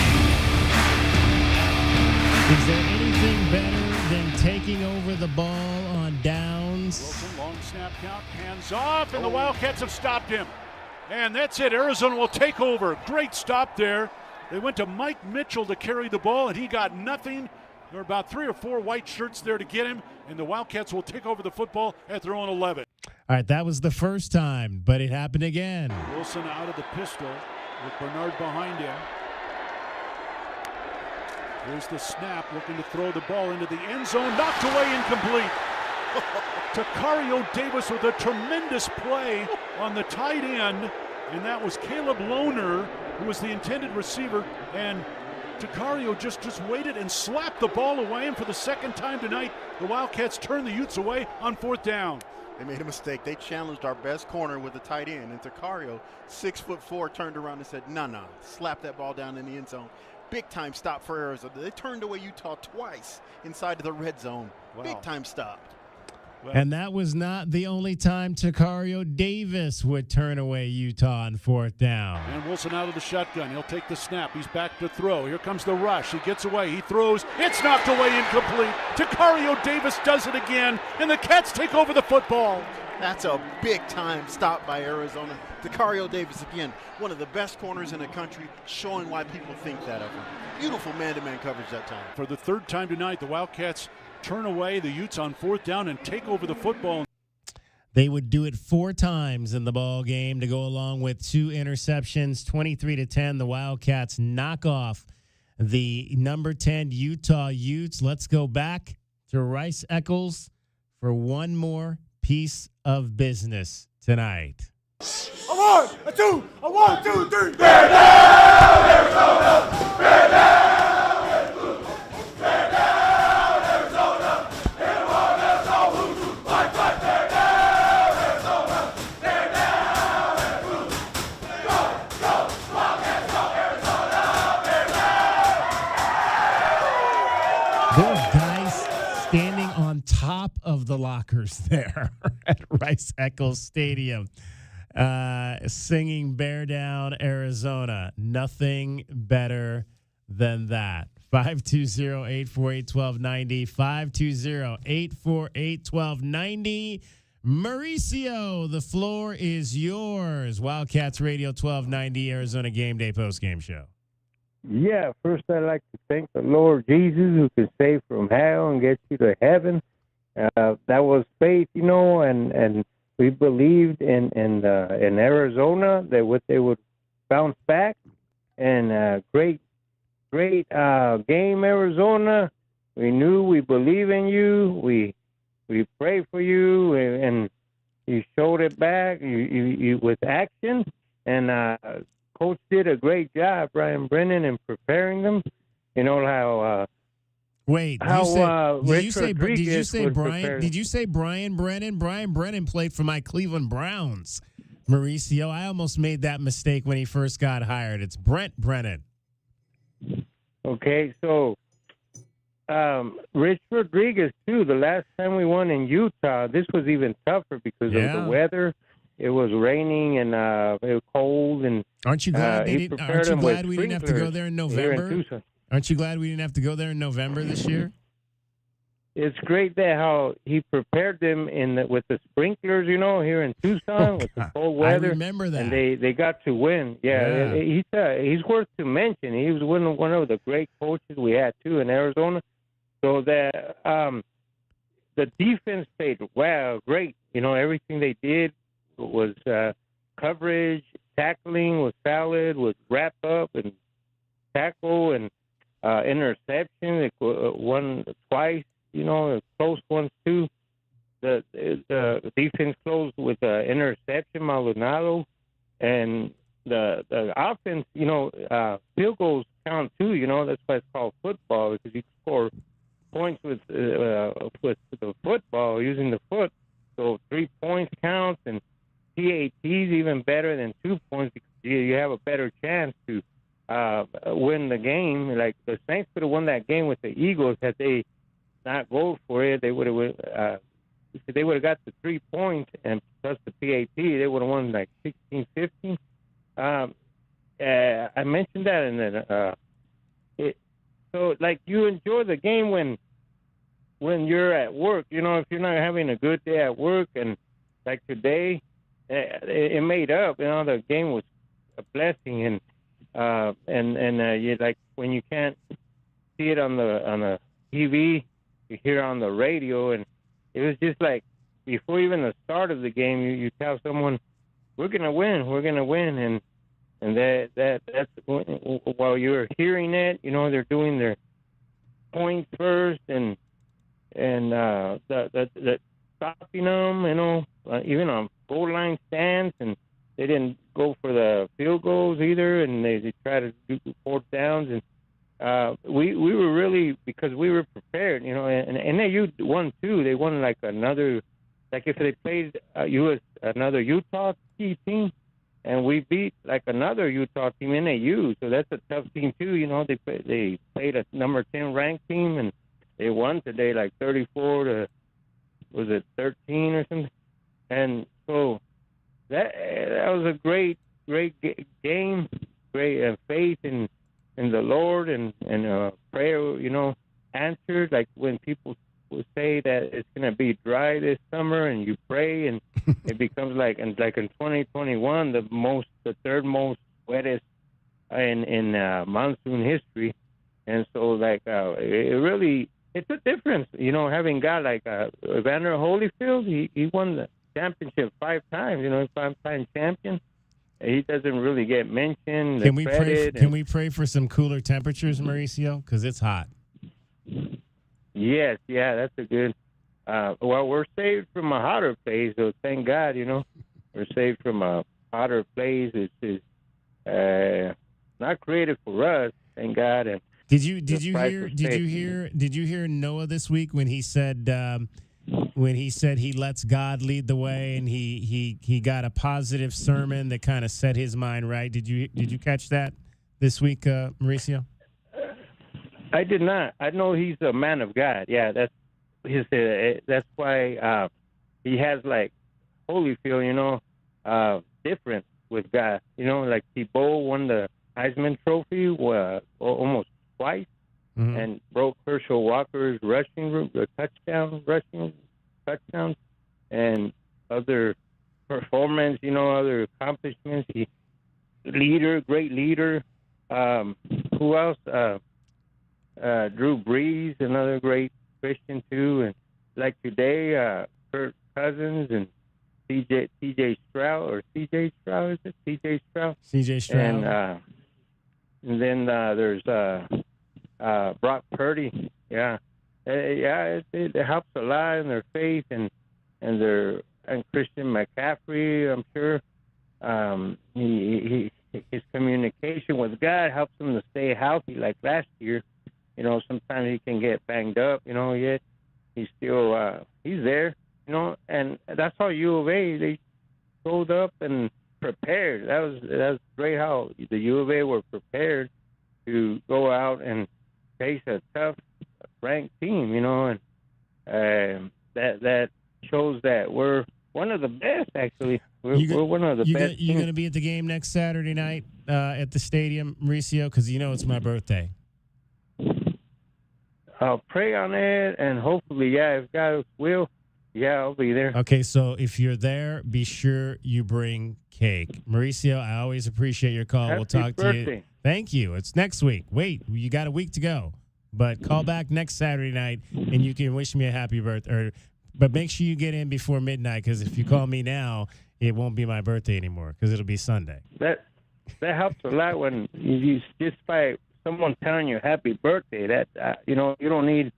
Is there anything better than taking over the ball on downs? Wilson, long snap count, hands off, and the Wildcats have stopped him. And that's it. Arizona will take over. Great stop there. They went to Mike Mitchell to carry the ball, and he got nothing. There were about 3 or 4 white shirts there to get him, and the Wildcats will take over the football at their own 11. All right, that was the first time, but it happened again. Wilson out of the pistol with Bernard behind him. Here's the snap, looking to throw the ball into the end zone, knocked away, incomplete. Takario Davis with a tremendous play on the tight end, and that was Caleb Lohner, who was the intended receiver, and Takario just waited and slapped the ball away, and for the second time tonight, the Wildcats turned the Utes away on 4th down. They made a mistake. They challenged our best corner with the tight end, and Takario, 6'4", turned around and said, no, slap that ball down in the end zone. Big time stop for Arizona. They turned away Utah twice inside of the red zone. Wow. Big time stopped. Well, And that was not the only time Takario Davis would turn away Utah on 4th down. And Wilson out of the shotgun. He'll take the snap. He's back to throw. Here comes the rush. He gets away. He throws. It's knocked away, incomplete. Takario Davis does it again, and the Cats take over the football. That's a big time stop by Arizona. Takario Davis, again, one of the best corners in the country, showing why people think that of him. Beautiful man-to-man coverage that time. For the 3rd time tonight, the Wildcats turn away the Utes on 4th down and take over the football. They would do it 4 times in the ball game to go along with 2 interceptions. 23-10, the Wildcats knock off the number 10 Utah Utes. Let's go back to Rice Eccles for one more piece of business tonight. A 1, a 2, a 1, 2, 3. Bear down, Arizona! Bear down, Arizona! the lockers there at Rice Eccles Stadium, singing Bear Down, Arizona. Nothing better than that. 520-848-1290, 520-848-1290. Mauricio, the floor is yours. Wildcats Radio 1290, Arizona Game Day postgame show. Yeah, first I'd like to thank the Lord Jesus who can save from hell and get you to heaven. That was faith, and we believed in Arizona that they would bounce back. And great game, Arizona. We knew we believe in you. We pray for you, and you showed it back you with action. And Coach did a great job, Brian Brennan, in preparing them. You know how. Wait, did you say Brian? Did you say Brian Brennan? Brian Brennan played for my Cleveland Browns. Mauricio, I almost made that mistake when he first got hired. It's Brent Brennan. Okay, so Rich Rodriguez too. The last time we won in Utah, this was even tougher because of the weather. It was raining and it was cold. And aren't you glad we didn't have to go there in November? Aren't you glad we didn't have to go there in November this year? It's great that how he prepared them with the sprinklers, here in Tucson with the cold weather. I remember that. And they got to win. Yeah. He's worth to mention. He was one of the great coaches we had too in Arizona. So that the defense played great. Everything they did was coverage, tackling was solid, was wrap up and tackle and interception. They won twice, close ones too. The defense closed with interception, Maldonado, and the offense. Field goals count too. That's why it's called football, because you score points with the football using the foot. So 3 points counts, and PATs even better than 2 points because you have a better chance to win the game. Like the Saints could have won that game with the Eagles had they not go for it. They would have got the 3 points and plus the PAT. They would have won like 16-15. I mentioned that, and then so like you enjoy the game when you're at work. If you're not having a good day at work, and like today, it made up. The game was a blessing, and you like when you can't see it on the TV, you hear it on the radio, and it was just like before even the start of the game, you tell someone, "We're gonna win, and that's while you're hearing it, they're doing their points first, and the stopping them, even on goal line stands, and they didn't go for the field goals either, and they try to do fourth downs, and we were really, because we were prepared, and NAU won too. They won like if they played another Utah team, and we beat like another Utah team, NAU, so that's a tough team too. They played a number 10 ranked team, and they won today like 34 to, was it 13 or something? And so that was a great game, great faith in the Lord, and prayer, answered. Like when people will say that it's going to be dry this summer, and you pray, and it becomes like in 2021, the third most wettest in monsoon history. And so it's a difference, having a guy like Evander Holyfield. He won the championship 5 times, 5-time champion. He doesn't really get mentioned. Can we pray for some cooler temperatures, Mauricio? Because it's hot. Yes, that's a good. Well, we're saved from a hotter place, so thank God. We're saved from a hotter place. It's not created for us, thank God. And did you hear Noah this week when he said he lets God lead the way, and he got a positive sermon that kind of set his mind right? Did you catch that this week, Mauricio? I did not. I know he's a man of God. Yeah, that's why he has like Holyfield, different with guys. Like Thibault won the Heisman Trophy almost twice, and broke Herschel Walker's rushing touchdowns, and other performance. Other accomplishments. Great leader. Who else? Drew Brees, another great Christian too, and like today, Kirk Cousins and CJ Stroud, CJ Stroud, and then there's Brock Purdy. It helps a lot in their faith and Christian McCaffrey. I'm sure his communication with God helps him to stay healthy. Like last year, sometimes he can get banged up. Yet he's still he's there. And that's how U of A, they showed up and prepared. That was great how the U of A were prepared to go out and face a tough ranked team, and that shows that we're one of the best. Actually, we're one of the best. You're going to be at the game next Saturday night at the stadium, Mauricio, because it's my birthday. I'll pray on it, and hopefully, if God will. Yeah, I'll be there. Okay, so if you're there, be sure you bring cake. Mauricio, I always appreciate your call. We'll talk to you. Thank you. It's next week. Wait, you got a week to go. But call back next Saturday night, and you can wish me a happy birthday. But make sure you get in before midnight, because if you call me now, it won't be my birthday anymore, because it'll be Sunday. That helps a lot when you just by someone telling you happy birthday. That you don't need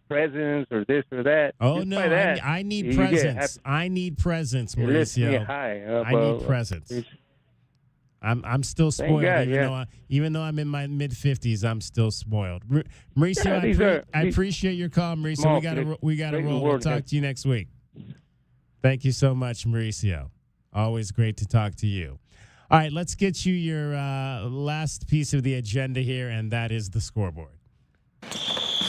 presents or this or that. Oh, just no, I need presents. I need presents, Mauricio. I need presents. I'm still spoiled. Even though I'm in my mid-50s, I'm still spoiled. Mauricio, I appreciate your call, Mauricio. We got to roll. We'll talk to you next week. Thank you so much, Mauricio. Always great to talk to you. All right, let's get you your last piece of the agenda here, and that is the scoreboard.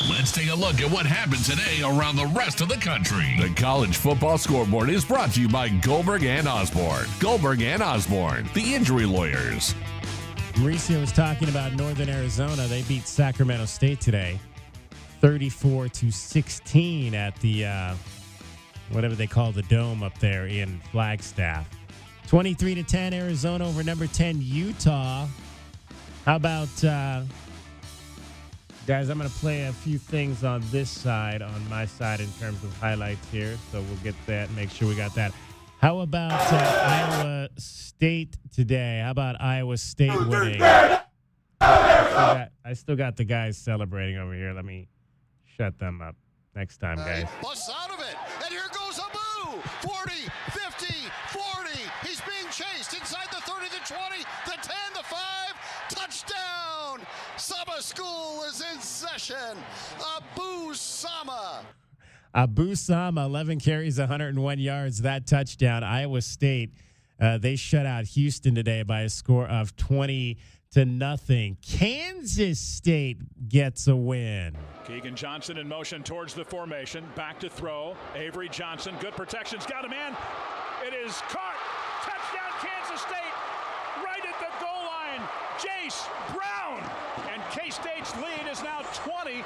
Let's take a look at what happened today around the rest of the country. The college football scoreboard is brought to you by Goldberg and Osborne. Goldberg and Osborne, the injury lawyers. Mauricio was talking about Northern Arizona. They beat Sacramento State today, 34-16 at the whatever they call the dome up there in Flagstaff. 23-10 Arizona over number 10 Utah. How about guys, I'm going to play a few things on this side, on my side, in terms of highlights here. So we'll get that, make sure we got that. How about Iowa State today? How about Iowa State winning? I still got the guys celebrating over here. Let me shut them up next time, guys. Busts out of it, and here goes Abu. 40, 50, 40. He's being chased inside the 30, the 20, the 10, the 5. Touchdown! Summer School is in session. Abu Sama. Abu Sama, 11 carries, 101 yards. That touchdown. Iowa State, they shut out Houston today by a score of 20-0. Kansas State gets a win. Keegan Johnson in motion towards the formation. Back to throw. Avery Johnson, good protection's got a man. It is caught. Touchdown, Kansas State. Right at the goal line. Jace Brown. And K-State's lead is now 20-13.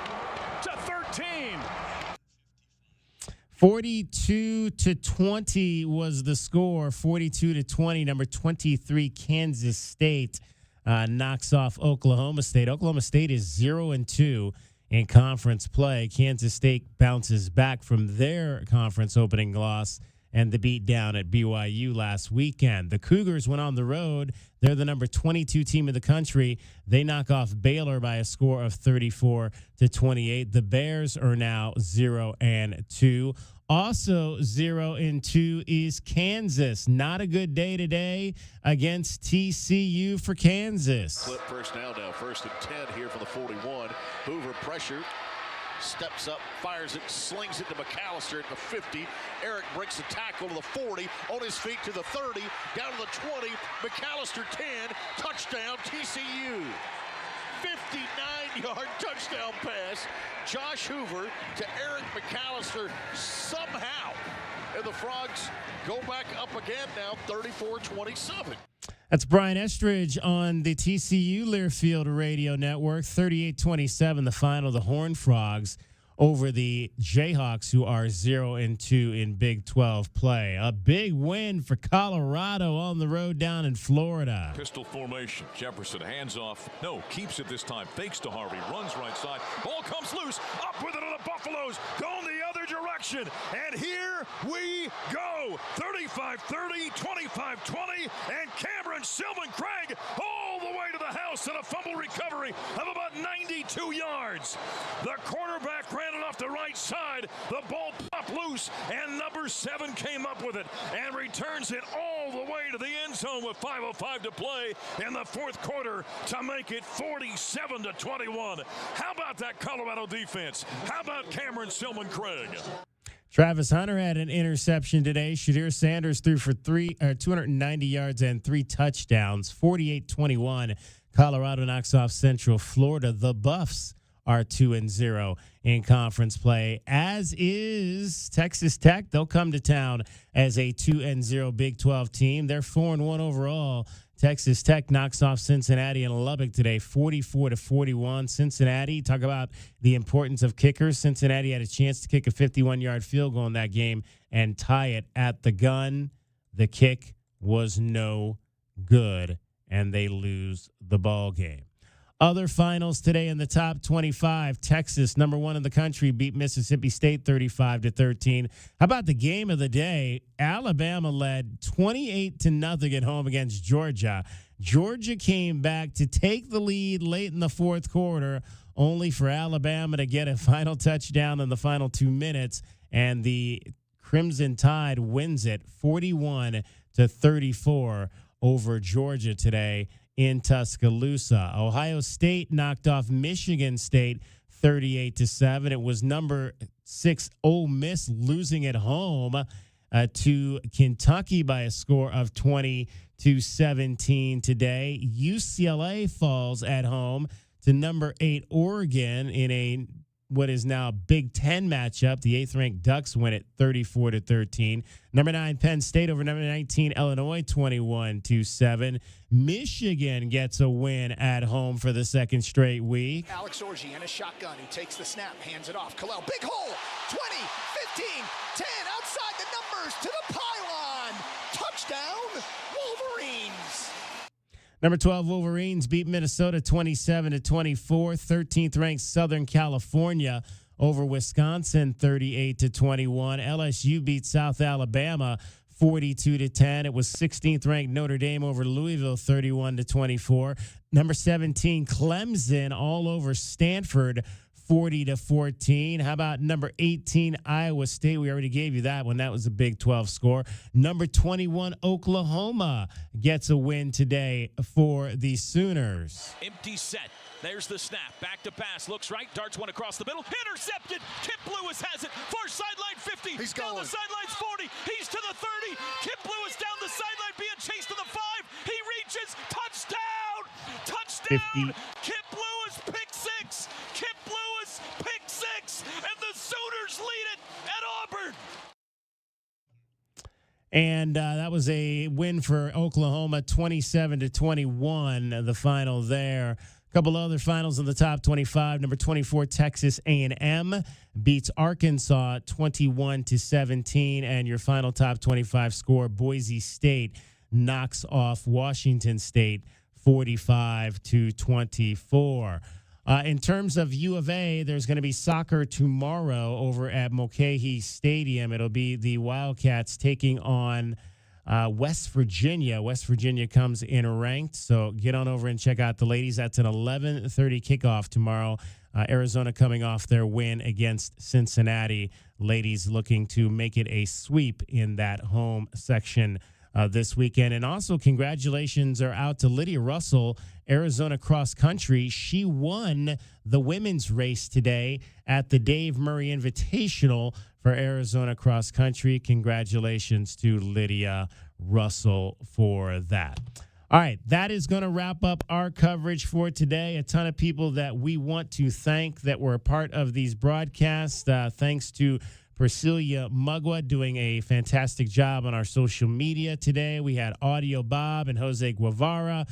42-20 was the score. 42-20. Number 23 Kansas State knocks off Oklahoma State. Oklahoma State is 0-2 in conference play. Kansas State bounces back from their conference opening loss and the beat down at BYU last weekend. The Cougars went on the road. They're the number 22 team in the country. They knock off Baylor by a score of 34-28. The Bears are now 0-2. Also 0-2 is Kansas. Not a good day today against TCU for Kansas. Flip first down now. 1st and 10 here for the 41. Hoover pressure. Steps up, fires it, slings it to McAllister at the 50. Eric breaks the tackle to the 40, on his feet to the 30, down to the 20. McAllister 10, touchdown TCU. 59-yard touchdown pass. Josh Hoover to Eric McAllister somehow. And the Frogs go back up again now, 34-27. That's Brian Estridge on the TCU Learfield Radio Network. 38-27, the final. The Horned Frogs over the Jayhawks, who are 0-2 in Big 12 play. A big win for Colorado on the road down in Florida. Pistol formation. Jefferson hands off. No, keeps it this time. Fakes to Harvey. Runs right side. Ball comes loose. Up with it on the Buffaloes. Going the other direction. And here we go. 35-30, 25-20. And Cameron Silvan Craig all the way to the house and a fumble recovery of about 92 yards. The quarterback ran it off the right side. The ball popped loose, and number 7 came up with it and returns it all the way to the end zone with 5:05 to play in the fourth quarter to make it 47-21. How about that Colorado defense? How about Cameron Silvan Craig? Travis Hunter had an interception today. Shadir Sanders threw for 290 yards and 3 touchdowns. 48-21. Colorado knocks off Central Florida. The Buffs are 2-0 in conference play, as is Texas Tech. They'll come to town as a 2-0 Big 12 team. They're 4-1 overall. Texas Tech knocks off Cincinnati and Lubbock today, 44-41. Cincinnati, talk about the importance of kickers. Cincinnati had a chance to kick a 51-yard field goal in that game and tie it at the gun. The kick was no good, and they lose the ball game. Other finals today in the top 25. Texas, number 1 in the country, beat Mississippi State 35-13. How about the game of the day? Alabama led 28-0 at home against Georgia. Georgia came back to take the lead late in the fourth quarter, only for Alabama to get a final touchdown in the final 2 minutes, and the Crimson Tide wins it 41-34 over Georgia today in Tuscaloosa. Ohio State knocked off Michigan State 38-7. It was number 6 Ole Miss losing at home to Kentucky by a score of 20-17 today. UCLA falls at home to number 8 Oregon in a what is now a Big Ten matchup. The 8th-ranked Ducks win it 34-13. Number 9 Penn State over number 19 Illinois 21-7. Michigan gets a win at home for the second straight week. Alex Orji in a shotgun who takes the snap, hands it off. Kalel, big hole, 20, 15, 10, outside the numbers to the pylon. Touchdown, Wolverines. Number 12 Wolverines beat Minnesota 27-24. 13th ranked Southern California over Wisconsin 38-21. LSU beat South Alabama 42-10. It was 16th ranked Notre Dame over Louisville 31-24. Number 17 Clemson all over Stanford 40-14. How about number 18 Iowa State? We already gave you that one. That was a Big 12 score. Number 21 Oklahoma gets a win today for the Sooners. Empty set. There's the snap. Back to pass. Looks right. Darts one across the middle. Intercepted. Kip Lewis has it. Far sideline 50. He's down going. the sidelines 40. He's to the 30. Kip Lewis down the sideline being chased to the 5. He reaches. Touchdown. Touchdown. 50. Kip Lewis pick 6. Kip Lewis pick 6. And the Sooners lead it at Auburn. And that was a win for Oklahoma, 27-21, the final there. A couple other finals in the top 25. Number 24, Texas A&M beats Arkansas 21-17. And your final top 25 score, Boise State knocks off Washington State 45-24. In terms of U of A, there's going to be soccer tomorrow over at Mulcahy Stadium. It'll be the Wildcats taking on West Virginia. West Virginia comes in ranked, so get on over and check out the ladies. That's an 11:30 kickoff tomorrow. Arizona coming off their win against Cincinnati. Ladies looking to make it a sweep in that home section this weekend. And also congratulations are out to Lydia Russell, Arizona cross country. She won the women's race today at the Dave Murray Invitational for Arizona cross country. Congratulations to Lydia Russell for that. All right, that is going to wrap up our coverage for today. A ton of people that we want to thank that were a part of these broadcasts. Thanks to Priscilla Mugwa doing a fantastic job on our social media today. We had Audio Bob and Jose Guevara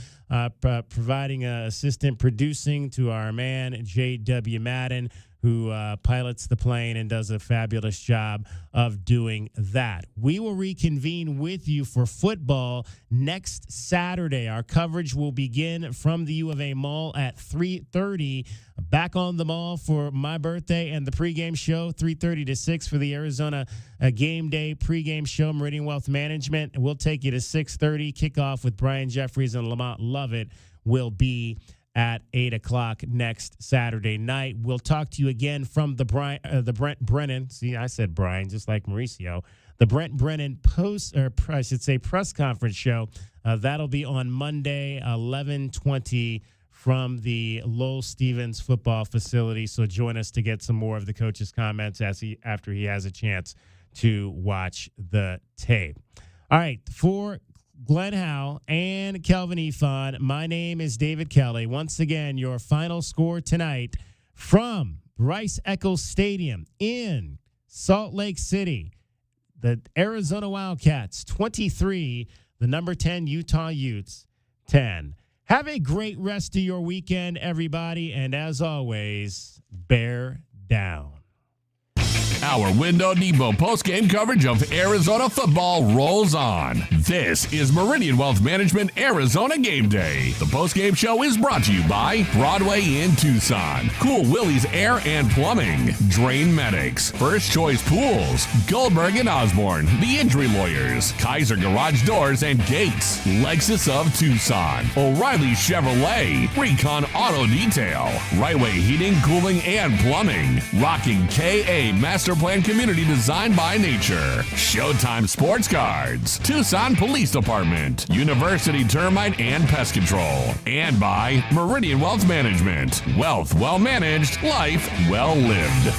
providing assistant producing to our man, J.W. Madden, who pilots the plane and does a fabulous job of doing that. We will reconvene with you for football next Saturday. Our coverage will begin from the U of A Mall at 3:30. Back on the mall for my birthday and the pregame show, 3:30 to 6 for the Arizona Game Day pregame show, Meridian Wealth Management. We'll take you to 6:30. Kickoff with Brian Jeffries and Lamont Lovett will be at 8 o'clock next Saturday night. We'll talk to you again from the Brent Brennan. See, I said Brian, just like Mauricio. The Brent Brennan press conference show. That'll be on Monday, 11:20 from the Lowell Stevens football facility. So join us to get some more of the coach's comments after he has a chance to watch the tape. All right, for Glenn Howe and Kelvin Ifan, my name is David Kelly. Once again, your final score tonight from Bryce Eccles Stadium in Salt Lake City. The Arizona Wildcats 23, the number 10 Utah Utes 10. Have a great rest of your weekend, everybody, and as always, bear down. Our Window Depot post-game coverage of Arizona football rolls on. This is Meridian Wealth Management Arizona Game Day. The post-game show is brought to you by Broadway in Tucson, Cool Willie's Air and Plumbing, Drain Medics, First Choice Pools, Goldberg and Osborne, The Injury Lawyers, Kaiser Garage Doors and Gates, Lexus of Tucson, O'Reilly Chevrolet, Recon Auto Detail, Rightway Heating, Cooling and Plumbing, Rocking K.A. Master Plan Community designed by nature, Showtime Sports Cards, Tucson Police Department, University Termite and Pest Control, and by Meridian Wealth Management. Wealth well managed, life well lived.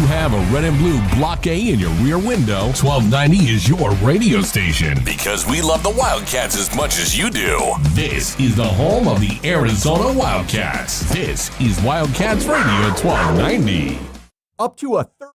Have a red and blue Block A in your rear window, 1290 is your radio station. Because we love the Wildcats as much as you do. This is the home of the Arizona Wildcats. This is Wildcats Radio 1290. Up to a third.